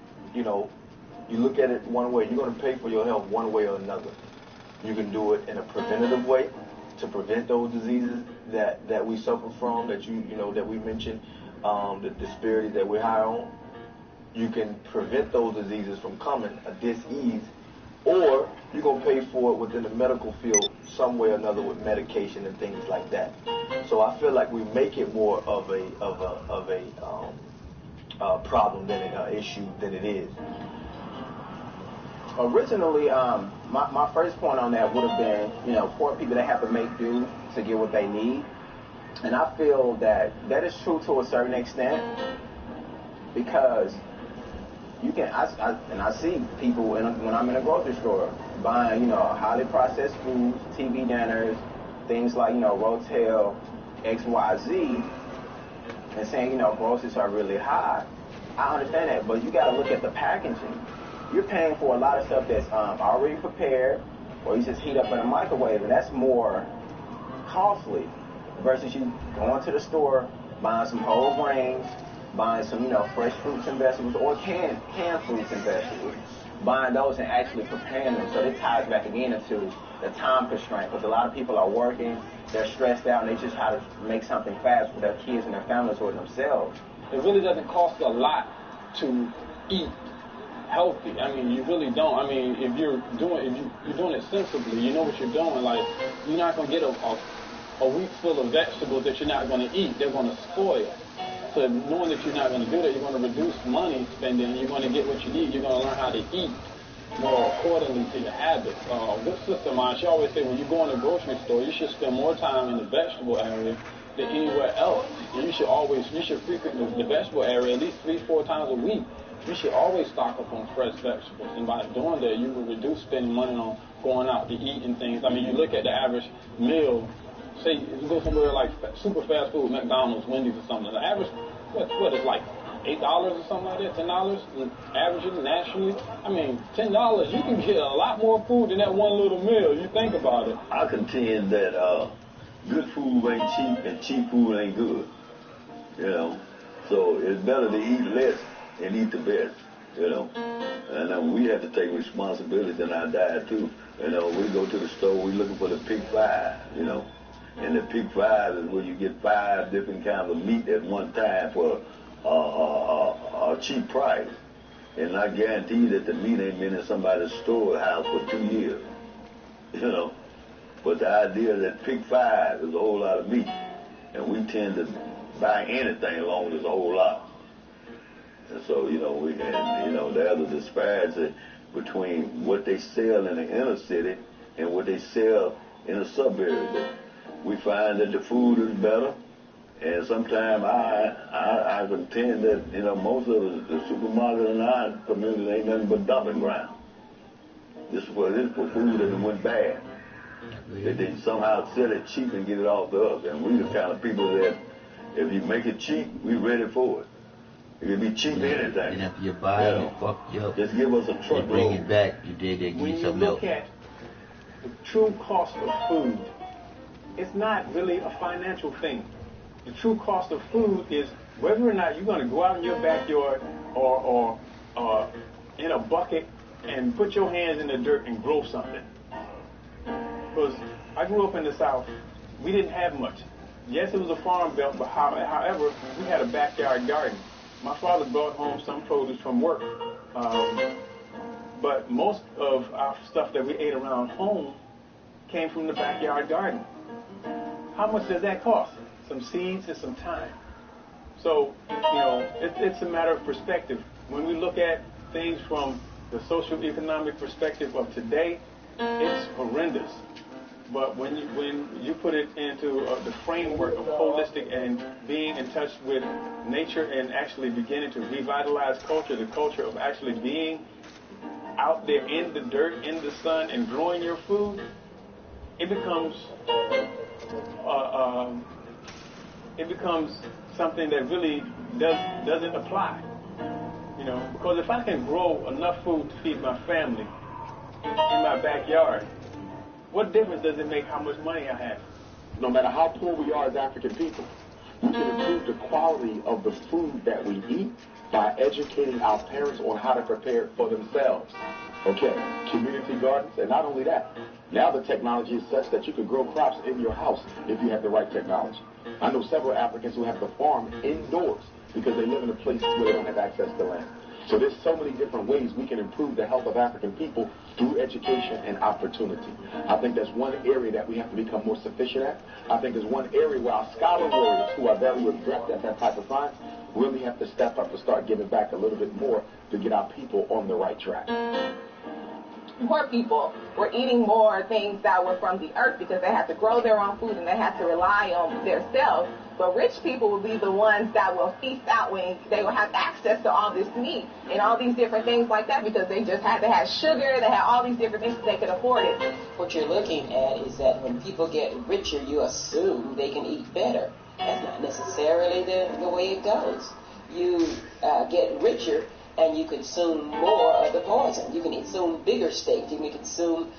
You look at it one way. You're going to pay for your health one way or another. You can do it in a preventative way to prevent those diseases that we suffer from, that that we mentioned, the disparity that we're high on. You can prevent those diseases from coming, a dis-ease, or you're going to pay for it within the medical field some way or another with medication and things like that. So I feel like we make it more of a problem than an issue than it is. Originally, my first point on that would have been, poor people, they have to make do to get what they need. And I feel that is true to a certain extent, because you can, I see people when I'm in a grocery store buying, highly processed foods, TV dinners, things like, Rotel, XYZ, and saying, groceries are really high. I understand that, but you got to look at the packaging. You're paying for a lot of stuff that's already prepared, or you just heat up in a microwave, and that's more costly versus you going to the store, buying some whole grains, buying some, fresh fruits and vegetables, or canned fruits and vegetables, buying those and actually preparing them. So this ties back again into the time constraint, because a lot of people are working, they're stressed out, and they just try to make something fast for their kids and their families or themselves. It really doesn't cost a lot to eat healthy. I mean, you really don't. I mean, if you're doing it sensibly, you know what you're doing. Like, you're not going to get a week full of vegetables that you're not going to eat. They're going to spoil. So knowing that you're not going to do that, you're going to reduce money spending. You're going to get what you need. You're going to learn how to eat more accordingly to your habits. Good sister of mine, she always say when you go in the grocery store, you should spend more time in the vegetable area than anywhere else. And you should frequent the vegetable area at least 3-4 times a week. You should always stock up on fresh vegetables, and by doing that, you will reduce spending money on going out to eat and things. I mean, you look at the average meal, say you go somewhere like super fast food, McDonald's, Wendy's or something, the average, what is like $8 or something like that, $10, averaging nationally. I mean, $10, you can get a lot more food than that one little meal. You think about it. I contend that good food ain't cheap and cheap food ain't good, so it's better to eat less and eat the best, and we have to take responsibility in our diet too. We go to the store, we're looking for the Pick 5, and the Pick 5 is where you get 5 different kinds of meat at one time for a cheap price. And I guarantee you that the meat ain't been in somebody's storehouse for 2 years, But the idea that Pick 5 is a whole lot of meat, and we tend to buy anything as long as there's a whole lot. And so, there's a disparity between what they sell in the inner city and what they sell in the suburbs. We find that the food is better, and sometimes I contend that, most of the supermarkets in our community ain't nothing but dumping ground. This is for food that went bad. They somehow sell it cheap and get it off to us. And we the kind of people that if you make it cheap, we ready for it. It can be cheap anything. And if you buy it, it fuck you up. Just give us a truck. Bring it back. You did that. When you look at the true cost of food, it's not really a financial thing. The true cost of food is whether or not you're going to go out in your backyard or in a bucket and put your hands in the dirt and grow something. Because I grew up in the South. We didn't have much. Yes, it was a farm belt, but however, we had a backyard garden. My father brought home some produce from work. But most of our stuff that we ate around home came from the backyard garden. How much does that cost? Some seeds and some time. So, it's a matter of perspective. When we look at things from the socio-economic perspective of today, it's horrendous. But when you put it into the framework of holistic and being in touch with nature and actually beginning to revitalize culture, the culture of actually being out there in the dirt, in the sun, and growing your food, it becomes something that really doesn't apply. Because if I can grow enough food to feed my family in my backyard, what difference does it make how much money I have? No matter how poor we are as African people, We can improve the quality of the food that we eat by educating our parents on how to prepare it for themselves. Okay, community gardens, and not only that, now the technology is such that you can grow crops in your house if you have the right technology. I know several Africans who have to farm indoors because they live in a place where they don't have access to land. So there's so many different ways we can improve the health of African people through education and opportunity. I think that's one area that we have to become more sufficient at. I think there's one area where our scholar warriors, who are very adept at that type of science, really have to step up and start giving back a little bit more to get our people on the right track. Poor people were eating more things that were from the earth because they had to grow their own food and they had to rely on themselves. But rich people will be the ones that will feast out when they will have access to all this meat and all these different things like that because they just had to have sugar, they had all these different things so they could afford it. What you're looking at is that when people get richer, you assume they can eat better. That's not necessarily the way it goes. You get richer and you consume more of the poison. You can consume bigger steaks. You can consume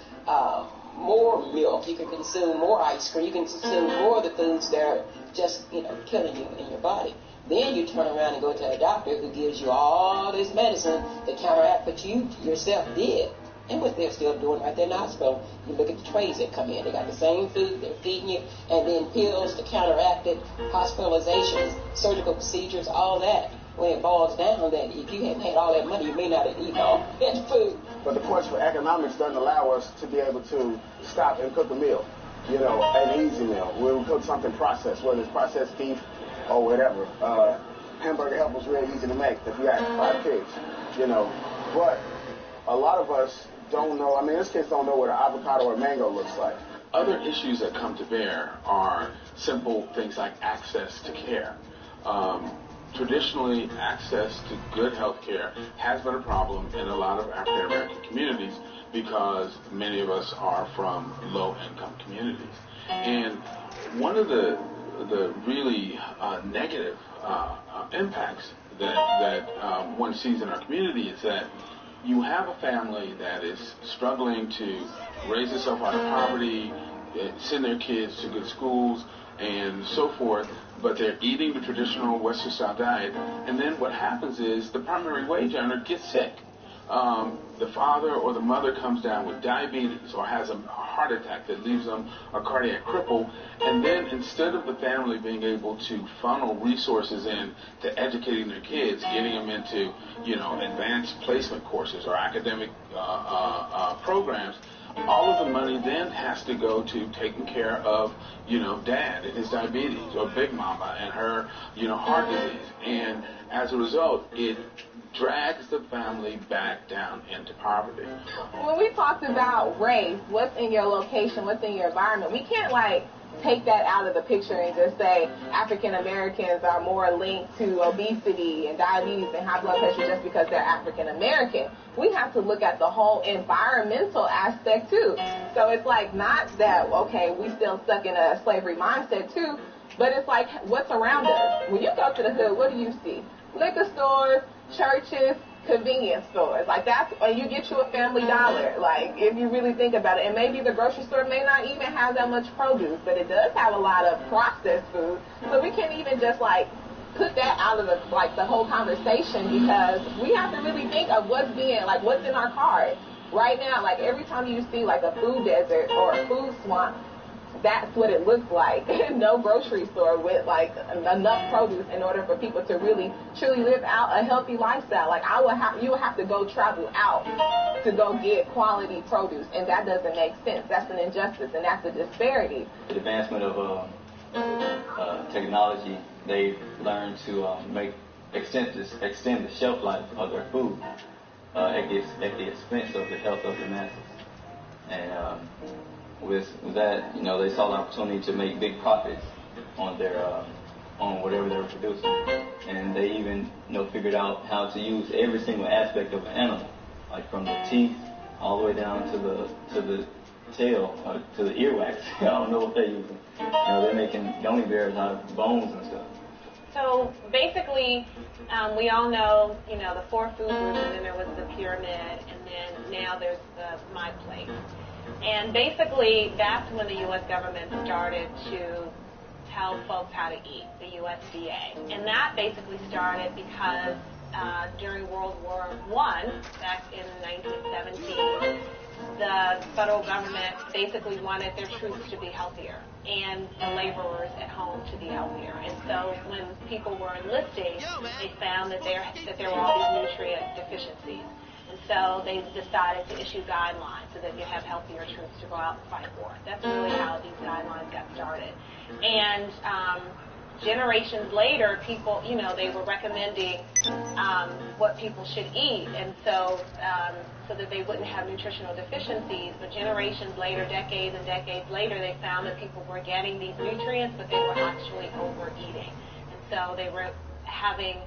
more milk. You can consume more ice cream. You can consume more of the foods that are just, killing you in your body. Then you turn around and go to a doctor who gives you all this medicine to counteract what you yourself did. And what they're still doing right there in the hospital, you look at the trays that come in. They got the same food they're feeding you, and then pills to counteract it, hospitalizations, surgical procedures, all that. When it boils down that if you hadn't had all that money, you may not have eaten all that food. But the push for economics doesn't allow us to be able to stop and cook a meal, an easy meal. We'll cook something processed, whether it's processed beef or whatever. Hamburger helper is real easy to make if you have 5 kids, But a lot of us don't know, these kids don't know what an avocado or a mango looks like. Other issues that come to bear are simple things like access to care. Traditionally, access to good health care has been a problem in a lot of African American communities because many of us are from low-income communities. And one of the really negative impacts that one sees in our community is that you have a family that is struggling to raise itself out of poverty, send their kids to good schools, and so forth, but they're eating the traditional Western-style diet, and then what happens is the primary wage earner gets sick. The father or the mother comes down with diabetes or has a heart attack that leaves them a cardiac cripple, and then instead of the family being able to funnel resources in to educating their kids, getting them into, advanced placement courses or academic programs, all of the money then has to go to taking care of, dad and his diabetes, or Big Mama and her, heart disease. And as a result, it drags the family back down into poverty. When we talked about race, what's in your location, what's in your environment, we can't take that out of the picture and just say African Americans are more linked to obesity and diabetes and high blood pressure just because they're African American. We have to look at the whole environmental aspect too. So it's not that, okay, we still stuck in a slavery mindset too, but it's what's around us. When you go to the hood, what do you see? Liquor stores, churches, convenience stores. That's when you get you a Family Dollar, if you really think about it. And maybe the grocery store may not even have that much produce, but it does have a lot of processed food. So we can't even just put that out of the whole conversation, because we have to really think of what's what's in our cart right now. Every time you see a food desert or a food swamp, that's what it looks like. No grocery store with enough produce in order for people to really truly live out a healthy lifestyle. You would have to go travel out to go get quality produce, and that doesn't make sense. That's an injustice, and that's a disparity. The advancement of technology, they've learned to extend the shelf life of their food at the expense of the health of the masses. And with that, they saw the opportunity to make big profits on their on whatever they were producing, and they even figured out how to use every single aspect of an animal, from the teeth all the way down to the tail, to the earwax. I don't know what they're using. They're making gummy bears out of bones and stuff. So basically, we all know, the 4 food groups, and then there was the pyramid, and then now there's the My Plate. And basically, that's when the U.S. government started to tell folks how to eat, the USDA. And that basically started because during World War I, back in 1917, the federal government basically wanted their troops to be healthier and the laborers at home to be healthier. And so when people were enlisting, they found that there were all these nutrient deficiencies. And so they decided to issue guidelines so that you have healthier troops to go out and fight war. That's really how these guidelines got started. And generations later, people, they were recommending what people should eat, and so that they wouldn't have nutritional deficiencies. But generations later, decades and decades later, they found that people were getting these nutrients, but they were actually overeating. And so they were having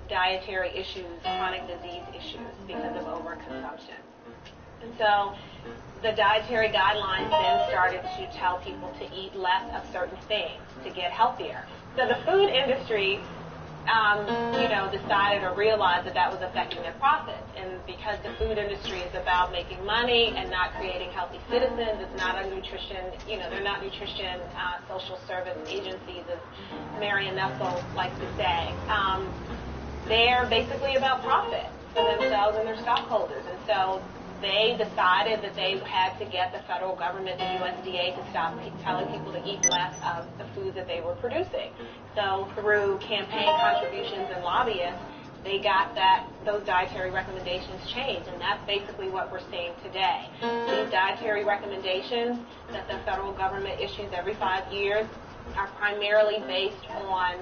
dietary issues, chronic disease issues because of overconsumption. And so the dietary guidelines then started to tell people to eat less of certain things to get healthier. So the food industry, decided or realized that was affecting their profits. And because the food industry is about making money and not creating healthy citizens, it's not a nutrition, they're not nutrition social service agencies, as Marion Nestle likes to say. They're basically about profit for themselves and their stockholders. And so they decided that they had to get the federal government, the USDA, to stop telling people to eat less of the food that they were producing. So through campaign contributions and lobbyists, they got those dietary recommendations changed, and that's basically what we're seeing today. These dietary recommendations that the federal government issues every 5 years are primarily based on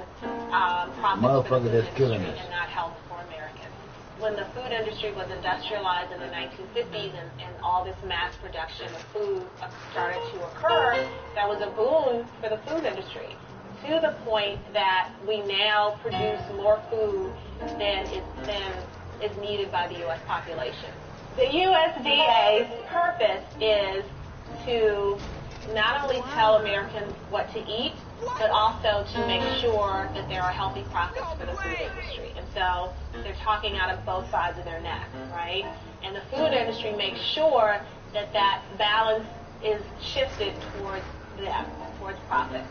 profits for the food industry and not health for Americans. When the food industry was industrialized in the 1950s and all this mass production of food started to occur, that was a boon for the food industry, to the point that we now produce more food than is needed by the U.S. population. The USDA's purpose is to not only tell Americans what to eat, but also to make sure that there are healthy profits for the food industry. And so they're talking out of both sides of their neck, right? And the food industry makes sure that balance is shifted towards them, towards profit.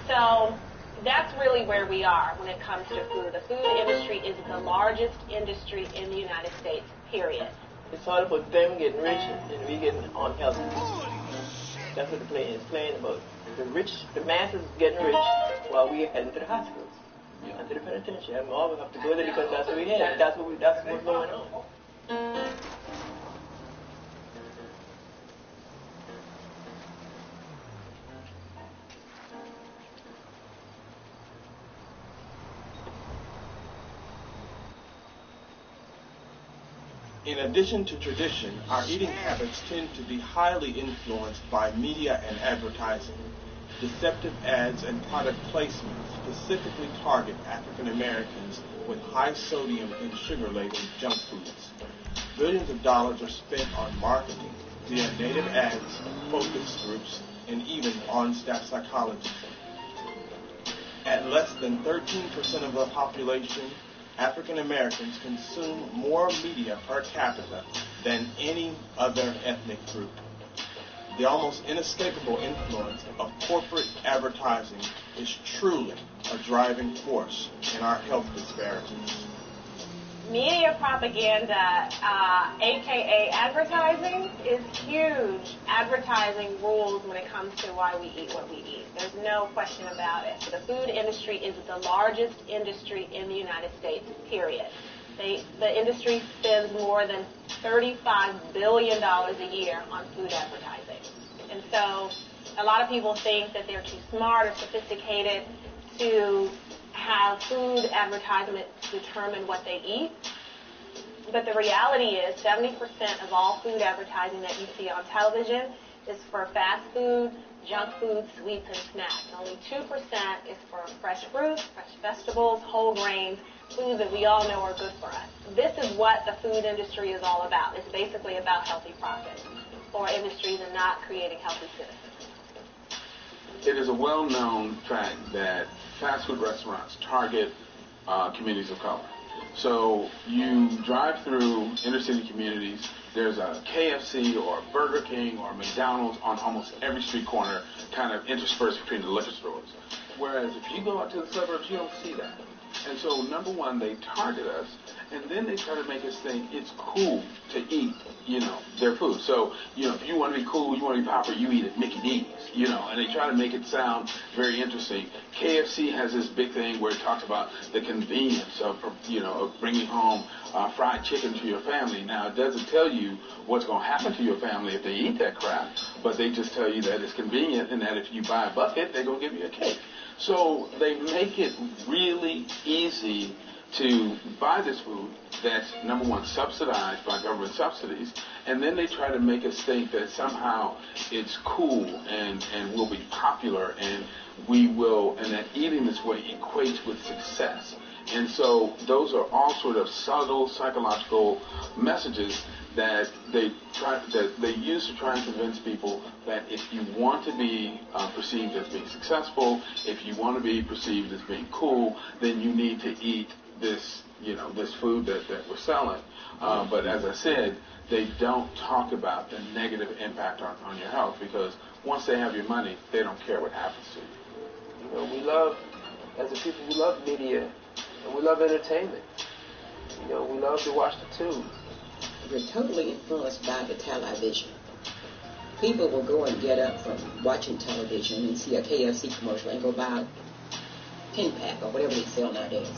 So that's really where we are when it comes to food. The food industry is the largest industry in the United States, period. It's all about them getting rich and we getting unhealthy. That's what the play is playing about. The masses getting rich while we are heading to the hospitals and to the penitentiary. And all we have to go there because that's what we have. That's what's going on. In addition to tradition, our eating habits tend to be highly influenced by media and advertising. Deceptive ads and product placements specifically target African Americans with high sodium and sugar-laden junk foods. Billions of dollars are spent on marketing via native ads, focus groups, and even on-staff psychology. At less than 13% of the population, African Americans consume more media per capita than any other ethnic group. The almost inescapable influence of corporate advertising is truly a driving force in our health disparities. Media propaganda, aka advertising, is huge. Advertising rules when it comes to why we eat what we eat. There's no question about it. The food industry is the largest industry in the United States, period. The industry spends more than $35 billion a year on food advertising. And so a lot of people think that they're too smart or sophisticated to have food advertisements determine what they eat. But the reality is 70% of all food advertising that you see on television is for fast food, junk food, sweets, and snacks. Only 2% is for fresh fruits, fresh vegetables, whole grains, foods that we all know are good for us. This is what the food industry is all about. It's basically about healthy profits for industries and not creating healthy citizens. It is a well-known fact that fast food restaurants target communities of color. So you drive through inner city communities, there's a KFC or a Burger King or a McDonald's on almost every street corner, kind of interspersed between the liquor stores. Whereas if you go out to the suburbs, you don't see that. And so, number one, they target us, and then they try to make us think it's cool to eat, their food. So, if you want to be cool, you want to be popular, you eat at Mickey D's, and they try to make it sound very interesting. KFC has this big thing where it talks about the convenience of bringing home fried chicken to your family. Now, it doesn't tell you what's going to happen to your family if they eat that crap, but they just tell you that it's convenient and that if you buy a bucket, they're going to give you a cake. So they make it really easy to buy this food that's, number one, subsidized by government subsidies, and then they try to make us think that somehow it's cool and will be popular and that eating this way equates with success. And so those are all sort of subtle psychological messages that they use to try and convince people that if you want to be perceived as being successful, if you want to be perceived as being cool, then you need to eat this, this food that we're selling. But as I said, they don't talk about the negative impact on your health, because once they have your money, they don't care what happens to you. We love, as a people, we love media and we love entertainment. We love to watch the tube. We're totally influenced by the television. People will go and get up from watching television and see a KFC commercial and go buy a 10-pack or whatever they sell nowadays.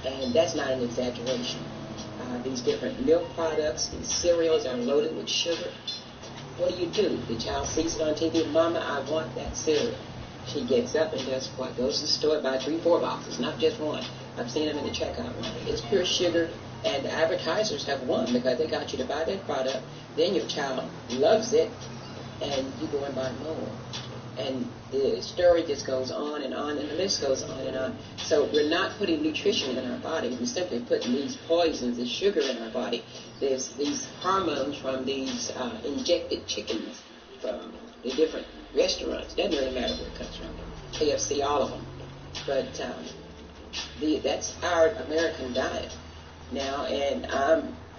And that's not an exaggeration. These different milk products, these cereals are loaded with sugar. What do? The child sees it on TV, Mama, I want that cereal. She gets up and does what? Goes to the store, buy 3-4 boxes, not just one. I've seen them in the checkout line. It's pure sugar. And the advertisers have won because they got you to buy that product. Then your child loves it, and you go and buy more. And the story just goes on, and the list goes on and on. So we're not putting nutrition in our body. We're simply putting these poisons, this sugar in our body. There's these hormones from these injected chickens from the different restaurants. Doesn't really matter where it comes from. KFC, all of them. But that's our American diet now, and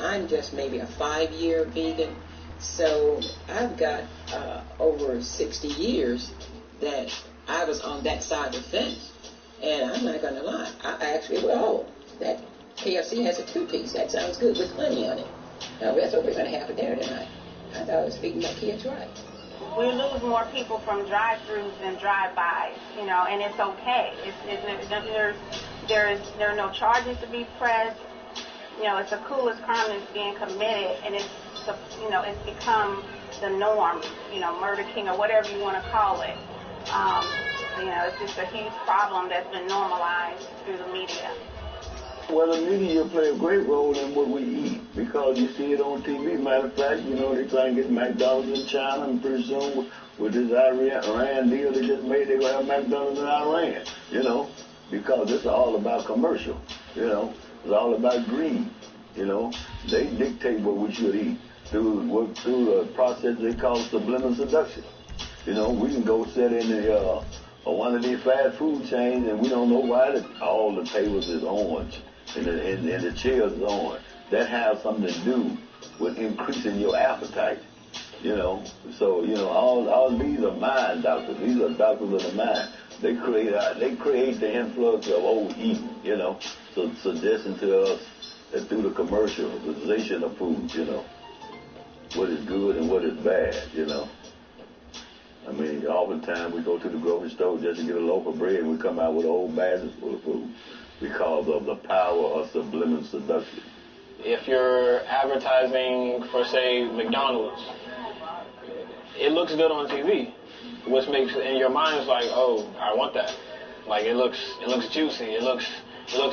I'm just maybe a 5-year vegan, so I've got over 60 years that I was on that side of the fence, and I'm not going to lie, I actually, that KFC has a 2-piece, that sounds good, with honey on it. Now that's what we're going to have for dinner tonight. I thought I was feeding my kids right. We lose more people from drive-thrus than drive-bys, and it's okay. There are no charges to be pressed. It's the coolest crime that's being committed, and it's become the norm, Murder King or whatever you want to call it. It's just a huge problem that's been normalized through the media. Well, the media play a great role in what we eat because you see it on TV. Matter of fact, they're trying to get McDonald's in China, and pretty soon with this Iran deal they just made, they're going to have McDonald's in Iran, because it's all about commercial, It's all about greed, They dictate what we should eat through a process they call subliminal seduction. We can go sit in one of these fast food chains and we don't know why all the tables is orange and the chairs is orange. That has something to do with increasing your appetite, So, all these are mind doctors. These are doctors of the mind. They create the influx of overeating, so suggesting to us that through the commercialization of food, what is good and what is bad, I mean, oftentimes we go to the grocery store just to get a loaf of bread and we come out with old baskets full of food because of the power of subliminal seduction. If you're advertising for, say, McDonald's, it looks good on TV, which makes in your mind is like, oh, I want that. Like it looks juicy, it looks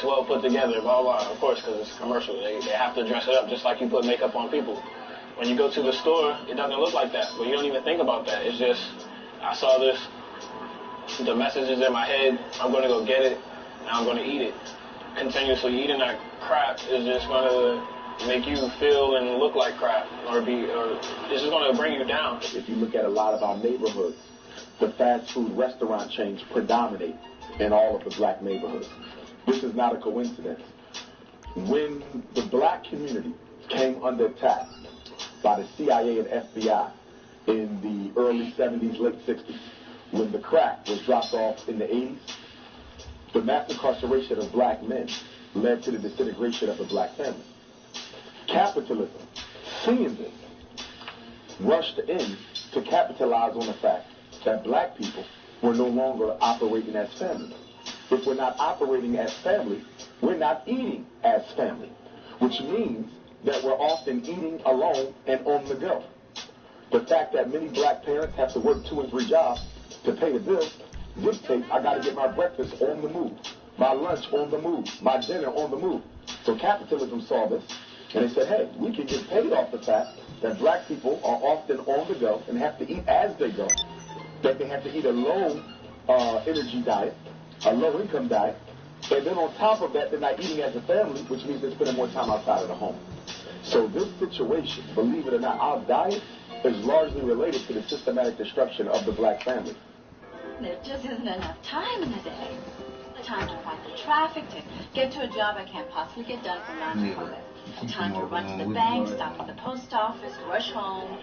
well put together, blah blah. Of course, because it's commercial, they have to dress it up just like you put makeup on people. When you go to the store, it doesn't look like that, but you don't even think about that. It's just, I saw this, the message is in my head, I'm going to go get it, and I'm going to eat it. Continuously eating that crap is just going to make you feel and look like crap, or it's just going to bring you down. If you look at a lot of our neighborhoods, the fast food restaurant chains predominate in all of the black neighborhoods. This is not a coincidence. When the black community came under attack by the CIA and FBI in the early 70s, late 60s, when the crack was dropped off in the 80s, the mass incarceration of black men led to the disintegration of the black family. Capitalism, seeing this, rushed in to capitalize on the fact that black people were no longer operating as family. If we're not operating as family, we're not eating as family, which means that we're often eating alone and on the go. The fact that many black parents have to work 2 and 3 jobs to pay the bills dictates I got to get my breakfast on the move, my lunch on the move, my dinner on the move. So capitalism saw this, and they said, hey, we can get paid off the fact that black people are often on the go and have to eat as they go, that they have to eat a low energy diet, a low income diet, and then on top of that, they're not eating as a family, which means they're spending more time outside of the home. So this situation, believe it or not, our diet is largely related to the systematic destruction of the black family. There just isn't enough time in the day. Time to fight the traffic, to get to a job I can't possibly get done from 9 to 5. Time to run to the bank, stop at the post office, rush home,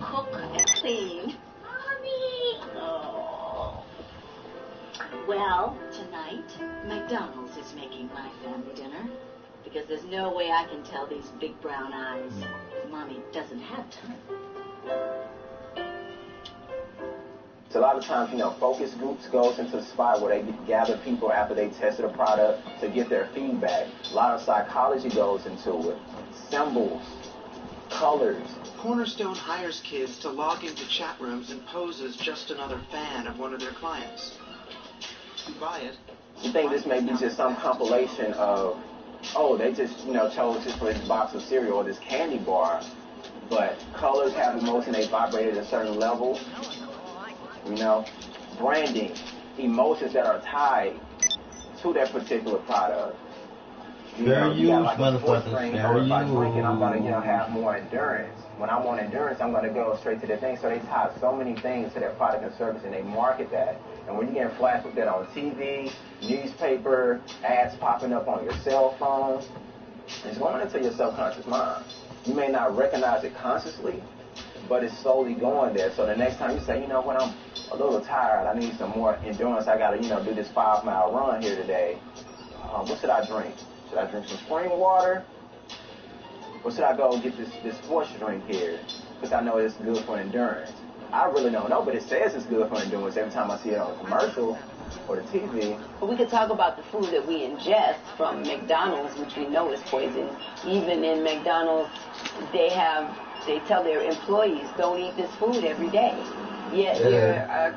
cook and clean. Mommy! Oh. Well, tonight, McDonald's is making my family dinner. Because there's no way I can tell these big brown eyes Mommy doesn't have time. So a lot of times, focus groups goes into a spot where they gather people after they tested a product to get their feedback. A lot of psychology goes into it. Symbols, colors. Cornerstone hires kids to log into chat rooms and pose as just another fan of one of their clients. You buy it. You think this may be just some compilation of, they just, chose this for this box of cereal or this candy bar. But colors have emotion, they vibrate at a certain level. Branding, emotions that are tied to that particular product. You got like a sports drink, or if I drink it, I'm going to, have more endurance. When I want endurance, I'm going to go straight to the thing. So they tie so many things to their product and service, and they market that. And when you're getting flashed with that on TV, newspaper, ads popping up on your cell phone, it's going into your subconscious mind. You may not recognize it consciously, but it's slowly going there. So the next time you say, I'm a little tired, I need some more endurance, I got to, do this 5-mile run here today. What should I drink? Should I drink some spring water? Or should I go get this sports drink here? Because I know it's good for endurance. I really don't know, but it says it's good for endurance every time I see it on a commercial or the TV. But we could talk about the food that we ingest from McDonald's, which we know is poison. Even in McDonald's, they tell their employees, don't eat this food every day. Yet there are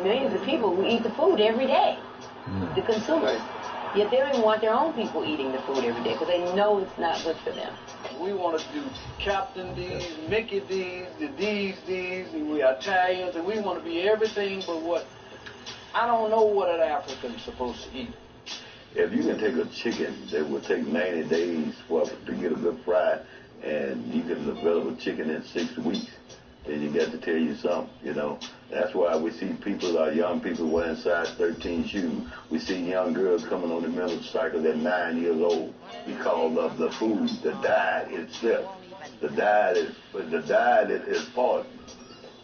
millions of people who eat the food every day, the consumers. Yet they don't even want their own people eating the food every day because they know it's not good for them. We want to do Captain D's, Mickey D's, the D's, and we are Italians, and we want to be everything but what, I don't know what an African's supposed to eat. If you can take a chicken that would take 90 days to get a good fry, and you can develop a chicken in 6 weeks, then you got to tell you something, That's why we see young people wearing size 13 shoes. We see young girls coming on the menstrual cycle at 9 years old because of the food, the diet itself. The diet is part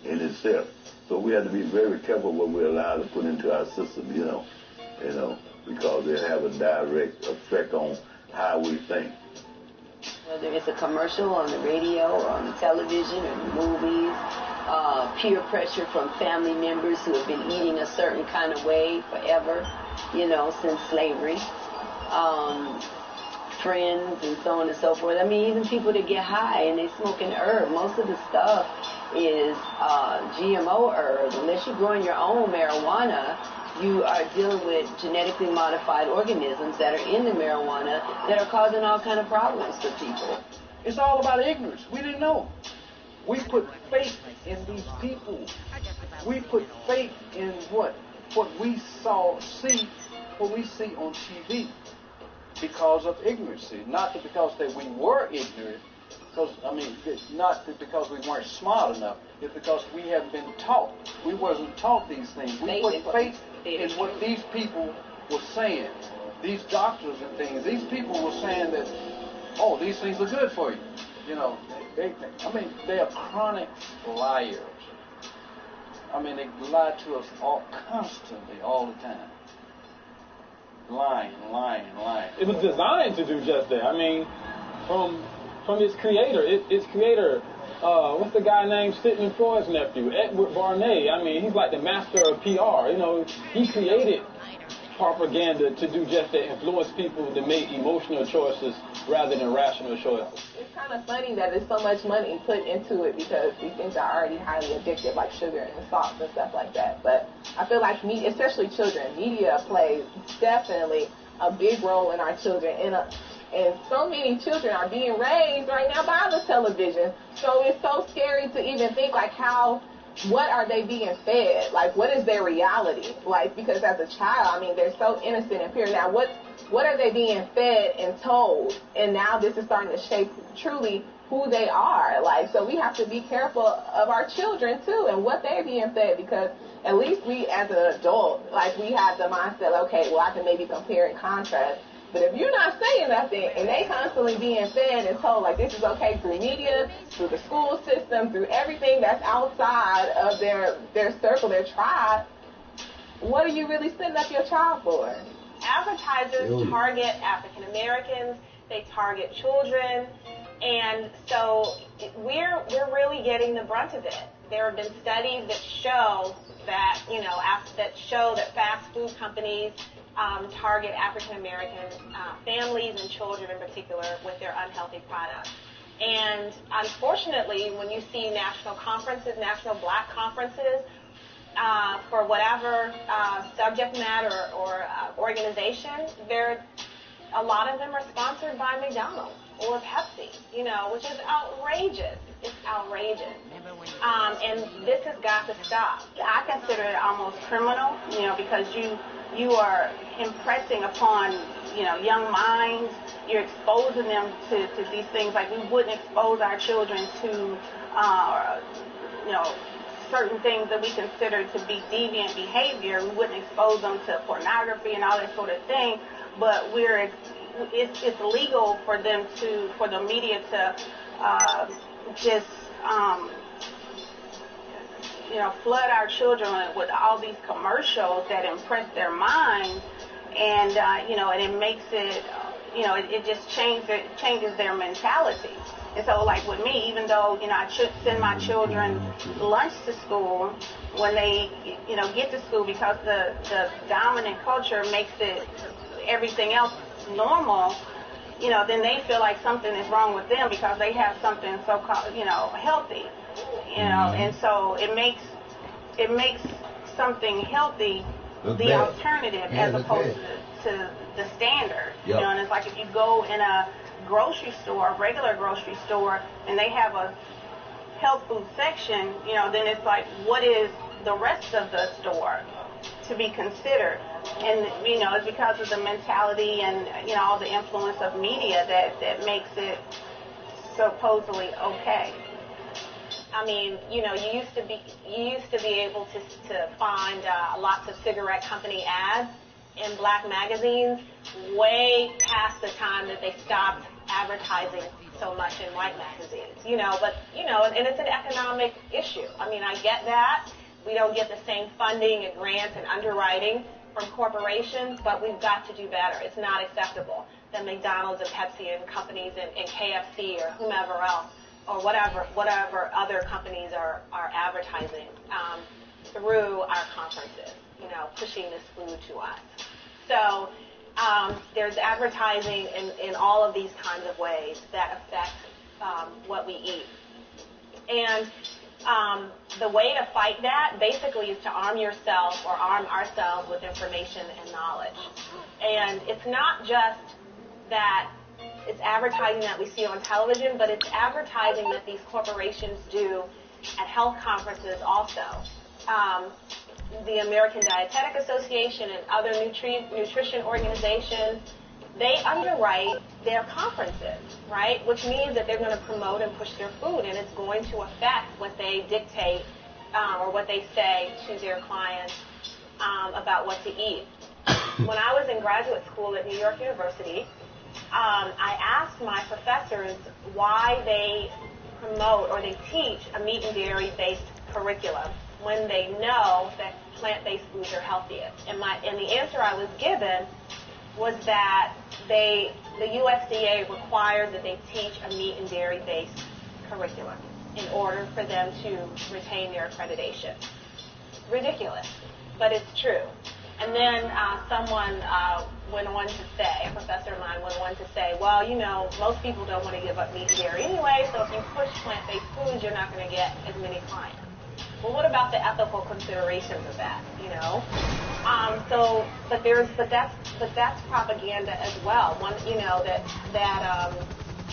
in itself. So we have to be very careful what we allow to put into our system, because it have a direct effect on how we think. Whether it's a commercial on the radio or on the television or the movies, peer pressure from family members who have been eating a certain kind of way forever, since slavery, friends and so on and so forth. I mean, even people that get high and they smoke an herb, most of the stuff is GMO herbs. Unless you're growing your own marijuana, you are dealing with genetically modified organisms that are in the marijuana that are causing all kind of problems to people. It's all about ignorance. We didn't know. We put faith in these people. We put faith in what we see on TV because of ignorance. Not because that we were ignorant, not because we weren't smart enough. It's because we haven't been taught. We wasn't taught these things. We put faith in what these people were saying. These doctors and things. These people were saying that, these things are good for you. They are chronic liars. I mean, they lie to us constantly, all the time. Lying. It was designed to do just that. I mean, from its creator, what's the guy named Sidney Freud's nephew, Edward Barnay? I mean, he's like the master of PR. You know, he created propaganda to do just that, influence people to make emotional choices rather than rational choices. It's kind of funny that there's so much money put into it because these things are already highly addictive, like sugar and salt and stuff like that. But I feel like media, especially children, media plays definitely a big role in our children. And so many children are being raised right now by the television. So it's so scary to even think like what are they being fed? Like, what is their reality? Like, because as a child, I mean, they're so innocent and pure. Now, what are they being fed and told? And now this is starting to shape truly who they are. Like, so we have to be careful of our children, too, and what they're being fed, because at least we, as an adult, like, we have the mindset, okay, well, I can maybe compare and contrast. But if you're not saying nothing and they constantly being fed and told like this is okay through media, through the school system, through everything that's outside of their circle, their tribe, what are you really setting up your child for? Advertisers target African Americans, they target children, and so we're really getting the brunt of it. There have been studies that show that, that fast food companies target African American families and children in particular with their unhealthy products. And unfortunately, when you see national black conferences, for whatever subject matter or organization, a lot of them are sponsored by McDonald's or Pepsi, which is outrageous. It's outrageous. And this has got to stop. I consider it almost criminal, because you are impressing upon, young minds. You're exposing them to these things like we wouldn't expose our children to, certain things that we consider to be deviant behavior. We wouldn't expose them to pornography and all that sort of thing. But it's legal for the media to flood our children with all these commercials that impress their minds, and and it makes it, it just changes their mentality. And so, like with me, even though I should send my children lunch to school, when they get to school, because the dominant culture makes it everything else normal, then they feel like something is wrong with them because they have something so-called healthy. And so it makes something healthy the alternative as opposed to the standard. Yep. And it's like if you go in a grocery store, a regular grocery store, and they have a health food section, then it's like, what is the rest of the store to be considered? And it's because of the mentality and all the influence of media that makes it supposedly okay. I mean, you used to be able to find lots of cigarette company ads in black magazines way past the time that they stopped advertising so much in white magazines. And it's an economic issue. I mean, I get that. We don't get the same funding and grants and underwriting from corporations, but we've got to do better. It's not acceptable that McDonald's and Pepsi and companies and KFC or whomever else or whatever other companies are advertising through our conferences, pushing this food to us. So there's advertising in all of these kinds of ways that affect what we eat. And the way to fight that basically is to arm yourself or arm ourselves with information and knowledge. And it's not just that it's advertising that we see on television, but it's advertising that these corporations do at health conferences also. The American Dietetic Association and other nutrition organizations, they underwrite their conferences, right? Which means that they're going to promote and push their food, and it's going to affect what they dictate or what they say to their clients about what to eat. When I was in graduate school at New York University, I asked my professors why they promote or they teach a meat and dairy-based curriculum when they know that plant-based foods are healthiest? And the answer I was given was that the USDA requires that they teach a meat and dairy-based curriculum in order for them to retain their accreditation. Ridiculous, but it's true. And then someone went on to say, a professor of mine went on to say, well, you know, most people don't want to give up meat and dairy anyway, so if you push plant-based foods, you're not going to get as many clients. Well, what about the ethical considerations of that, you know? But that's propaganda as well.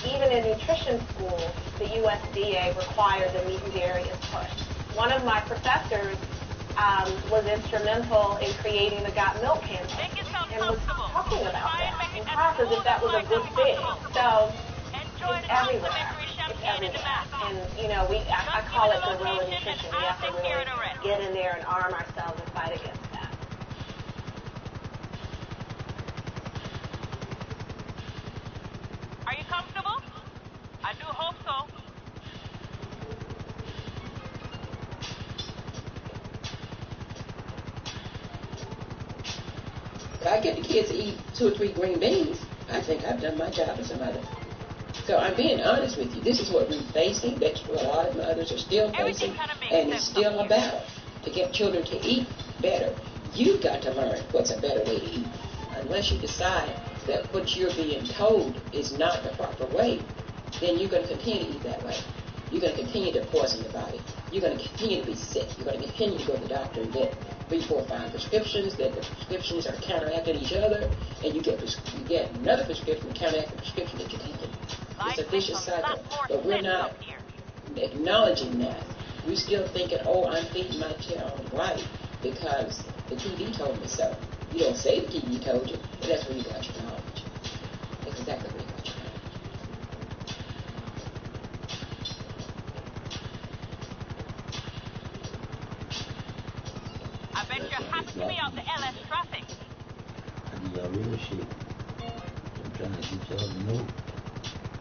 Even in nutrition schools, the USDA requires that meat and dairy is pushed. One of my professors was instrumental in creating the Got Milk campaign and was talking about that in class as if that was a good thing. So it's everywhere. It's everywhere. And, you know, I call it guerrilla nutrition. We have to really get in there and arm ourselves and fight against that. Are you comfortable? I do hope so. If I get the kids to eat 2 or 3 green beans, I think I've done my job as a mother. So I'm being honest with you. This is what we're facing. That's what a lot of mothers are still facing. And it's still a battle to get children to eat better. You've got to learn what's a better way to eat. Unless you decide that what you're being told is not the proper way, then you're going to continue to eat that way. You're going to continue to poison your body. You're going to continue to be sick. You're going to continue to go to the doctor and get 3, 4, 5 prescriptions, that the prescriptions are counteracting each other, and you get another prescription to counteract the prescription that you're taking. It's a vicious cycle. But we're not acknowledging that. We're still thinking, oh, I'm feeding my child right because the TV told me so. You don't say the TV told you, but that's where you got your knowledge. That's exactly where you got your knowledge. I bet you're happy to be out the LS traffic. I do y'all real shit. I'm trying to get y'all to know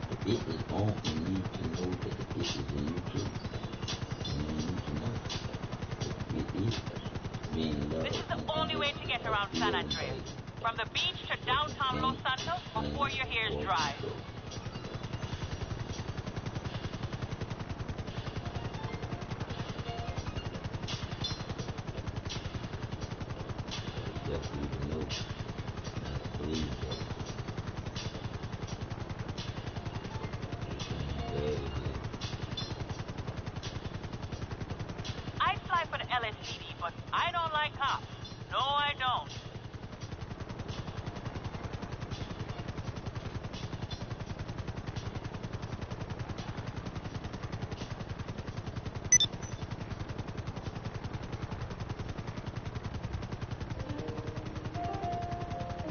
that it is on, and you need to know that the it is in you too. And you need to know that it is being loved. This is the only way to get around San Andreas. From the beach to downtown Los Santos before your hair's dry. I'd fly for the LSPD, but I don't like cops. No, I don't.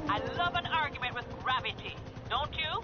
I love an argument with gravity, don't you?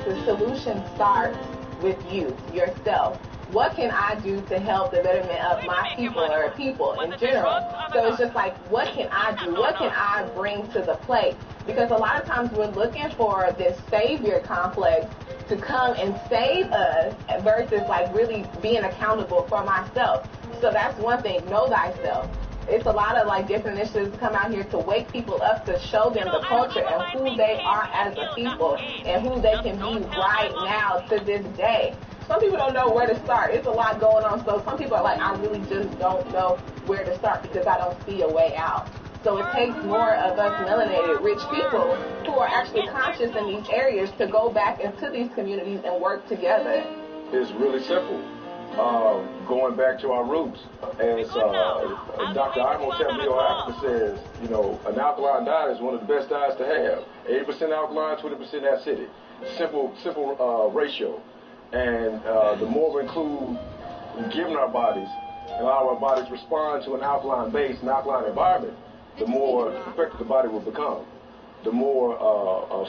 The solution starts with you, yourself. What can I do to help the betterment of my people or people in general? So it's just like, what can I do? What can I bring to the plate? Because a lot of times we're looking for this savior complex to come and save us versus like really being accountable for myself. So that's one thing, know thyself. It's a lot of like different initiatives come out here to wake people up, to show them the culture and who they are as a people and who they can be right now to this day. Some people don't know where to start. It's a lot going on. So some people are like, I really just don't know where to start because I don't see a way out. So it takes more of us melanated, rich people who are actually conscious in these areas to go back into these communities and work together. It's really simple. Going back to our roots. As Dr. Imo Templio Africa says, you know, an alkaline diet is one of the best diets to have. 80% alkaline, 20% acidic. Simple ratio. And the more we include giving our bodies and allow our bodies respond to an alkaline base, an alkaline environment, the more effective the body will become. The more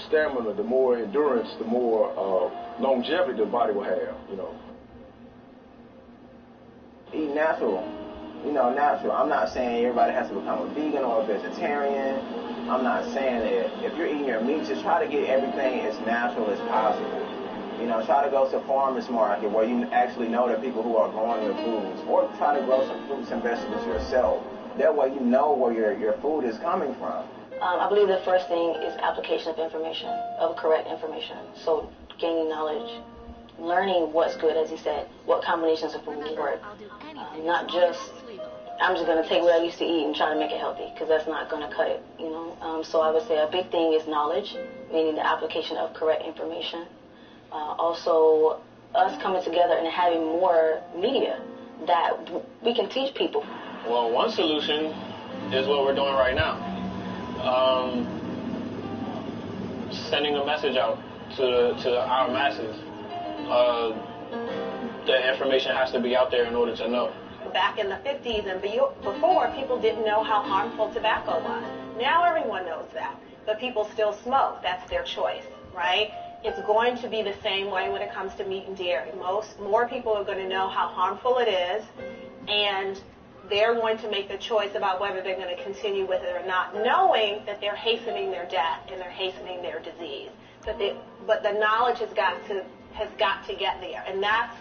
stamina, the more endurance, the more longevity the body will have, you know. Eat natural. natural. I'm not saying everybody has to become a vegan or a vegetarian. I'm not saying that if you're eating your meat, just try to get everything as natural as possible. Try to go to a farmer's market where you actually know the people who are growing your foods, or try to grow some fruits and vegetables yourself. That way you know where your food is coming from. I believe the first thing is application of information, of correct information. So gaining knowledge, learning what's good, as he said, what combinations of food work. Not just, I'm just going to take what I used to eat and try to make it healthy, because that's not going to cut it, So I would say a big thing is knowledge, meaning the application of correct information. Also, us coming together and having more media that we can teach people. Well, one solution is what we're doing right now. Sending a message out to our masses. The information has to be out there in order to know. Back in the 50s and before, people didn't know how harmful tobacco was. Now everyone knows that, but people still smoke. That's their choice, right? It's going to be the same way when it comes to meat and dairy. More people are going to know how harmful it is, and they're going to make the choice about whether they're going to continue with it or not, knowing that they're hastening their death and they're hastening their disease. But the knowledge has got to get there, and that's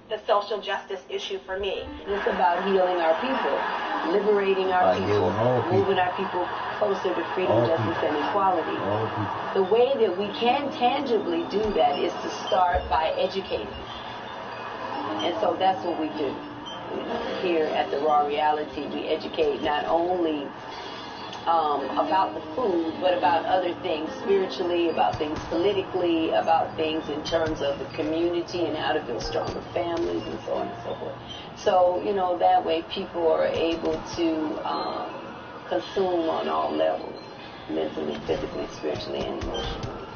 the social justice issue for me. It's about healing our people, liberating our people, moving our people closer to freedom, justice, and equality. The way that we can tangibly do that is to start by educating. And so that's what we do. Here at the Raw Reality, we educate not only about the food, but about other things spiritually, about things politically, about things in terms of the community and how to build stronger families and so on and so forth. So, that way people are able to consume on all levels, mentally, physically, spiritually, and emotionally.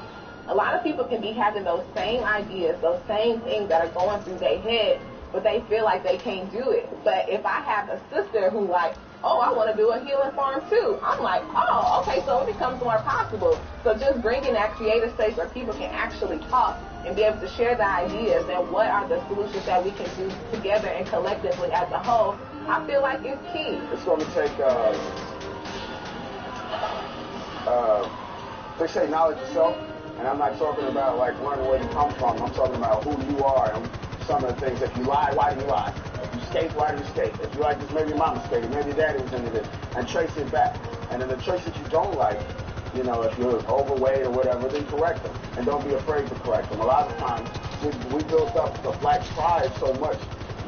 A lot of people can be having those same ideas, those same things that are going through their head, but they feel like they can't do it. But if I have a sister who I want to do a healing farm too, I'm like, okay, so it becomes more possible. So just bringing that creative space where people can actually talk and be able to share the ideas and what are the solutions that we can do together and collectively as a whole, I feel like it's key. It's going to take, they say knowledge itself, and I'm not talking about learning where you come from. I'm talking about who you are and some of the things. If you lie, why do you lie? If you skate, why do you skate? If you like this, maybe your mama skated, maybe your daddy was into this, and trace it back. And then the traits that you don't like, if you're overweight or whatever, then correct them. And don't be afraid to correct them. A lot of times, we built up the black pride so much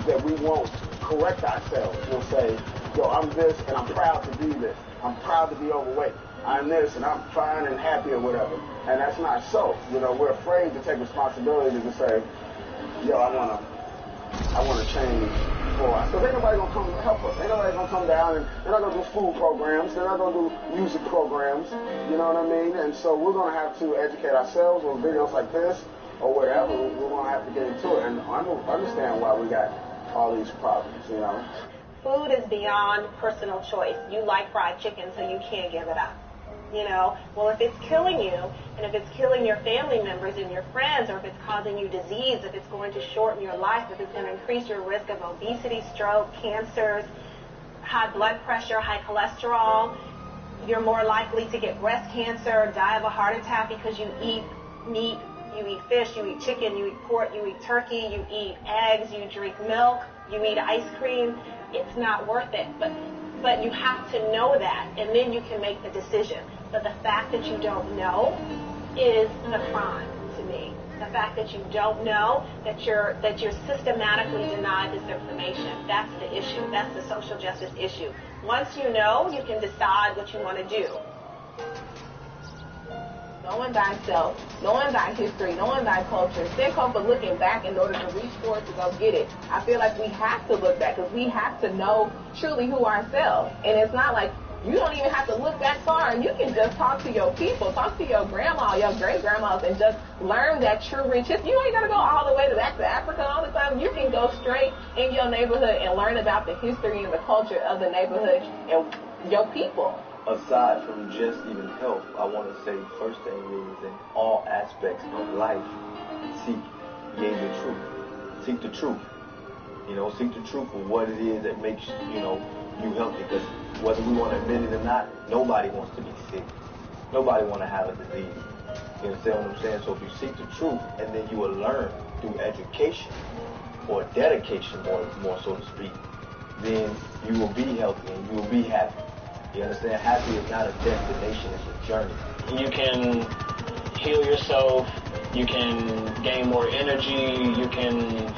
that we won't correct ourselves. We'll say, I'm this, and I'm proud to be this. I'm proud to be overweight. I'm this, and I'm fine and happy or whatever. And that's not so. We're afraid to take responsibility to say, I want to change for us. Because ain't nobody going to come help us. Ain't nobody going to come down, and they're not going to do food programs. They're not going to do music programs. You know what I mean? And so we're going to have to educate ourselves with videos like this or whatever. We're going to have to get into it and understand why we got all these problems, Food is beyond personal choice. You like fried chicken, so you can't give it up. Well, if it's killing you, and if it's killing your family members and your friends, or if it's causing you disease, if it's going to shorten your life, if it's going to increase your risk of obesity, stroke, cancers, high blood pressure, high cholesterol, you're more likely to get breast cancer, die of a heart attack because you eat meat, you eat fish, you eat chicken, you eat pork, you eat turkey, you eat eggs, you drink milk, you eat ice cream. It's not worth it. But you have to know that, and then you can make the decision. But the fact that you don't know is the crime to me. The fact that you don't know, that you're systematically denied this information, that's the issue. That's the social justice issue. Once you know, you can decide what you want to do. Knowing thyself, knowing thy history, knowing thy culture, instead of looking back in order to reach forward to go get it. I feel like we have to look back because we have to know truly who ourselves. And it's not like you don't even have to look that far, and you can just talk to your people, talk to your grandma, your great-grandmas, and just learn that true rich history. You ain't got to go all the way back to Africa all the time. You can go straight in your neighborhood and learn about the history and the culture of the neighborhood and your people. Aside from just even health, I want to say the first thing is in all aspects of life, seek ye the truth. Seek the truth. You know, seek the truth of what it is that makes, you know, you healthy. Because whether we want to admit it or not, nobody wants to be sick. Nobody wants to have a disease. You understand what I'm saying? So if you seek the truth and then you will learn through education or dedication, more so to speak, then you will be healthy and you will be happy. You understand? Happy is not a destination, it's a journey. You can heal yourself, you can gain more energy, you can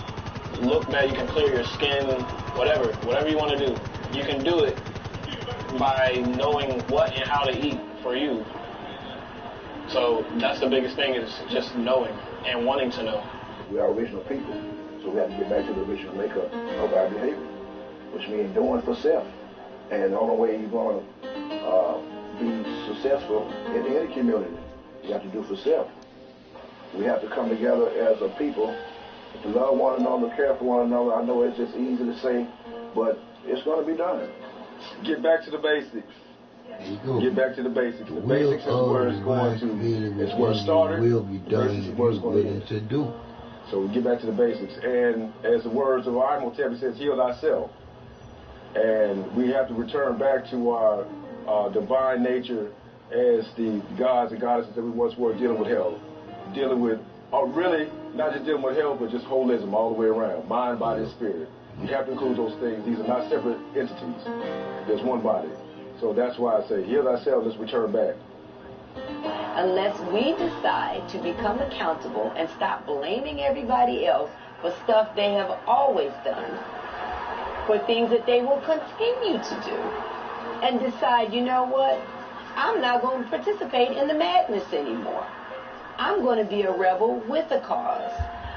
look better, you can clear your skin, whatever you want to do. You can do it by knowing what and how to eat for you. So that's the biggest thing, is just knowing and wanting to know. We are original people, so we have to get back to the original makeup of our behavior, which means doing for self. And the only way you're going to be successful in any community, you have to do for self. We have to come together as a people to love one another, care for one another. I know it's just easy to say, but it's going to be done. Get back to the basics. Get back to the basics. The basics is where it's going to. It's where it started. Will be done if you're willing to do. So we get back to the basics. And as the words of our Imhotep, it says, heal thyself. And we have to return back to our divine nature as the gods and goddesses that we once were, dealing with health. Dealing with, really, not just dealing with health, but just holism all the way around. Mind, body, and spirit. You have to include those things. These are not separate entities. There's one body. So that's why I say, heal thyself, let's return back. Unless we decide to become accountable and stop blaming everybody else for stuff they have always done, for things that they will continue to do, and decide, you know what, I'm not going to participate in the madness anymore. I'm going to be a rebel with a cause.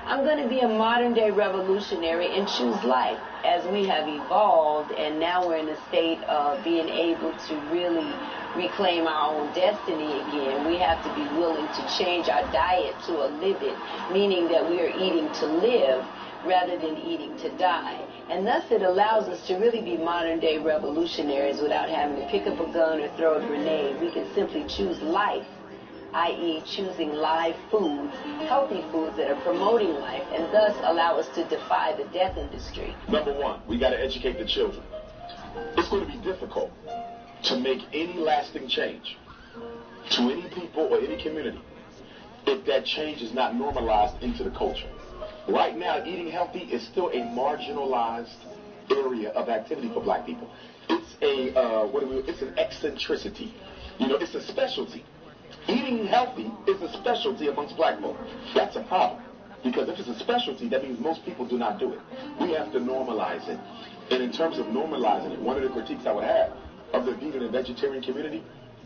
I'm going to be a modern-day revolutionary and choose life. As we have evolved and now we're in a state of being able to really reclaim our own destiny again, we have to be willing to change our diet to a live it, meaning that we are eating to live rather than eating to die. And thus it allows us to really be modern-day revolutionaries without having to pick up a gun or throw a grenade. We can simply choose life, i.e. choosing live foods, healthy foods that are promoting life, and thus allow us to defy the death industry. Number one, we got to educate the children. It's going to be difficult to make any lasting change to any people or any community if that change is not normalized into the culture. Right now, eating healthy is still a marginalized area of activity for black people. It's it's an eccentricity. You know, it's a specialty. Eating healthy is a specialty amongst black folk. That's a problem. Because if it's a specialty, that means most people do not do it. We have to normalize it. And in terms of normalizing it, one of the critiques I would have of the vegan and vegetarian community,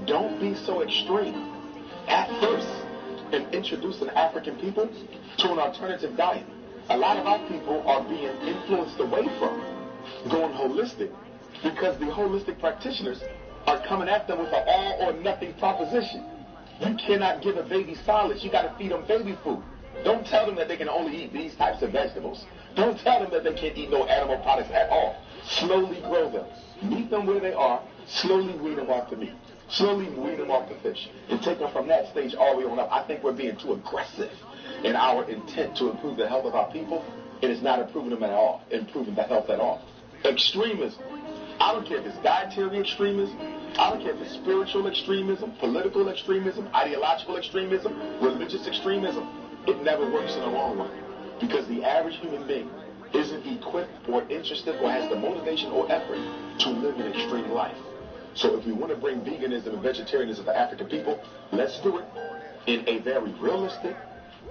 don't be so extreme. At first, in introducing African people to an alternative diet, a lot of our people are being influenced away from going holistic because the holistic practitioners are coming at them with an all or nothing proposition. You cannot give a baby solids. You got to feed them baby food. Don't tell them that they can only eat these types of vegetables. Don't tell them that they can't eat no animal products at all. Slowly grow them. Meet them where they are. Slowly wean them off the meat. Slowly wean them off the fish. And take them from that stage all the way on up. I think we're being too aggressive in our intent to improve the health of our people. It is not improving them at all. Improving the health at all. Extremism. I don't care if it's dietary extremism. I don't care if it's spiritual extremism, political extremism, ideological extremism, religious extremism. It never works in the long run because the average human being isn't equipped or interested or has the motivation or effort to live an extreme life. So if we want to bring veganism and vegetarianism to African people, let's do it in a very realistic,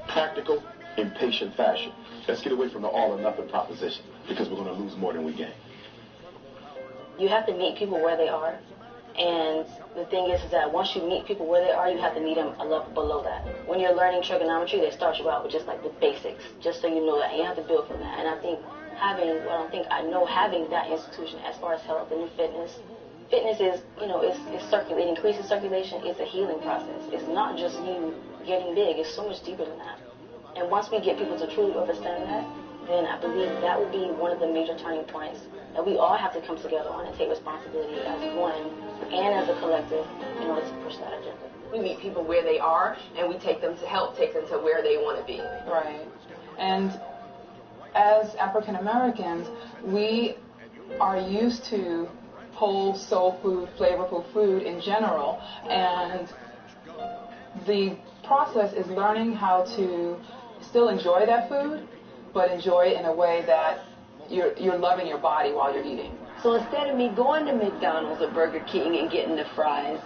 practical, and patient fashion. Let's get away from the all or nothing proposition because we're going to lose more than we gain. You have to meet people where they are. And the thing is that once you meet people where they are, you have to meet them a level below that. When you're learning trigonometry, they start you out with just like the basics, just so you know that. And you have to build from that. And I think having that institution as far as health and fitness is, it increases circulation. It's a healing process. It's not just you getting big. It's so much deeper than that. And once we get people to truly understand that, then I believe that will be one of the major turning points that we all have to come together on and take responsibility as one and as a collective in order to push that agenda. We meet people where they are, and we take them to help take them to where they want to be. Right. And as African Americans, we are used to whole, soul food, flavorful food in general, and the process is learning how to still enjoy that food, but enjoy it in a way that you're loving your body while you're eating. So instead of me going to McDonald's or Burger King and getting the fries,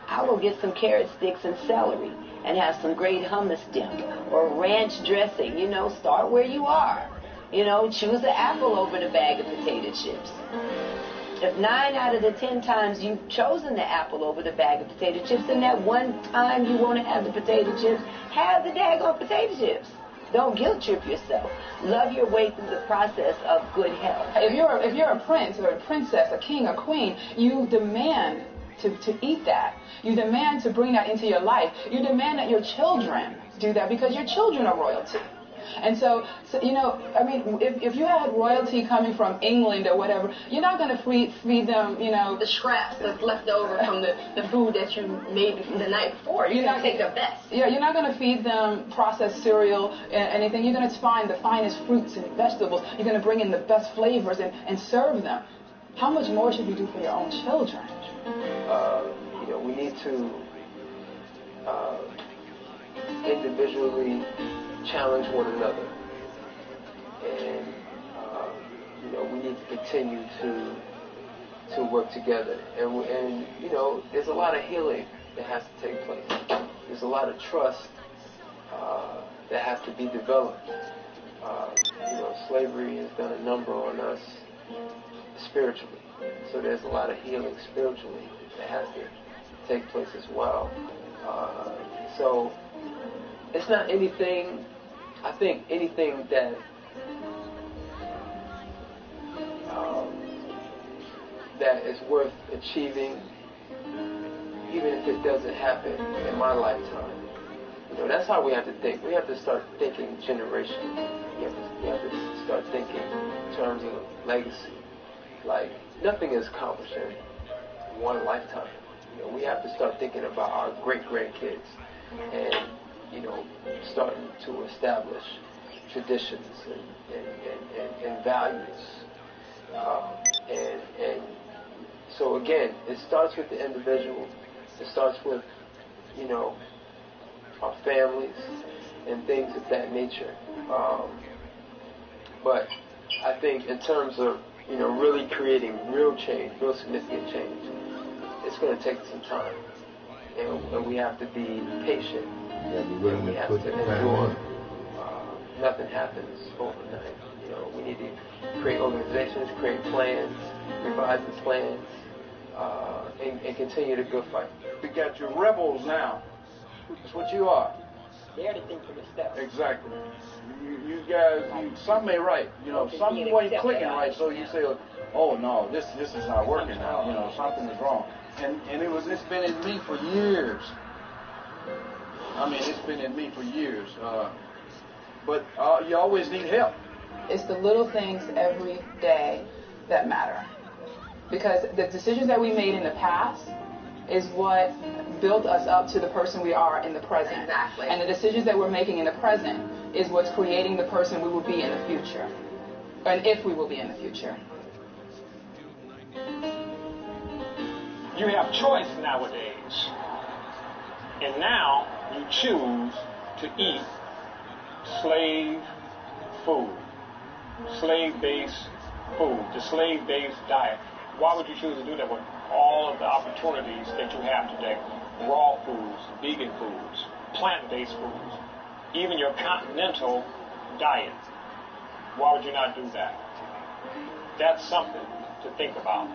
I will get some carrot sticks and celery and have some great hummus dip or ranch dressing. You know, start where you are. You know, choose the apple over the bag of potato chips. If 9 out of the 10 times you've chosen the apple over the bag of potato chips, and that one time you want to have the potato chips, have the daggone potato chips. Don't guilt trip yourself. Love your way through the process of good health. If you're a prince or a princess, a king or queen, you demand to eat that. You demand to bring that into your life. You demand that your children do that because your children are royalty. And so you know, I mean, if you had royalty coming from England or whatever, you're not going to feed them, you know, the scraps that's left over from the food that you made the night before. You're going to take the best. Yeah, you're not going to feed them processed cereal and anything. You're going to find the finest fruits and vegetables. You're going to bring in the best flavors and serve them. How much more should you do for your own children? You know, we need to individually challenge one another, and you know, we need to continue to work together, and you know, there's a lot of healing that has to take place. There's a lot of trust that has to be developed. You know, slavery has done a number on us spiritually, so there's a lot of healing spiritually that has to take place as well. So it's not anything, I think anything that that is worth achieving, even if it doesn't happen in my lifetime. You know, that's how we have to think. We have to start thinking generationally. We have to start thinking in terms of legacy. Like, nothing is accomplished in one lifetime. You know, we have to start thinking about our great-grandkids and, you know, starting to establish traditions and values. And so, again, it starts with the individual. It starts with, you know, our families and things of that nature. But I think in terms of, you know, really creating real change, real significant change, it's going to take some time. And we have to be patient. And we have to endure. Nothing happens overnight. You know, we need to create organizations, create plans, revise the plans, and continue the good fight. We got your rebels now. That's what you are. They're to think for themselves. Exactly. You guys, something ain't right. You know, something wasn't clicking right, so you say, oh no, this is not working now. You know, something is wrong. And it's been in me for years. I mean, it's been in me for years. But you always need help. It's the little things every day that matter. Because the decisions that we made in the past is what built us up to the person we are in the present. Exactly. And the decisions that we're making in the present is what's creating the person we will be in the future. And if we will be in the future. You have choice nowadays. And now you choose to eat slave food, slave-based food, the slave-based diet. Why would you choose to do that with all of the opportunities that you have today? Raw foods, vegan foods, plant-based foods, even your continental diet. Why would you not do that? That's something to think about.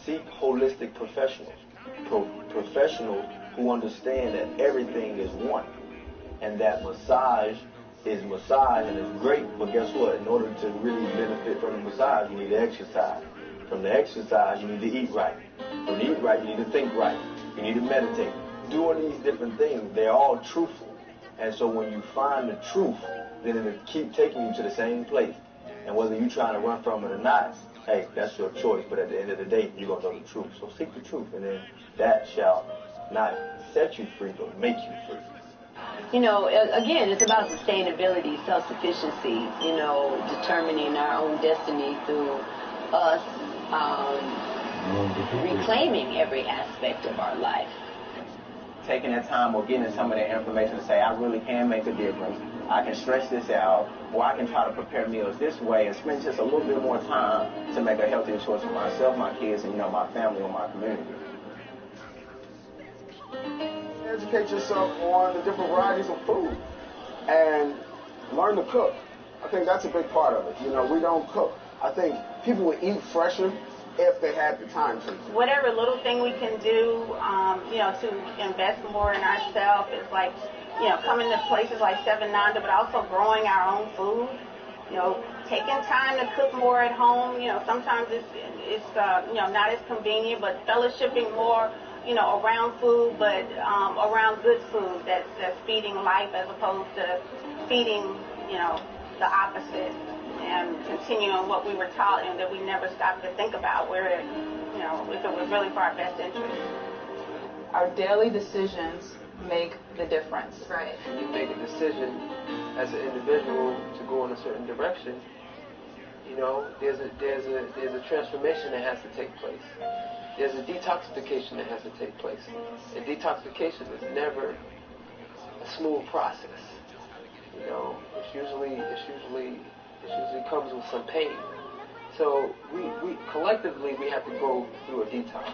Seek holistic professionals. Professionals who understand that everything is one. And that massage is massage and it's great, but guess what? In order to really benefit from the massage, you need to exercise. From the exercise, you need to eat right. From the eat right, you need to think right. You need to meditate. Doing these different things, they're all truthful. And so when you find the truth, then it'll keep taking you to the same place. And whether you're trying to run from it or not, hey, that's your choice. But at the end of the day, you're going to know the truth. So seek the truth, and then that shall not set you free, but make you free. You know, again, it's about sustainability, self-sufficiency, you know, determining our own destiny through us reclaiming every aspect of our life. Taking that time or getting some of that information to say, I really can make a difference. I can stretch this out, or I can try to prepare meals this way and spend just a little bit more time to make a healthier choice for myself, my kids, and, you know, my family or my community. Educate yourself on the different varieties of food and learn to cook. I think that's a big part of it. You know, we don't cook. I think people would eat fresher if they had the time to. Whatever little thing we can do, you know, to invest more in ourselves is like, you know, coming to places like Seven Nanda, but also growing our own food. You know, taking time to cook more at home. You know, sometimes it's you know, not as convenient, but fellowshipping more, you know, around food, but around good food that's feeding life as opposed to feeding, you know, the opposite, and continuing what we were taught and that we never stopped to think about where it, you know, if it was really for our best interest. Our daily decisions make the difference. Right. When you make a decision as an individual to go in a certain direction, you know, there's a transformation that has to take place. There's a detoxification that has to take place. And detoxification is never a smooth process. You know, it usually comes with some pain. So we collectively we have to go through a detox.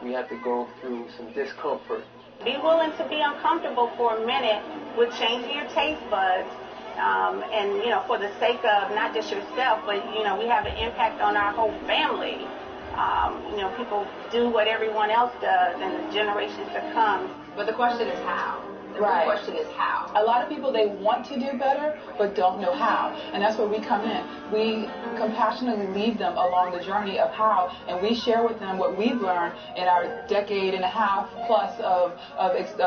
We have to go through some discomfort. Be willing to be uncomfortable for a minute with changing your taste buds, and, you know, for the sake of not just yourself, but, you know, we have an impact on our whole family. You know, people do what everyone else does and the generations to come. But the question is how. The Right. question is how. A lot of people, they want to do better, but don't know how. And that's where we come in. We compassionately lead them along the journey of how, and we share with them what we've learned in our decade and a half plus of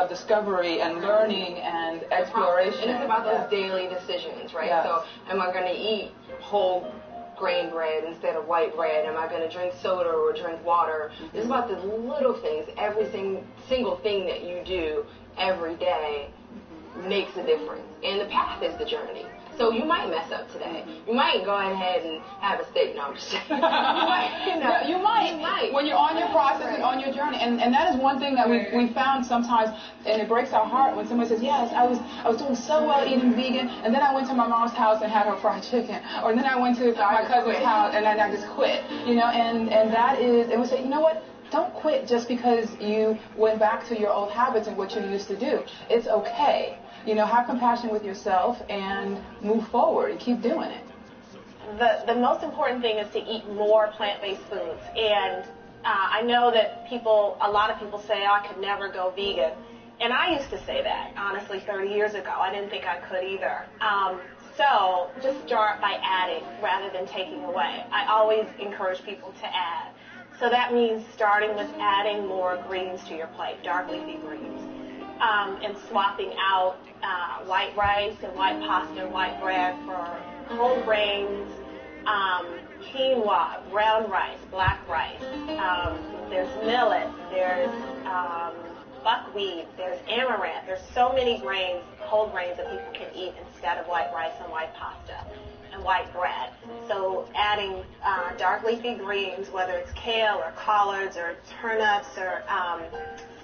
discovery and learning and exploration. And it's about those daily decisions, right? Yes. So am I going to eat whole grain bread instead of white bread? Am I going to drink soda or drink water? It's about the little things. Every single thing that you do every day makes a difference. And the path is the journey. So you might mess up today. You might go ahead and have a steak. No, I'm just saying. You might. When you're on your process and on your journey. And that is one thing that we found sometimes, and it breaks our heart when somebody says, yes, I was doing so well eating vegan, and then I went to my mom's house and had her fried chicken. Or then I went to my cousin's house and then I just quit. You know, and that is, and we say, you know what? Don't quit just because you went back to your old habits and what you used to do. It's okay. You know, have compassion with yourself and move forward and keep doing it. The most important thing is to eat more plant-based foods. And I know that a lot of people say, oh, I could never go vegan. And I used to say that, honestly, 30 years ago. I didn't think I could either. So just start by adding rather than taking away. I always encourage people to add. So that means starting with adding more greens to your plate, dark leafy greens, and swapping out white rice and white pasta and white bread for whole grains, quinoa, brown rice, black rice. There's millet, there's buckwheat, there's amaranth. There's so many grains, whole grains that people can eat instead of white rice and white pasta and white bread. So adding dark leafy greens, whether it's kale or collards or turnips or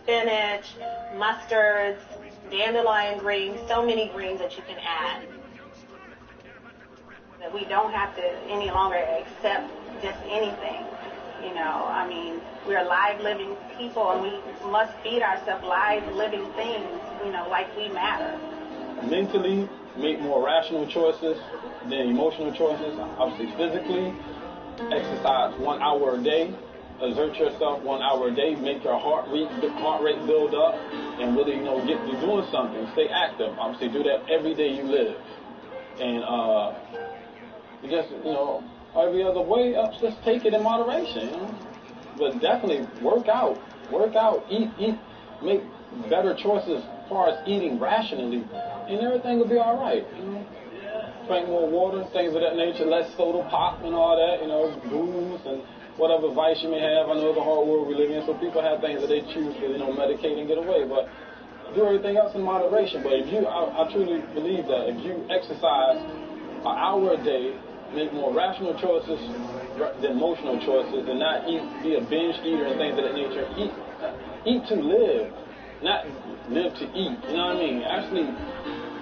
spinach, mustards, dandelion greens, so many greens that you can add. That we don't have to any longer accept just anything. You know, I mean, we're live living people and we must feed ourselves live living things, you know, like we matter. Mentally, make more rational choices than emotional choices. Obviously, physically, exercise 1 hour a day. Exert yourself 1 hour a day. Make your heart rate build up, and really, you know, get to doing something. Stay active. Obviously, do that every day you live, and just, you know, every other way up. Just take it in moderation. You know? But definitely work out, eat, make better choices as far as eating rationally, and everything will be all right. You know? Drink more water, things of that nature, less soda pop and all that, you know, booze and whatever vice you may have. I know it's a hard world we live in, so people have things that they choose to, you know, medicate and get away. But do everything else in moderation. But if you, I truly believe that if you exercise an hour a day, make more rational choices than emotional choices, and not be a binge eater and things of that nature. Eat to live, not live to eat. You know what I mean? Actually,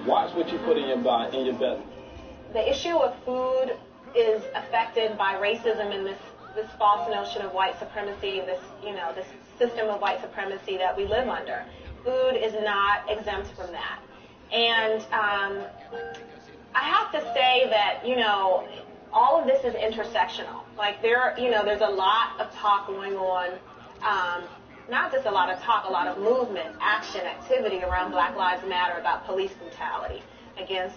watch what you put in your body, in your belly. The issue of food is affected by racism and this false notion of white supremacy, this system of white supremacy that we live under. Food is not exempt from that. And I have to say that, all of this is intersectional. Like there's a lot of talk going on, not just a lot of talk, a lot of movement, action, activity around Black Lives Matter about police brutality against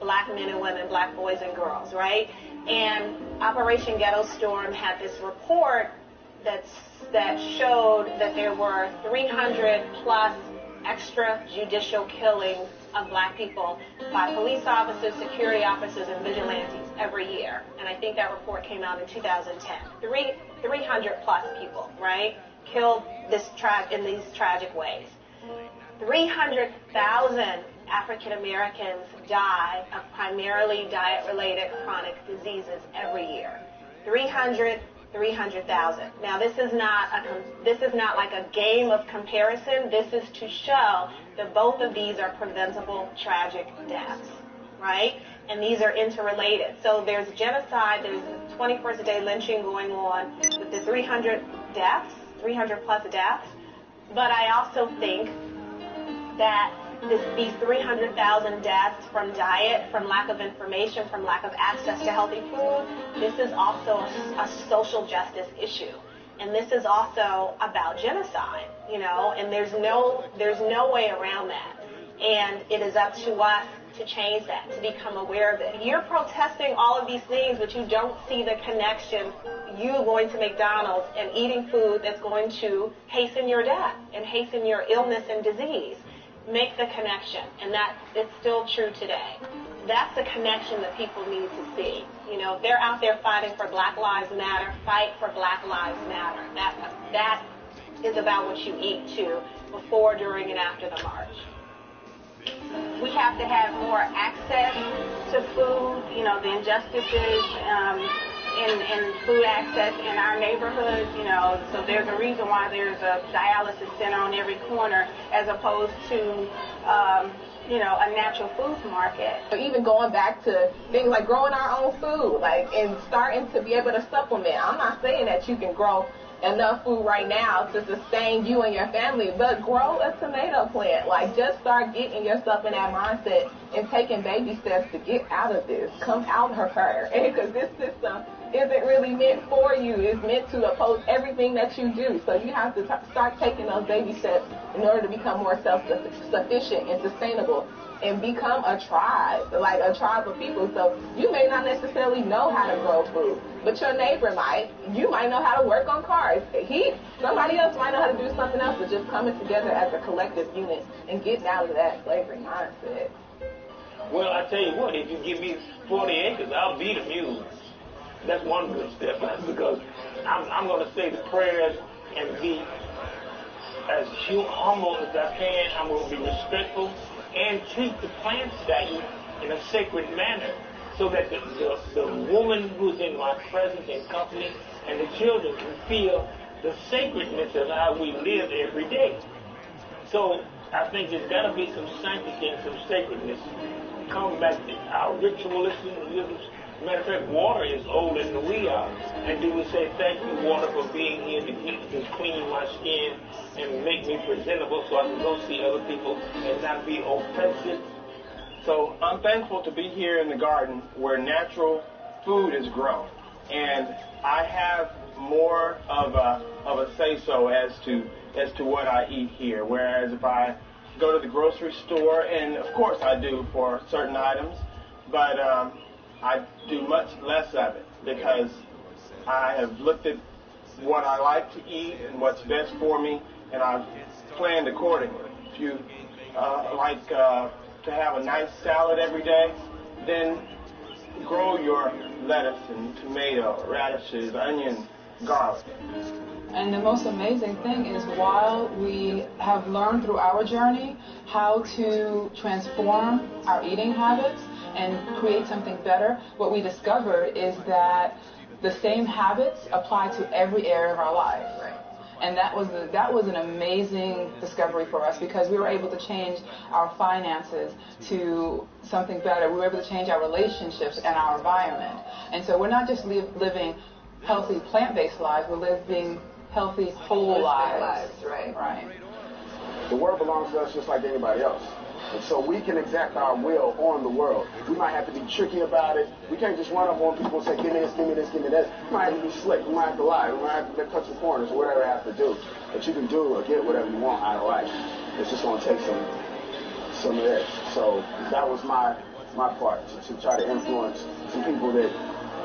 black men and women, black boys and girls, right? And Operation Ghetto Storm had this report that showed that there were 300 plus extrajudicial killings of black people by police officers, security officers, and vigilantes every year. And I think that report came out in 2010. 300 plus people, right, killed in these tragic ways. 300,000 African Americans die of primarily diet-related chronic diseases every year. 300,000. Now, this is not like a game of comparison. This is to show that both of these are preventable tragic deaths, right? And these are interrelated. So there's genocide, there's 21st day lynching going on with the 300 plus deaths. But I also think that these 300,000 deaths from diet, from lack of information, from lack of access to healthy food, this is also a social justice issue. And this is also about genocide, and there's no way around that. And it is up to us to change that, to become aware of it. You're protesting all of these things, but you don't see the connection, you going to McDonald's and eating food that's going to hasten your death and hasten your illness and disease. Make the connection, and that it's still true today. That's the connection that people need to see. If they're out there fighting for Black Lives Matter, fight for Black Lives Matter. That is about what you eat too, before, during, and after the march. We have to have more access to food. The injustices in food access in our neighborhoods, so there's a reason why there's a dialysis center on every corner as opposed to, a natural foods market. Even going back to things like growing our own food, and starting to be able to supplement. I'm not saying that you can grow enough food right now to sustain you and your family, but grow a tomato plant. Just start getting yourself in that mindset and taking baby steps to get out of this. Come out of her. Because this system isn't really meant for you. It's meant to oppose everything that you do. So you have to start taking those baby steps in order to become more self-sufficient and sustainable and become a tribe, a tribe of people. So you may not necessarily know how to grow food, but your neighbor might. You might know how to work on cars. Somebody else might know how to do something else, but just coming together as a collective unit and getting out of that slavery mindset. Well, I tell you what, if you give me 40 acres, I'll beat a mule. That's one good step, because I'm going to say the prayers and be as humble as I can. I'm going to be respectful and treat the plants that I eat in a sacred manner, so that the woman who's in my presence and company and the children can feel the sacredness of how we live every day. So I think there's got to be some sanctity and some sacredness. Come back to our ritualism. Matter of fact, water is older than we are. And do we say, thank you, water, for being here to clean my skin and make me presentable so I can go see other people and not be offensive? So I'm thankful to be here in the garden where natural food is grown. And I have more of a say-so as to what I eat here. Whereas if I go to the grocery store, and of course I do for certain items, but I do much less of it because I have looked at what I like to eat and what's best for me, and I've planned accordingly. If you like to have a nice salad every day, then grow your lettuce and tomato, radishes, onion, garlic. And the most amazing thing is, while we have learned through our journey how to transform our eating habits and create something better, what we discovered is that the same habits apply to every area of our life. And that was an amazing discovery for us, because we were able to change our finances to something better. We were able to change our relationships and our environment. And so we're not just living healthy plant-based lives, we're living healthy whole lives. Right. The world belongs to us just like anybody else. And so we can exact our will on the world. We might have to be tricky about it. We can't just run up on people and say, give me this, give me this, give me this. We might have to be slick. We might have to lie. We might have to cut some corners or whatever I have to do. But you can do or get whatever you want out of life. It's just going to take some of this. So that was my part, to try to influence some people that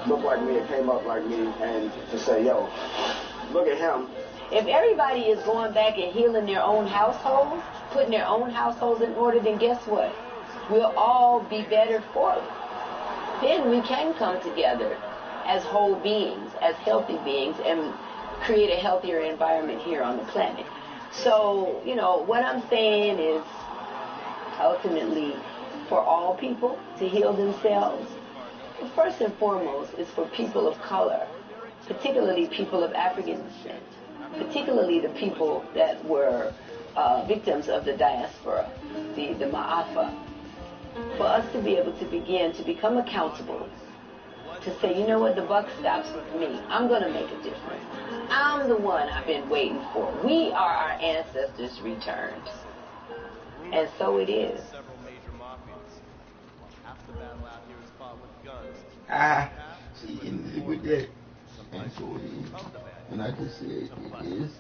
look like me and came up like me, and to say, yo, look at him. If everybody is going back and healing their own households, putting their own households in order, then guess what? We'll all be better for it. Then we can come together as whole beings, as healthy beings, and create a healthier environment here on the planet. So, what I'm saying is, ultimately, for all people to heal themselves, first and foremost, is for people of color, particularly people of African descent, particularly the people that were victims of the diaspora, the Ma'afa, for us to be able to begin to become accountable, to say, you know what, the buck stops with me. I'm going to make a difference. I'm the one I've been waiting for. We are our ancestors' returned. And so it is. See, and with that, and so it is. And I just said, it is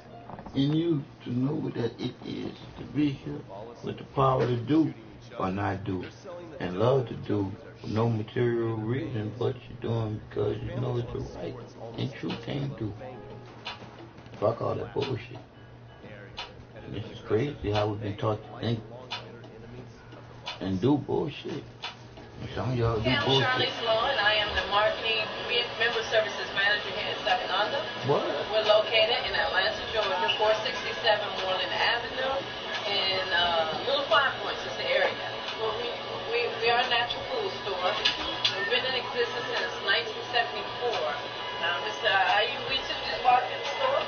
in you to know that it is to be here with the power to do or not do, and love to do for no material reason, but you're doing because you know it's the right and true thing to do. Fuck all that bullshit. And this is crazy how we've been taught to think and do bullshit. And some of y'all do bullshit. I'm Charlie Sloan, and I am the Marketing Member Services Manager here at Seven Under. What? We're located in Atlanta, Georgia, 467 Moreland Avenue, and Little Five Points is the area. Well, we are a natural food store. We've been in existence since 1974. Mr. Ayuwitu just walked in the store.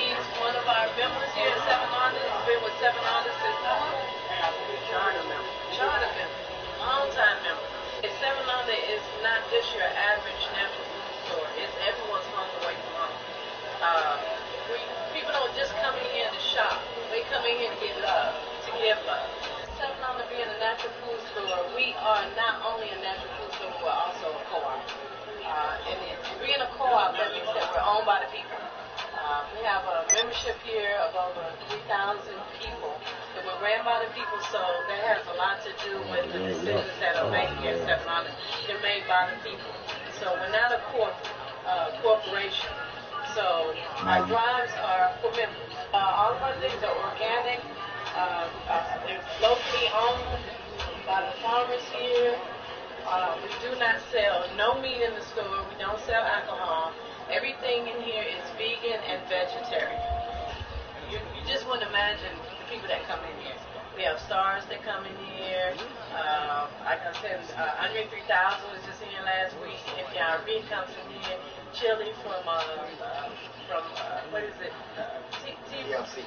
He's one of our members here at Seven Under. He's been with Seven Under since charter member, long-time member. Seven Under is not just your average natural food store. It's everyone's home away from home. People don't just come in here to shop. They come in here to get love, to give love. Seven Under being a natural food store, we are not only a natural food store, we're also a co-op. And being a co-op, that means that we're owned by the people. We have a membership here of over 3,000 people that we're ran by the people, so that has a lot to do with the decisions that are made here at Seven Under. They're made by the people. So we're not a corporation. So our drives are for members. All of our things are organic. They're locally owned by the farmers here. We do not sell no meat in the store. We don't sell alcohol. Everything in here is vegan and vegetarian. You just wouldn't imagine the people that come in here. We have stars that come in here. Like I said, Andre 3000 was just in here last week. If y'all read comes in here. Chili from what is it? TLC.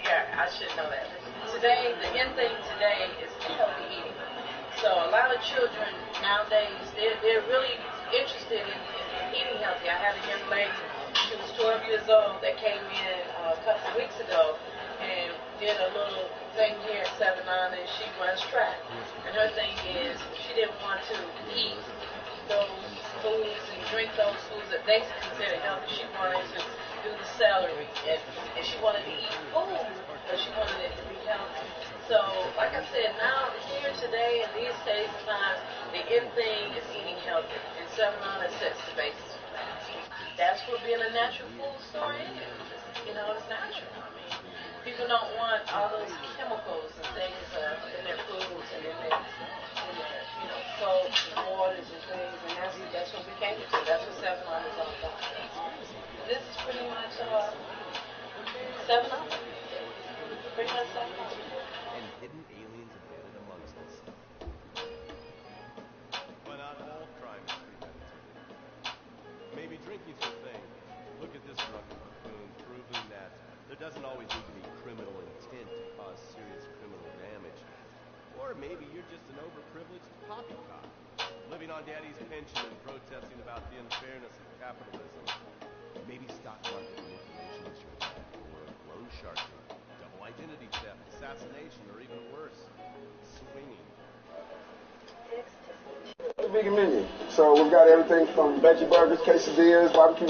Yeah, I should know that. Today, the end thing today is healthy eating. So a lot of children nowadays, they're really interested in eating healthy. I had a young lady, she was 12 years old, that came in a couple of weeks ago and did a little thing here at Seven Under, and she runs track. And her thing is, she didn't want to eat those foods and drink those foods that they consider healthy. She wanted to do the celery, and she wanted to eat food, but she wanted it to be healthy. So, like I said, now, here today, in these days and times, the end thing is eating healthy. And Seven Under sets the basis for that. That's what being a natural food store is. You know, it's natural. I mean, people don't want all those chemicals and things in their foods and in their soaps and waters and things. And that's what we came to. That's what Seven Under is all about. 7 Up. Pretty much 7 Up. And hidden aliens embedded amongst us. But not all crime is premeditated. Maybe drinking's your thing. Look at this drunken buffoon, proving that there doesn't always need to be criminal intent to cause serious criminal damage. Or maybe you're just an overprivileged poppycock, living on daddy's pension and protesting about the unfairness of capitalism. Maybe stock market manipulation is your thing, or loan sharking, double identity theft, assassination, or even worse, swinging. The vegan menu. So we've got everything from veggie burgers, quesadillas, barbecue